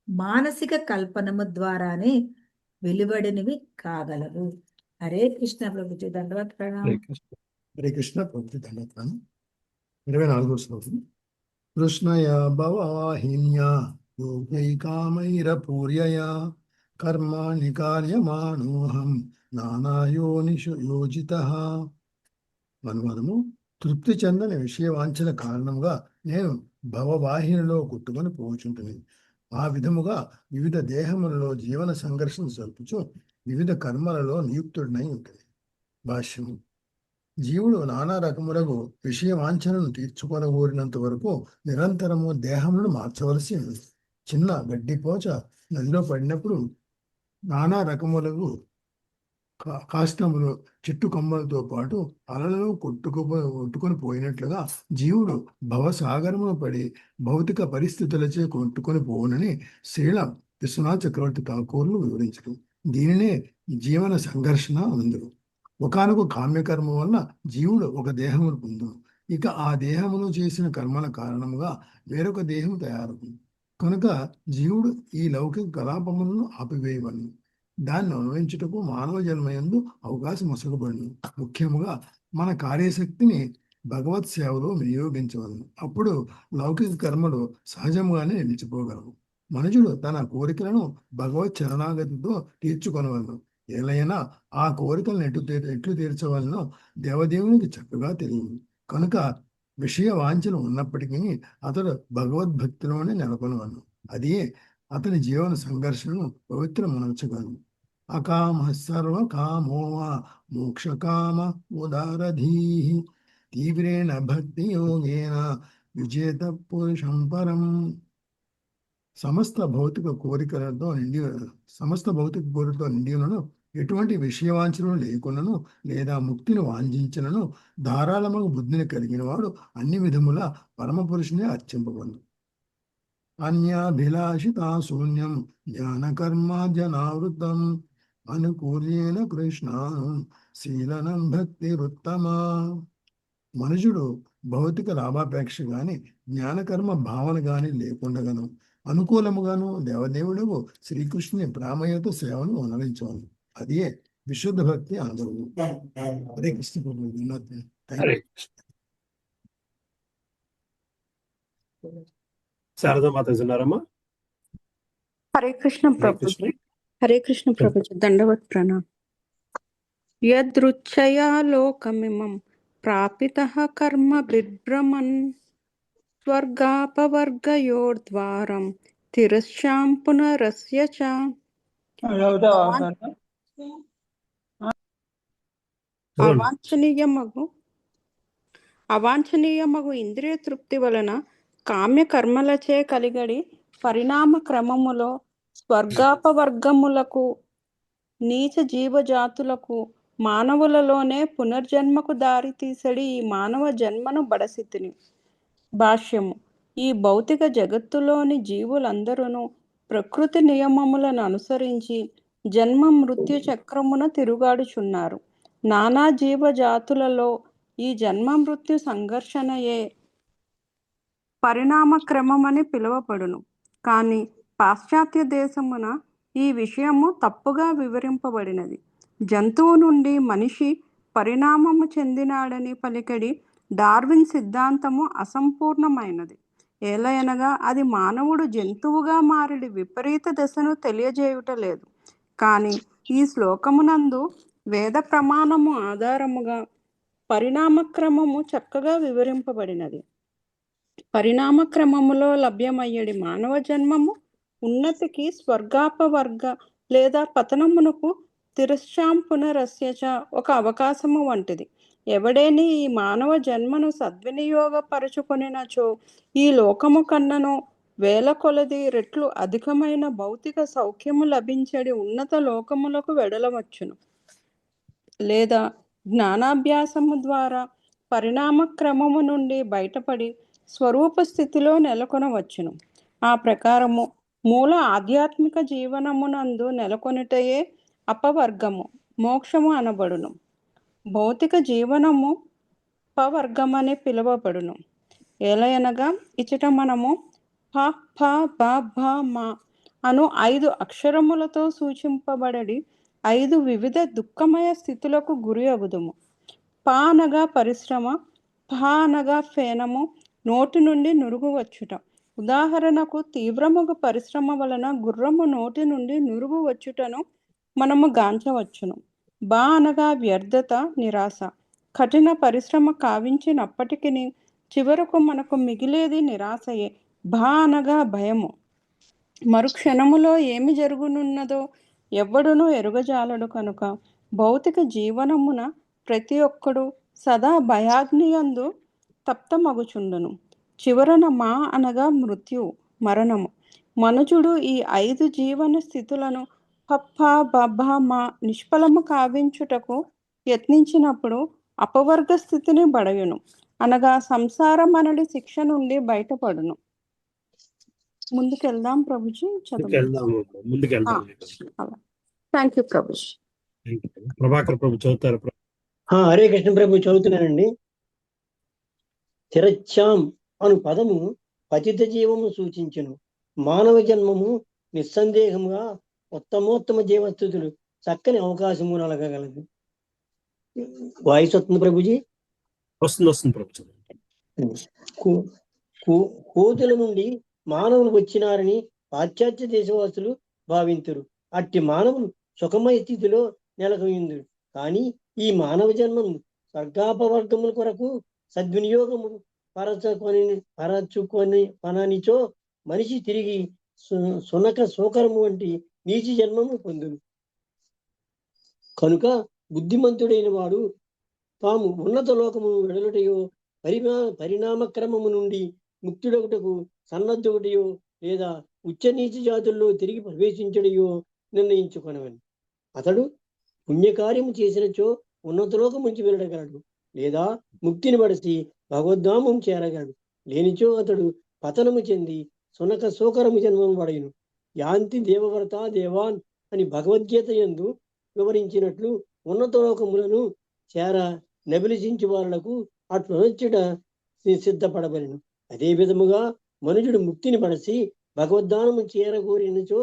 Speaker 18: మానసిక కల్పనము ద్వారానే వెలువడినవి కాగలవు. హరే కృష్ణ ప్రభుజీ. దండవత్ ప్రణామం.
Speaker 19: హరే కృష్ణ ప్రభుజీ. దండవత్ ప్రణామం. 24వ శ్లోకం. కృష్ణయా భవాహిన్యా యోగైకామైరపూర్యయా కర్మాణి కార్యమాణోహం నానాయోనిషు యోజితః. అనువాదము. తృప్తి చెందని విషయవాంఛన కారణంగా నేను భవవాహినిలో కొట్టుకొని పోచుంటుంది. ఆ విధముగా వివిధ దేహములలో జీవన సంఘర్షణ జరుపుచు వివిధ కర్మలలో నియుక్తుడినై ఉంటుంది. భాష్యము. జీవుడు నానా రకములకు విషయ వాంఛనను తీర్చుకొనగోరినంత వరకు నిరంతరము దేహమును మార్చవలసి ఉంది. చిన్న గడ్డిపోచ నదిలో పడినప్పుడు నానా రకములకు కాష్టములు చెట్టు కొమ్మలతో పాటు అలలలో కొట్టుకొని పోయినట్లుగా జీవుడు భవసాగరమును పడి భౌతిక పరిస్థితులచే కొట్టుకొని పోవునని శ్రీల విశ్వనాథ్ చక్రవర్తి ఠాకూర్లు వివరించరు. దీనినే జీవన సంఘర్షణ అందరు. ఒకనొక కామ్యకర్మ వల్ల జీవుడు ఒక దేహమును పొందును. ఇక ఆ దేహమును చేసిన కర్మల కారణముగా వేరొక దేహము తయారవుతుంది. కనుక జీవుడు ఈ లౌకిక కలాపములను ఆపివేయవలను. దాన్ని అనుభవించుటకు మానవ జన్మయందు అవకాశం ఒసగబడును. ముఖ్యముగా మన కార్యశక్తిని భగవత్ సేవలో వినియోగించవలను. అప్పుడు లౌకిక కర్మలు సహజంగానే నిలిచిపోగలవు. మనుషుడు తన కోరికలను భగవత్ చరణాగతితో తీర్చుకొనవలను. ఏలైనా ఆ కోరికలను ఎట్లు తీర్చవలనో దేవదేవునికి చక్కగా తెలియదు. కనుక విషయ వాంఛలు ఉన్నప్పటికీ అతడు భగవద్భక్తిలోనే నెలకొనవలను. అదే అతని జీవన సంఘర్షణను పవిత్రమునర్చగలడు. అకామ సర్వకామో వా మోక్షకామ ఉదారధీ తీవ్రేణ భక్తి యోగేన విజేత పురుషం పరం. సమస్త భౌతిక కోరికలతో నిండినను ఎటువంటి విషయవాంఛనలు లేకున్నను లేదా ముక్తిని వాంఛించినను ధారాళముగా బుద్ధిని కలిగిన వాడు అన్ని విధముల పరమపురుషుని అర్చింపబడు. అన్యాభిలాషితా శూన్యం జ్ఞానకర్మాజనావృతం అనుకూల్యేన కృష్ణాను శీలనం భక్తిరుత్తమా. మనుషుడు భౌతిక లాభాపేక్ష గాని జ్ఞానకర్మ భావన గాని లేకుండగాను అనుకూలముగాను దేవదేవుడు శ్రీకృష్ణుని ప్రేమయుత సేవను అనరించవాలి. అదే విశుద్ధ భక్తి అనుభవం. హరే కృష్ణ ప్రభు.
Speaker 2: శారదా మాతాజీ ఉన్నారమ్మా?
Speaker 20: హరే కృష్ణ ప్రభుజీ. హరే కృష్ణ ప్రభుజీ. దండవత్ ప్రణామ్. యదృచ్ఛయా లోకమిమం ప్రాపితః కర్మ బిభ్రమన్ స్వర్గాపవర్గయోర్ద్వారం తిరస్యాం పునరస్య చ. అవాంఛనీయమగు ఇంద్రియ తృప్తి వలన కామ్య కర్మలచే కలిగడి పరిణామ క్రమములో స్వర్గాపవర్గములకు నీచ జీవజాతులకు మానవులలోనే పునర్జన్మకు దారి తీసడి ఈ మానవ జన్మను బడసితిని. భాష్యము. ఈ భౌతిక జగత్తులోని జీవులందరూ ప్రకృతి నియమములను అనుసరించి జన్మ మృత్యు చక్రమున తిరుగాడుచున్నారు. నానా జీవజాతులలో ఈ జన్మ మృత్యు సంఘర్షణయే పరిణామ క్రమమని పిలువబడును. కానీ పాశ్చాత్య దేశమున ఈ విషయము తప్పుగా వివరింపబడినది. జంతువు నుండి మనిషి పరిణామము చెందినాడని పలికడి డార్విన్ సిద్ధాంతము అసంపూర్ణమైనది. ఏలయనగా అది మానవుడు జంతువుగా మారిడి విపరీత దశను తెలియజేయుటలేదు. కానీ ఈ శ్లోకమునందు వేద ప్రమాణము ఆధారముగా పరిణామక్రమము చక్కగా వివరింపబడినది. పరిణామక్రమములో లభ్యమయ్యడి మానవ జన్మము ఉన్నతికి స్వర్గాపవర్గ లేదా పతనమునకు తిరస్యాం పునరస్యచ ఒక అవకాశము వంటిది. ఎవడేని ఈ మానవ జన్మను సద్వినియోగపరచుకొనినచో ఈ లోకము కన్నను వేల కొలది రెట్లు అధికమైన భౌతిక సౌఖ్యము లభించడి ఉన్నత లోకములకు వెడలవచ్చును. లేదా జ్ఞానాభ్యాసము ద్వారా పరిణామ క్రమము నుండి బయటపడి స్వరూప స్థితిలో నెలకొనవచ్చును. ఆ ప్రకారము మూల ఆధ్యాత్మిక జీవనమునందు నెలకొనుటయే అపవర్గము మోక్షము అనబడును. భౌతిక జీవనము పవర్గమని పిలువబడును. ఏలయనగా ఇచ్చట మనము ఫ ఫ బ భ మ అను 5 అక్షరములతో సూచింపబడి 5 వివిధ దుఃఖమయ స్థితులకు గురి అగుదుము. ప అనగా పరిశ్రమ, ఫ అనగా ఫేనము, నోటి నుండి నురుగు వచ్చుట. ఉదాహరణకు తీవ్రముగా పరిశ్రమ వలన గుర్రము నోటి నుండి నురుగు వచ్చుటను మనము గాంచవచ్చును. బ అనగా వ్యర్థత, నిరాశ. కఠిన పరిశ్రమ కావించినప్పటికీ చివరకు మనకు మిగిలేది నిరాశయే. భ అనగా భయము. మరుక్షణములో ఏమి జరుగునున్నదో ఎవ్వడునూ ఎరుగజాలడు. కనుక భౌతిక జీవనమున ప్రతి ఒక్కడు సదా భయాగ్నియందు తప్తమగుచుండును. చివరన మా అనగా మృత్యు మరణము. మనుజుడు ఈ 5 జీవన స్థితులను పప్ప బబ్బ మా నిష్ఫలము కావించుటకు యత్నించినప్పుడు అపవర్గ స్థితిని బడయును, అనగా సంసారం అనడి శిక్ష నుండి బయటపడును. ముందుకెళ్దాం ప్రభుజీ, చదువు.
Speaker 2: ముందుకెళ్దాం.
Speaker 20: Thank you Prabhuji.
Speaker 2: ప్రభాకర్ ప్రభు చదువుతారు.
Speaker 21: హరే కృష్ణ ప్రభు చదువుతున్నానండి. తిరచ్చాం అను పదము పతిత జీవము సూచించును. మానవ జన్మము నిస్సందేహముగా ఉత్తమోత్తమ జీవస్థితులు చక్కని అవకాశము నలగగలదు. వాయిస్ వస్తుంది ప్రభుజీ?
Speaker 2: వస్తుంది ప్రభు.
Speaker 21: కోతుల నుండి మానవులు వచ్చినారని పాశ్చాత్య దేశవాసులు భావింతురు. అట్టి మానవులు సుఖమయ స్థితిలో నెలకొందురు. కానీ ఈ మానవ జన్మము స్వర్గాపవర్గముల కొరకు సద్వినియోగము పరచుకొని పననిచో మనిషి తిరిగి సునక సోకరము వంటి నీచి జన్మము పొందును. కనుక బుద్ధిమంతుడైన వాడు తాము ఉన్నత లోకము వెడలుటయో పరిణామక్రమము నుండి ముక్తుడొకటకు సన్నద్ధుడయో లేదా ఉచ్చ నీచ జాతుల్లో తిరిగి ప్రవేశించడయో నిర్ణయించుకొనవని. అతడు పుణ్యకార్యము చేసినచో ఉన్నతలోకం నుంచి వెళ్ళగలడు, లేదా ముక్తిని బడిసి భగవద్ధామం చేరగలడు. లేనిచో అతడు పతనము చెంది సునక సోకరము జన్మము పడయును. యాంతి దేవవ్రత దేవాన్ అని భగవద్గీత యందు వివరించినట్లు ఉన్నతలోకములను చేర నబిలిసించు వారులకు అట్లు నచ్చుట సిద్ధపడబడిను. అదే విధముగా మనుషుడు ముక్తిని పడసి భగవద్ధానము చేరగోరినచో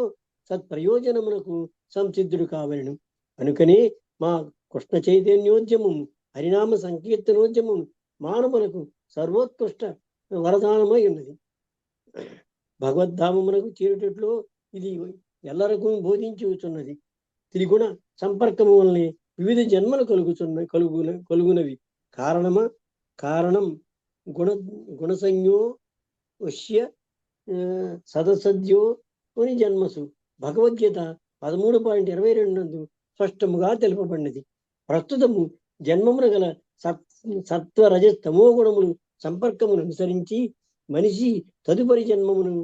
Speaker 21: సత్ప్రయోజనమునకు సంసిద్ధుడు కావలను. కనుకనే మా కృష్ణ చైతన్యోద్యమము, హరినామ సంకీర్తనోద్యమము మానవులకు సర్వోత్కృష్ట వరదానమై ఉన్నది. భగవద్ధామమునకు చేరుటట్లో ఇది ఎల్లరకు బోధించుచున్నది. త్రిగుణ సంపర్కము వల్లనే వివిధ జన్మలు కలుగునవి. కారణం గుణసంజ్ఞో వశ్య సదసద్యో కొని జన్మసు. భగవద్గీత 13.22 నందు స్పష్టముగా తెలుపబడినది. ప్రస్తుతము జన్మమున గల సత్వ రజ తమో గుణములు సంపర్కమును అనుసరించి మనిషి తదుపరి జన్మమును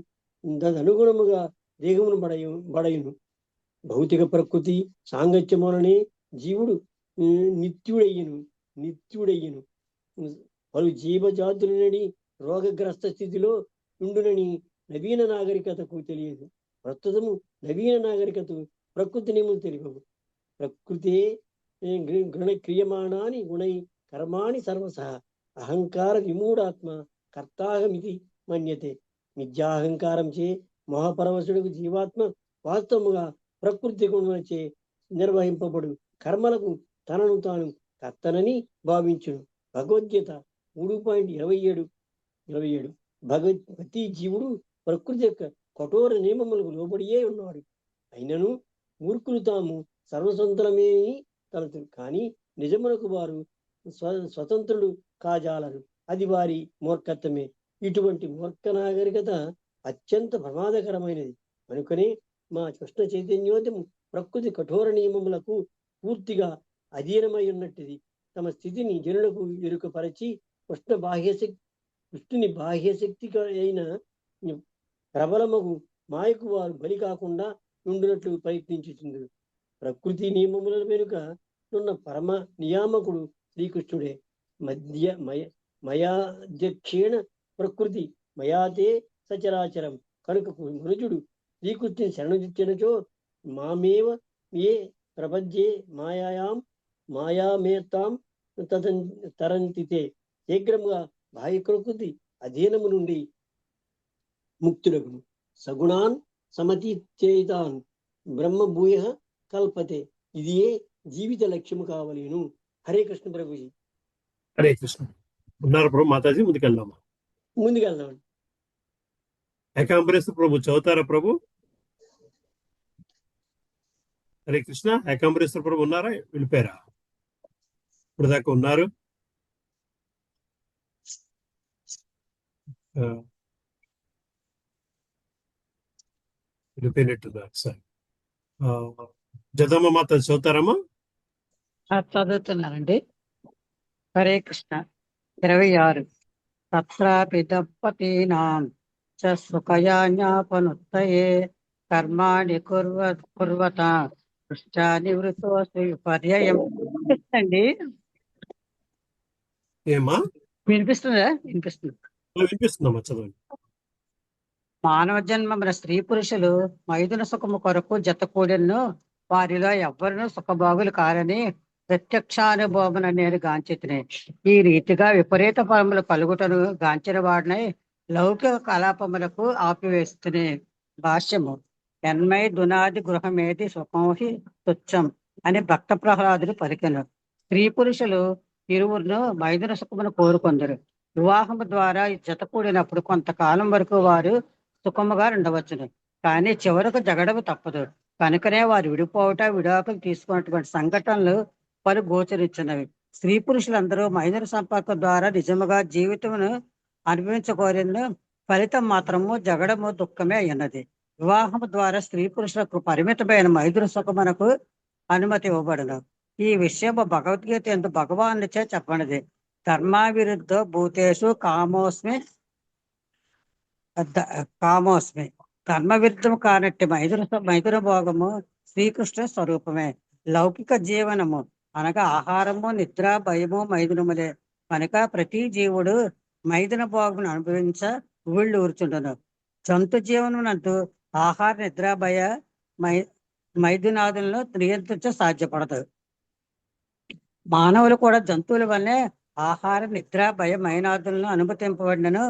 Speaker 21: తదనుగుణముగా దేహమును బడయును. భౌతిక ప్రకృతి సాంగత్యములనే జీవుడు నిత్యుడయ్యను. పలు జీవజాతులనని రోగగ్రస్త స్థితిలో ఉండునని నవీన నాగరికతకు తెలియదు. ప్రస్తుతము నవీన నాగరికత ప్రకృతి నియమం తెలియవు. ప్రకృతే క్రియమాణాని గుణై కర్మాణి సర్వసహ అహంకార విమూఢాత్మ కర్తాహమితి మన్యతే. మిథ్యాహంకారం చే మహాపరవశుడుకు జీవాత్మ వాస్తవముగా ప్రకృతి గుణచే నిర్వహింపబడు కర్మలకు తనను తాను కర్తనని భావించును. భగవద్గీత 3.27 ప్రతి జీవుడు ప్రకృతి యొక్క కఠోర నియమములకు లోబడియే ఉన్నాడు. అయినను మూర్ఖులు తాము సర్వస్వతంత్రమే తలతురు, కానీ నిజమునకు వారు స్వతంత్రుడు కాజాలరు. అది వారి మూర్ఖత్వమే. ఇటువంటి మూర్ఖ నాగరికత అత్యంత ప్రమాదకరమైనది. కనుకనే మా కృష్ణ చైతన్యోద్యము ప్రకృతి కఠోర నియమములకు పూర్తిగా అధీనమై ఉన్నట్టుది. తమ స్థితిని జనులకు ఎరుకపరచి కృష్ణుని బాహ్యశక్తి అయిన ప్రబలమగు మాయకు వారు బలి కాకుండా ఉండినట్లు ప్రయత్నించుతుంది. ప్రకృతి నియమముల వెనుక ఉన్న పరమ నియామకుడు శ్రీకృష్ణుడే. మయాధ్యక్షేణ ప్రకృతి మయాతే సచరాచరం. కనుక మనుజుడు శ్రీకృష్ణుని శరణుదిచ్చినచో మామేవ ఏ ప్రపంచే మాయామేతాం తరంతితే శీఘ్రముగా బాహ్య ప్రకృతి అధీనము నుండి ముక్తుడగును. సగుణాన్ సమతీత్యేతాన్ బ్రహ్మభూయ కల్పతే. ఇదియే జీవిత లక్ష్యము కావలేను. హరే కృష్ణ ప్రభుజీ.
Speaker 2: హరే కృష్ణ. ఉన్నారు ప్రభు మాతాజీ, ముందుకెళ్దాం. ఏకాంబరేశ్వర ప్రభు చదువుతారా ప్రభు? హరే కృష్ణ. ఏకాంబరేశ్వర ప్రభు ఉన్నారా, వెళ్ళిపోయారా? ఇప్పుడు దాకా ఉన్నారు. వెళ్ళిపోయినట్టున్నారు. సరే, జగదమ్మ మాత చదువుతారమ్మా?
Speaker 5: చదువుతున్నానండి. హరే కృష్ణ. 26. తత్రాపి దంపతీనాం చ సుఖయాజ్ఞాపనుత్తయే కర్మాణి కుర్వత పృష్టా నివృత్తోసి పర్యయం. అండి
Speaker 2: ఏమా
Speaker 5: వినిపిస్తుందా? వినిపిస్తుంది.
Speaker 2: వినిపిస్తుందమ్మా, చదవండి.
Speaker 5: మానవ జన్మమున స్త్రీ పురుషులు మైదున సుఖము కొరకు జతకూడెను, వారిలో ఎవ్వరును సుఖభోగులు కారని ప్రత్యక్షానుభవమున నేను గాంచితిని. ఈ రీతిగా విపరీత ఫలములు కలుగుటను గాంచిన వాడినై లౌకిక కలాపములకు ఆపివేస్తుని. భాష్యము. ఎన్మై దునాది గృహమేది సుఖమోహి తుచ్చం అని భక్త ప్రహ్లాదుడు పలికెను. స్త్రీ పురుషులు ఇరువురును మైదున సుఖమును కోరుకొందరు. వివాహము ద్వారా జతకూడినప్పుడు కొంతకాలం వరకు వారు సుఖముగా ఉండవచ్చును, కానీ చివరకు జగడము తప్పదు. కనుకనే వారు విడాకులు తీసుకున్నటువంటి సంఘటనలు పలు గోచరించినవి. స్త్రీ పురుషులందరూ మైదున సంపర్కం ద్వారా నిజముగా జీవితమును అనుభవించకోరిన ఫలితం మాత్రము జగడము దుఃఖమే అయినది. వివాహము ద్వారా స్త్రీ పురుషులకు పరిమితమైన మైదున సుఖమునకు అనుమతి ఇవ్వబడును. ఈ విషయము భగవద్గీత ఎందు భగవానుచే చెప్పనిది. ధర్మావిరుద్ధ భూతేషు కామోస్మి ధర్మ విరుద్ధము కానట్టి మైదున భోగము శ్రీకృష్ణ స్వరూపమే. లౌకిక జీవనము అనగా ఆహారము, నిద్ర, భయము మైదునములే. కనుక ప్రతి జీవుడు మైదున భోగమును అనుభవించ ఊళ్ళు ఊరుచుండును. జంతు జీవనమునందు ఆహార, నిద్ర, భయ మైదునాదులను నియంత్రించ సాధ్యపడదు. మానవులు కూడా జంతువుల వల్లే ఆహార, నిద్ర, భయ మైనాదులను అనుమతింపబడినను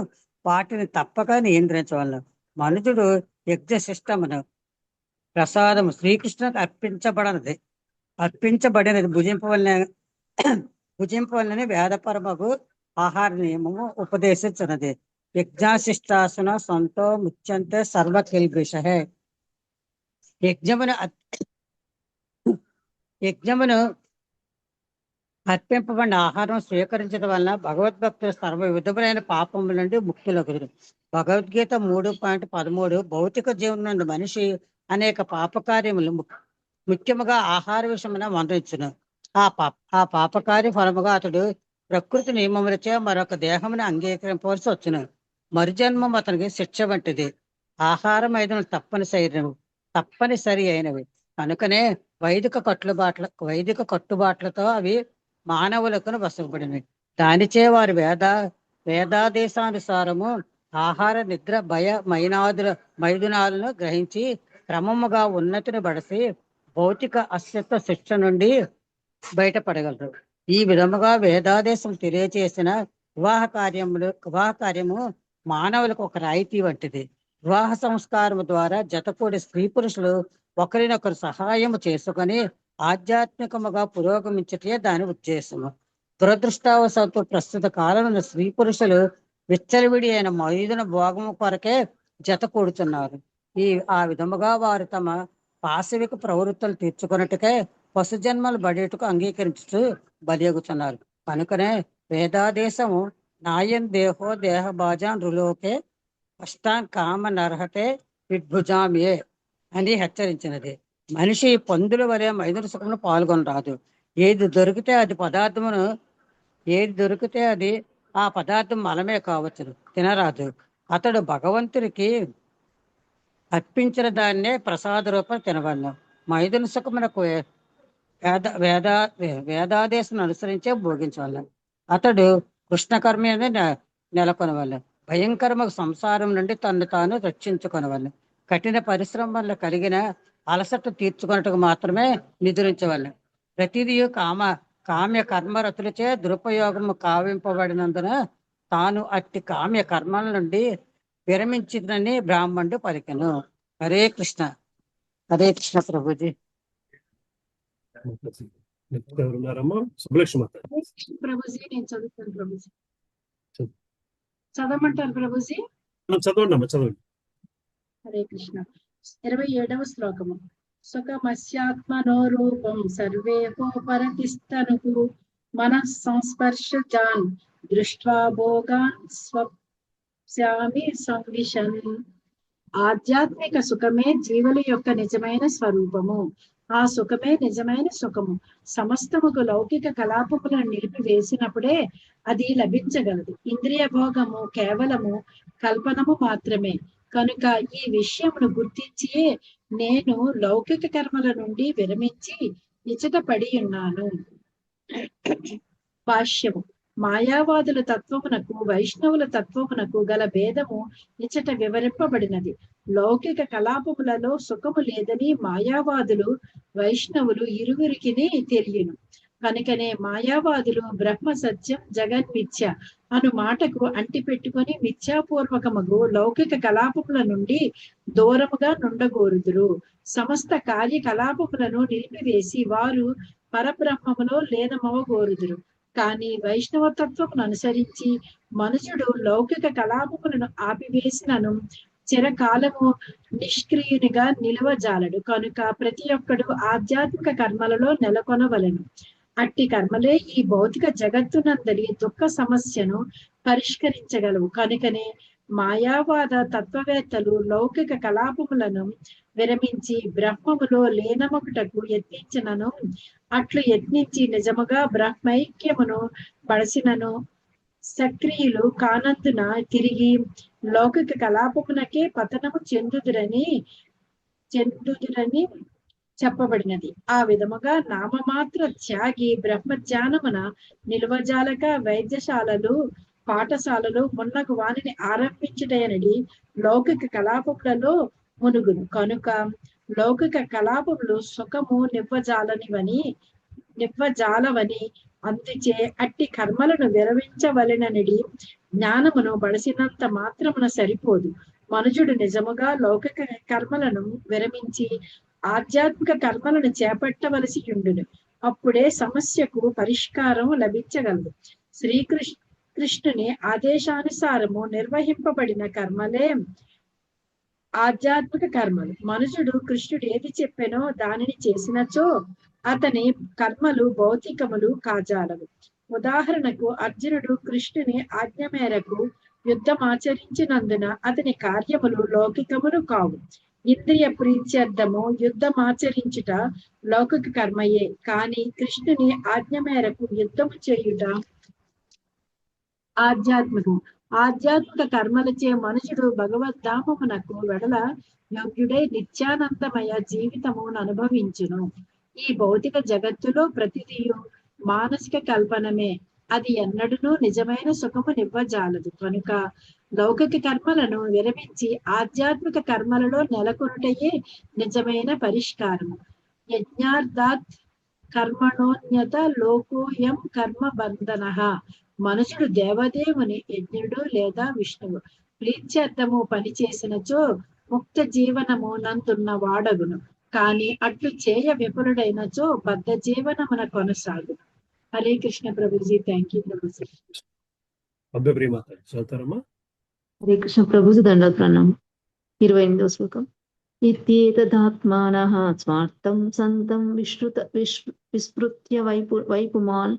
Speaker 5: వాటిని తప్పక నియంత్రించవలను. మనుషుడు యజ్ఞశిష్టమును ప్రసాదము శ్రీకృష్ణునికి అర్పించబడినది భుజింపవలనని వేదపరమగు ఆహార నియమము ఉపదేశించినది. యజ్ఞాశిష్టాసన సంతో ముచ్యంతే సర్వకిల్బిషహే. యజ్ఞమును అర్పింపబడిన ఆహారం స్వీకరించడం వలన భగవద్భక్తులు సర్వ విధములైన పాపముల నుండి ముక్తులగురు. భగవద్గీత 3.13 భౌతిక జీవనం నుండి మనిషి అనేక పాపకార్యములు ముఖ్యముగా ఆహార విషయమున మందరించును. ఆ పాపకార్య ఫలముగా అతడు ప్రకృతి నియమములచే మరొక దేహమును అంగీకరింపవలసి వచ్చును. మరుజన్మం అతనికి శిక్ష వంటిది. ఆహారం ఐదును తప్పనిసరి అయినవి. కనుకనే వైదిక కట్టుబాట్లతో అవి మానవులకు వసపడినవి. దానిచే వారి వేదాదేశానుసారము ఆహార, నిద్ర, భయ మైదునాలను గ్రహించి క్రమముగా ఉన్నతిని బడసి భౌతిక అస్తిత్వ శిక్ష నుండి బయటపడగలరు. ఈ విధముగా వేదాదేశం తెలియచేసిన వివాహ కార్యము మానవులకు ఒక రాయితీ వంటిది. వివాహ సంస్కారము ద్వారా జతకూడి స్త్రీ పురుషులు ఒకరినొకరు సహాయము చేసుకొని ఆధ్యాత్మికముగా పురోగమించటే దాని ఉద్దేశము. దురదృష్టవశాత్తు ప్రస్తుత కాలంలో స్త్రీ పురుషులు విచ్చలవిడి అయిన మైదున భోగము కొరకే జత కూడుతున్నారు. ఆ విధముగా వారు తమ పాశవిక ప్రవృత్తులు తీర్చుకున్నట్టుకే పశుజన్మలు బడేటుకు అంగీకరించుతూ బలియగుతున్నారు. కనుకనే వేదాదేశము నాయం దేహో దేహభాజాన్ రులోకే అష్టాం కామ నర్హతే విద్భుజామియే అని హెచ్చరించినది. మనిషి పందుల వలె మైదున సుఖమును పాల్గొనరాదు. ఏది దొరికితే అది ఆ పదార్థం మలమే కావచ్చును, తినరాదు. అతడు భగవంతునికి అర్పించిన దాన్నే ప్రసాద రూపం తినవలను. మైదున సుఖమునకు వేదాదేశం అనుసరించే భోగించవలను. అతడు కృష్ణకర్మని నెలకొనవలను. భయంకరమ సంసారం నుండి తను తాను రక్షించుకొనవలను. కఠిన పరిశ్రమ వల్ల కలిగిన అలసట తీర్చుకున్నట్టుకు మాత్రమే నిద్రించవలను. ప్రతిదీ కామ్య కర్మరతులచే దురుపయోగము కావింపబడినందున తాను అట్టి కామ్య కర్మల నుండి విరమించిందని బ్రాహ్మణుడు పలికెను. హరే కృష్ణ. హరే కృష్ణ ప్రభుజీ.
Speaker 16: ప్రభుజీ నేను చదువుతాను. ప్రభుజీ చదవమంటారు? ప్రభుజీ
Speaker 2: చదవండి.
Speaker 16: హరే కృష్ణ. 27వ శ్లోకము. సుఖమస్యాత్మనో రూపం సర్వేహో పరతిస్తనుకు మనః సంస్పర్శజాన్ దృష్ట్వా భోగాన్ స్వప్స్యామి సంవిశన్.
Speaker 3: ఆధ్యాత్మిక సుఖమే జీవుల యొక్క నిజమైన స్వరూపము. ఆ సుఖమే నిజమైన సుఖము. సమస్తముకు లౌకిక కలాపములను నిలిపివేసినప్పుడే అది లభించగలదు. ఇంద్రియ భోగము కేవలము కల్పనము మాత్రమే. కనుక ఈ విషయమును గుర్తించి నేను లౌకిక కర్మల నుండి విరమించి ఇచట పడి ఉన్నాను. భాష్యము. మాయావాదుల తత్వమునకు వైష్ణవుల తత్వమునకు గల భేదము ఇచట వివరింపబడినది. లౌకిక కలాపములలో సుఖము లేదని మాయావాదులు వైష్ణవులు ఇరువురికిని తెలియను. కనుకనే మాయావాదులు బ్రహ్మ సత్యం జగన్మిథ్య అను మాటకు అంటిపెట్టుకొని మిథ్యాపూర్వకముగు లౌకిక కలాపముల నుండి దూరముగా నుండగోరుదురు. సమస్త కార్యకలాపములను నిలిపివేసి వారు పరబ్రహ్మములో లీనమవగోరుదురు. కానీ వైష్ణవ తత్వమును అనుసరించి మనుషుడు లౌకిక కలాపములను ఆపివేసినను చిరకాలము నిష్క్రియునిగా నిలవజాలడు. కనుక ప్రతి ఒక్కడు ఆధ్యాత్మిక కర్మలలో నెలకొనవలెను. అట్టి కర్మలే ఈ భౌతిక జగత్తునందరి దుఃఖ సమస్యను పరిష్కరించగలవు. కనుకనే మాయావాద తత్వవేత్తలు లౌకిక కలాపములను విరమించి బ్రహ్మములో లీనమగుటకు యత్నించినను అట్లు యత్నించి నిజముగా బ్రహ్మైక్యమును పడసినను సక్రియులు కానందున తిరిగి లౌకిక కలాపమునకే పతనము చెందుదురని చెప్పబడినది. ఆ విధముగా నామమాత్ర త్యాగి బ్రహ్మజ్ఞానమున నిలువజాలక వైద్యశాలలు పాఠశాలలు మున్నగు వానిని ఆరంభించుటయనడి లౌకిక కలాపములలో మునుగును. కనుక లౌకిక కలాపములు సుఖము నివ్వజాలవని అందుచే అట్టి కర్మలను విరమించవలెనని జ్ఞానమును బడసినంత మాత్రమున సరిపోదు. మనుజుడు నిజముగా లౌకిక కర్మలను విరమించి ఆధ్యాత్మిక కర్మలను చేపట్టవలసి ఉండును. అప్పుడే సమస్యకు పరిష్కారం లభించగలదు. కృష్ణుని ఆదేశానుసారము నిర్వహింపబడిన కర్మలే ఆధ్యాత్మిక కర్మలు. మనుషుడు కృష్ణుడు ఏది చెప్పెనో దానిని చేసినచో అతని కర్మలు భౌతికములు కాజాలవు. ఉదాహరణకు అర్జునుడు కృష్ణుని ఆజ్ఞ మేరకు యుద్ధమాచరించినందున అతని కార్యములు లౌకికములు కావు. ఇంద్రియ ప్రీత్యర్థము యుద్ధమాచరించుట లౌకిక కర్మయే. కానీ కృష్ణుని ఆజ్ఞ మేరకు యుద్ధము చేయుట ఆధ్యాత్మిక కర్మలచే మనుషుడు భగవద్ధామమునకు వెడల యోగ్యుడై నిత్యానందమయ జీవితమును అనుభవించును. ఈ భౌతిక జగత్తులో ప్రతిదియు మానసిక కల్పనమే. అది ఎన్నడూనూ నిజమైన సుఖము నివ్వజాలదు. కనుక లౌకిక కర్మలను విరమించి ఆధ్యాత్మిక కర్మలలో నెలకొనుటయే నిజమైన పరిష్కారము. యజ్ఞార్థాత్ కర్మణోన్యత లోకోయం కర్మ బంధనః. మనుషుడు దేవదేవుని యజ్ఞుడు లేదా విష్ణువు ప్రీత్యర్థము పనిచేసినచో ముక్త జీవనము నందున్న వాడగును. కానీ అట్లు చేయ విపులుడైనచో బద్ధ జీవనమున కొనసాగును. హరే కృష్ణ ప్రభుజీ. Thank you Prabhuji.
Speaker 22: హరే కృష్ణ ప్రభుజీ. దండ ప్రణామం. 28వ శ్లోకం. ఇత్యేతదాత్మానః స్వార్థం సంతం విస్మృత్య వైపుమాన్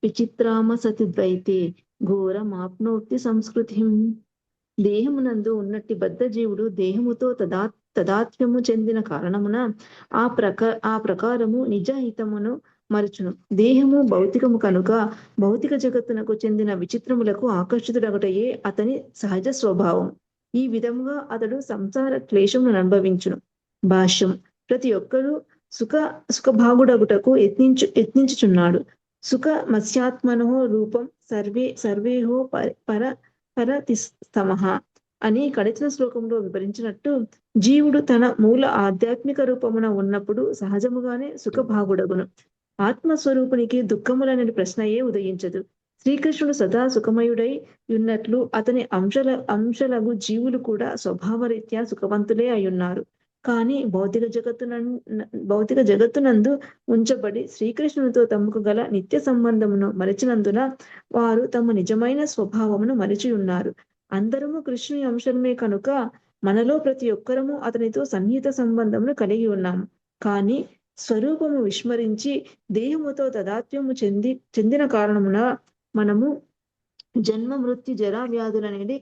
Speaker 22: విచిత్రామ సతిద్వైతే ఘోరమాప్నోతి సంస్కృతిం. దేహమునందు ఉన్నట్టి బద్ధ జీవుడు దేహముతో తదాత్మ్యము చెందిన కారణమున ఆ ప్రకారము నిజహితమును మరచును. దేహము భౌతికము కనుక భౌతిక జగత్తునకు చెందిన విచిత్రములకు ఆకర్షితుడగటయే అతని సహజ స్వభావం. ఈ విధముగా అతడు సంసార క్లేశమును అనుభవించును. భాష్యం. ప్రతి ఒక్కరూ సుఖభాగుడగుటకు యత్నించుచున్నాడు. సుఖ మత్స్యాత్మనో రూపం సర్వేహో పరతిస్తమః అని కడచిన శ్లోకంలో వివరించినట్టు జీవుడు తన మూల ఆధ్యాత్మిక రూపమున ఉన్నప్పుడు సహజముగానే సుఖభాగుడగును. ఆత్మస్వరూపునికి దుఃఖములనే ప్రశ్నయే ఉదయించదు. శ్రీకృష్ణుడు సదా సుఖమయుడై ఉన్నట్లు అతని అంశలగు జీవులు కూడా స్వభావరీత్యా సుఖవంతులే అయ్యున్నారు. కానీ భౌతిక జగత్తునందు ఉంచబడి శ్రీకృష్ణునితో తమకు గల నిత్య సంబంధమును మరచినందున వారు తమ నిజమైన స్వభావమును మరచి ఉన్నారు. అందరము కృష్ణుని అంశమే కనుక మనలో ప్రతి ఒక్కరము అతనితో సన్నిహిత సంబంధమును కలిగి ఉన్నాము. కానీ స్వరూపము విస్మరించి దేహముతో తదాత్మ్యము చెందిన కారణమున మనము జన్మ మృత్యు జరా వ్యాధులు అనేది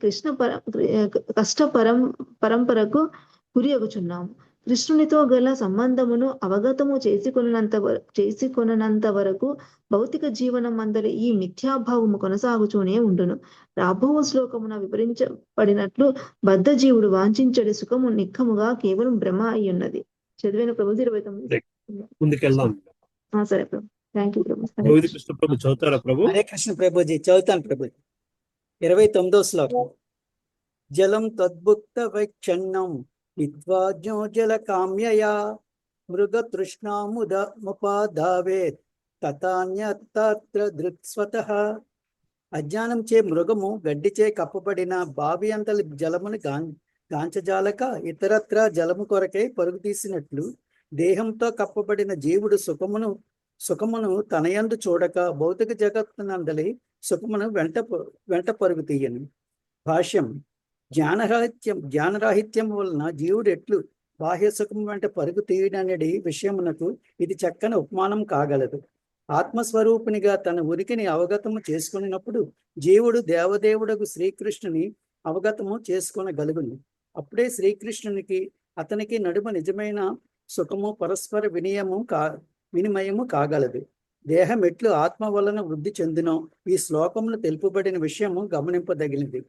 Speaker 22: పరంపరకు గురి అగుచున్నాము. కృష్ణునితో గల సంబంధమును అవగతము చేసుకొనంత వరకు భౌతిక జీవనం అందరి ఈ మిథ్యాభావము కొనసాగుతూనే ఉండును. రాబో శ్లోకమున వివరించబడినట్లు బద్ధ జీవుడు వాంఛించడి సుఖము నిక్కముగా కేవలం భ్రమ అయి ఉన్నది. చదివిన ప్రభు 29.
Speaker 2: ముందుకెళ్దాం.
Speaker 22: సరే ప్రభు, థ్యాంక్ యూ ప్రభు.
Speaker 2: గోవింద కృష్ణ ప్రభు చదువుతారా ప్రభు?
Speaker 7: హరే కృష్ణ ప్రభుజీ, చదువుతాను ప్రభుజీ. 29వ శ్లోకం. జలం తద్భుక్త వైక్షణ్ణం విద్వాజ్ఞో జల కామ్యయా మృగతృష్ణాముపాధావేత్ తథాన్యత్ర దృక్స్వతః. అజ్ఞానం చే మృగము గడ్డిచే కప్పబడిన బావి అంతలి జలమును గాంచజాలక ఇతరత్ర జలము కొరకై పరుగు తీసినట్లు దేహంతో కప్పబడిన జీవుడు సుఖమును తనయందు చూడక భౌతిక జగత్తునందలి సుఖమును వెంట పరుగు తీయను. భాష్యం. జ్ఞానరాహిత్యం వలన జీవుడు ఎట్లు బాహ్య సుఖం వెంట పరుగు తీయడనడి విషయమునకు ఇది చక్కని ఉపమానం కాగలదు. ఆత్మస్వరూపునిగా తన ఉనికిని అవగతము చేసుకున్నప్పుడు జీవుడు దేవదేవుడకు శ్రీకృష్ణుని అవగతము చేసుకొనగలుగును. అప్పుడే శ్రీకృష్ణునికి అతనికి నడుమ నిజమైన సుఖము పరస్పర వినిమయము కాగలదు. దేహం ఎట్లు ఆత్మ వలన వృద్ధి చెందునో ఈ శ్లోకమును తెలుపబడిన విషయము గమనింపదగినది.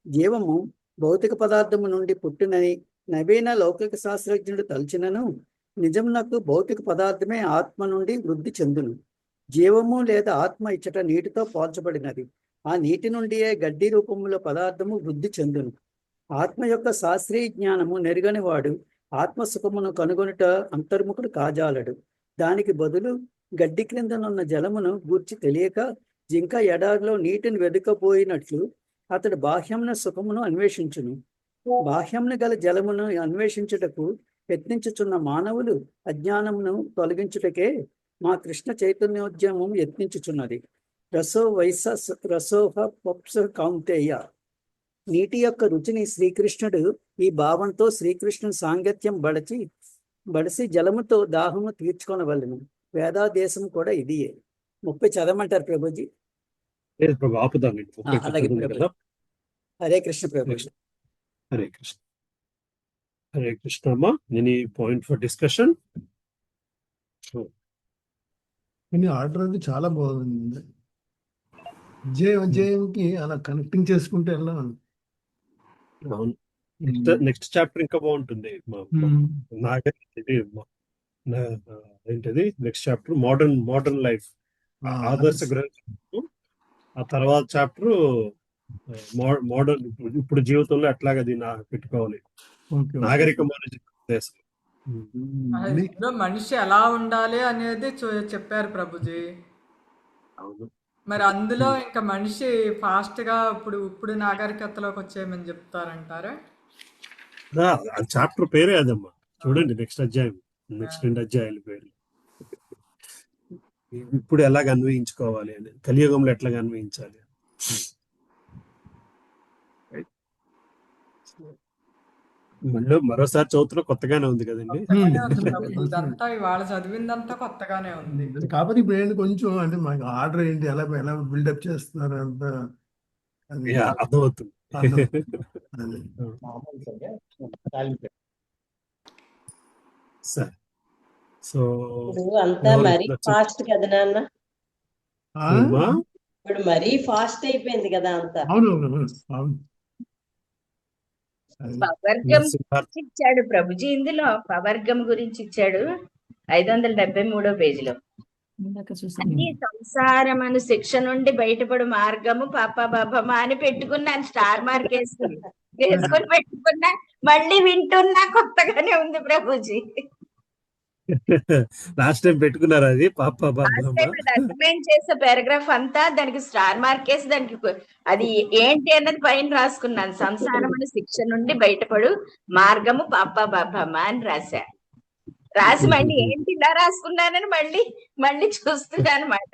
Speaker 7: జీవము భౌతిక పదార్థము నుండి పుట్టినని నవీన లౌకిక శాస్త్రజ్ఞుడు తలచినను నిజమునకు భౌతిక పదార్థమే ఆత్మ నుండి వృద్ధి చెందును. జీవము లేదా ఆత్మ ఇచ్చట నీటితో పోల్చబడినది. ఆ నీటి నుండియే గడ్డి రూపములో పదార్థము వృద్ధి చెందును. ఆత్మ యొక్క శాస్త్రీయ జ్ఞానము నెరుగని వాడు ఆత్మ సుఖమును కనుగొనుట అంతర్ముఖుడు కాజాలడు. దానికి బదులు గడ్డి క్రిందనున్న జలమును గూర్చి తెలియక జింక ఎడారిలో నీటిని వెదుకపోయినట్లు అతడు బాహ్యమున సుఖమును అన్వేషించును. బాహ్యమును గల జలమును అన్వేషించుటకు యత్నించుచున్న మానవులు అజ్ఞానమును తొలగించుటకే మా కృష్ణ చైతన్యోద్యమం యత్నించుచున్నది. రసోహ పప్స కౌంతేయ. నీటి యొక్క రుచిని శ్రీకృష్ణుడు ఈ భావంతో శ్రీకృష్ణుని సాంగత్యం బడిసి జలముతో దాహము తీర్చుకొనవలెను. వేదాదేశం కూడా ఇదియే. 30 చదవమంటారు ప్రభుజీ? అలాగే ప్రభు. హరే కృష్ణ ప్రభు.
Speaker 2: హరే కృష్ణ. హరే కృష్ణ అమ్మా. Any point for discussion?
Speaker 19: Order అది చాలా బాగుంది. జయంకి అలా కనెక్టింగ్ చేసుకుంటే ఎలా?
Speaker 2: అవును. నెక్స్ట్ చాప్టర్ ఇంకా బాగుంటుంది. ఏంటది నెక్స్ట్ చాప్టర్? మోడర్న్ లైఫ్, ఆదర్శ గ్రంథం. ఆ తర్వాత చాప్టర్ మోడర్న్, ఇప్పుడు జీవితంలో ఎట్లాగా దీన్ని పెట్టుకోవాలి, నాగరికమైన దేశం.
Speaker 1: మనిషి ఎలా ఉండాలి అనేది చెప్పారు ప్రభుజీ.
Speaker 2: అవును.
Speaker 1: మరి అందులో ఇంకా మనిషి ఫాస్ట్ గా ఇప్పుడు నాగరికతలోకి వచ్చేయమని చెప్తారంటారా?
Speaker 2: చాప్టర్ పేరే అదమ్మా. చూడండి నెక్స్ట్ అధ్యాయం, నెక్స్ట్ 2 అధ్యాయాల పేరు. ఇప్పుడు ఎలాగ అన్వయించుకోవాలి అని, కలియుగంలో ఎట్లాగ అన్వయించాలి. మరోసారి చదువుతున్నా కొత్తగానే ఉంది కదండి.
Speaker 1: ఇదంతా ఇవాళ చదివిందంతా కొత్తగానే ఉంది.
Speaker 19: కాకపోతే ఇప్పుడు ఏంటి కొంచెం అంటే మాకు ఆర్డర్ ఏంటి, ఎలా బిల్డప్ చేస్తున్నారు అంత
Speaker 2: అర్థమవుతుంది. సరే. సో
Speaker 4: అంతా మరీ ఫాస్ట్ కదా నాన్న, ఇప్పుడు మరీ ఫాస్ట్ అయిపోయింది కదా అంతా.
Speaker 13: పవర్గం గురించి ఇచ్చాడు ప్రభుజీ, ఇందులో పవర్గం గురించి ఇచ్చాడు 573వ పేజీలో. అన్ని సంసారమను శిక్ష నుండి బయటపడు మార్గము పాపబాబమా అని పెట్టుకున్నాను, స్టార్ మార్క్ వేసుకుని పెట్టుకున్నా. మళ్ళీ వింటున్నా, కొత్తగానే ఉంది ప్రభుజీ.
Speaker 2: లాస్ట్ టైం పెట్టుకున్నారు అది
Speaker 13: రికమెండ్ చేసే పారాగ్రాఫ్ అంతా దానికి స్టార్ మార్క్ వేసి దానికి అది ఏంటి అన్నది పైన రాసుకున్నాను. సంసారం అనే శిక్ష నుండి బయటపడు మార్గము పాపబాబమా అని రాసి మళ్ళీ ఏంటి ఇలా రాసుకున్నానని మళ్ళీ చూస్తున్నా అనమాట.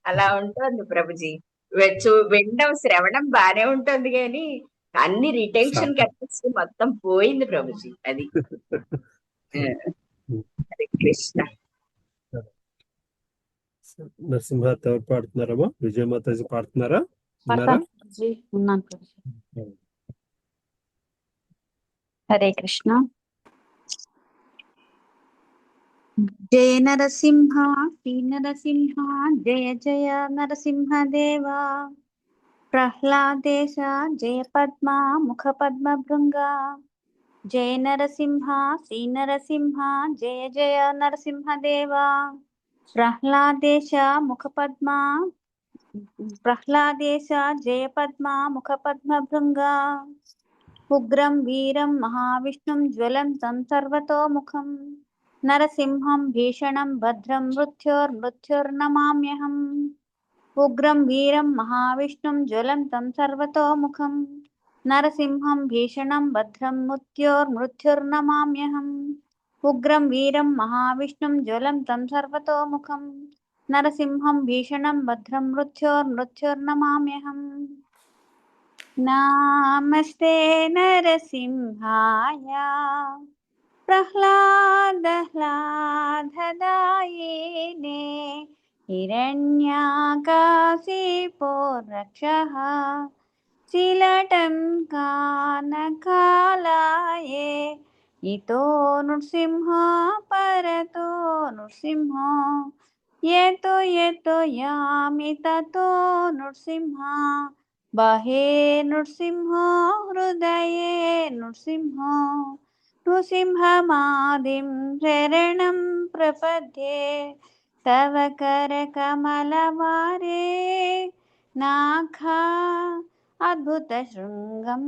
Speaker 13: అలా ఉంటుంది ప్రభుజీ. వినడం శ్రవణం బానే ఉంటుంది కానీ అన్ని రిటెన్షన్ కెపాసిటీ మొత్తం పోయింది ప్రభుజీ. అది హరే కృష్ణ.
Speaker 2: నరసింహ ఎవరు పాడుతున్నారమ్మా? విజయమాతాజీ పాడుతున్నారా? ఉన్నారా?
Speaker 20: ఉన్నాను ప్రభుజీ. హరే కృష్ణ. జయ నరసింహ శ్రీ నరసింహ జయ జయ నరసింహదేవ. ప్రహ్లాదేశ జయ పద్మ ముఖ పద్మ భృంగ. జయ నరసింహ శ్రీ నరసింహ జయ జయ నరసింహదేవ. ప్రహ్లాదేశ ముఖ పద్మ ప్రహ్లాదేశ జయ పద్మ ముఖ పద్మ భృంగ. ఉగ్రం వీరం మహావిష్ణుం జ్వలంతం సర్వతోముఖం. నరసింహం భీషణం భద్రం మృత్యుర్నమామ్యహం. ఉగ్రం వీరం మహావిష్ణుం జ్వలంతం సర్వతోముఖం. నరసింహం భీషణం భద్రం మృత్యుర్నమామ్యహం. ఉగ్రం వీరం మహావిష్ణుం జ్వలంతం సర్వతోముఖం. నరసింహం భీషణం భద్రం మృత్యుర్నమామ్యహం. నమస్తే నరసింహాయ ప్రహ్లాదహ్లాదదాయినే. హిరణ్యాకాశిపో రక్షః శిలటం కానకాలాయే. ఇతో నృసింహ పరతో నృసింహ యతో యతో యామి తతో నృసింహ. బాహే నృసింహ హృదయే నృసింహ. నృసింహమాదిం శరణం ప్రపద్యే. తవ కరకమలవారే నాఖా అద్భుత శృంగం.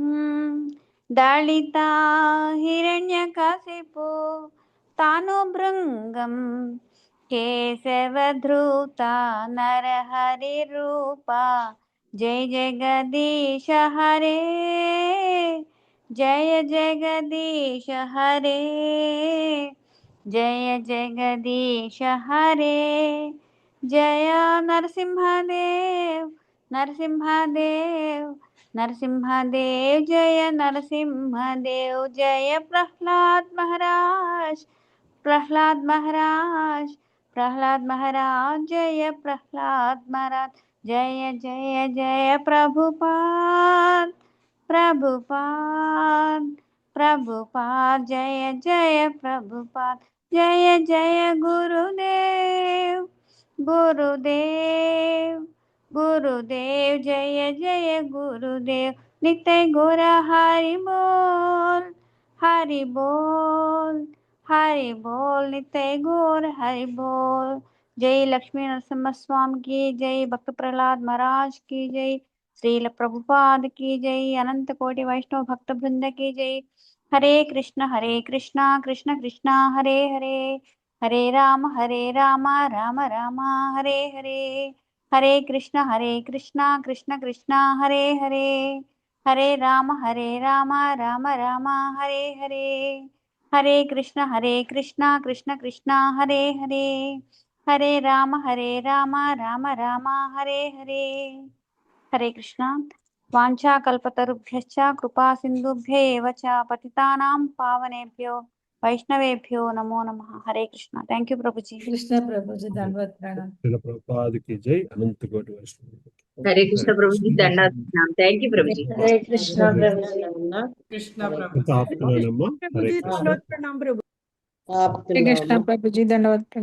Speaker 20: దళితా హిరణ్యకశిపో తాను భృంగం. కేశవధృత నరహరి రూప. జయ జగదీశ హరే జయ జగదీశ హరే. జయ జగదీశ హరే. జయ నరసింహదేవ్ నరసింహదేవ్ నరసింహదేవ్. జయ నరసింహదేవ్. జయ ప్రహ్లాద్ మహారాజ్ ప్రహ్లాద్ మహారాజ్ ప్రహ్లాద్ మహారాజ్. జయ ప్రహ్లాద్ మహారాజ్. జయ జయ జయ ప్రభుపాద్ ప్రభుపాద్ ప్రభుపాద్. జయ జయ ప్రభుపాద్. జయ జయ గురుదేవ్ గురుదేవ్ గురుదేవ్. జయ జయ గురుదేవ్. నిత్య గౌర హరి బోల్ హరి బోల్ హరి బోల్. నిత్య గౌర హరి బోల్. జై లక్ష్మీ నరసింహ స్వామి की जय. भक्त प्रहलाद महाराज की जय. श्रील प्रभुपाद की जय. अनंत कोटि वैष्णव भक्त वृंद की जय. हरे कृष्ण कृष्ण कृष्ण हरे हरे. हरे राम राम राम हरे हरे. हरे कृष्ण कृष्ण कृष्ण हरे हरे. हरे राम राम राम हरे हरे. हरे कृष्ण कृष्ण कृष्ण हरे हरे. हरे राम राम राम हरे हरे. हरे कृष्ण. वाञ्छा कल्पतरुभ्यश्च कृपा सिन्धुभ्य एव च पतितानां पावनेभ्यो वैष्णवेभ्यो नमो नमः. हरे कृष्ण. थैंक यू प्रभु जी.
Speaker 18: కృష్ణ ప్రభుజీ ధన్యవాద ప్రణాం.
Speaker 2: శ్రీల ప్రభుపాదకి జై. అనంత కోటి వైష్ణవులకు.
Speaker 13: హరే కృష్ణ ప్రభుజీ దండాలు. Thank you Prabhuji.
Speaker 20: హరే కృష్ణ ప్రభుజీ.
Speaker 1: కృష్ణ
Speaker 2: ఎంత ఆపుతున్నానమ్మా. హరే కృష్ణ.
Speaker 12: ప్రణాం ప్రభు. కృష్ణ ప్రభుజీ ధన్యవాద ప్రణాం.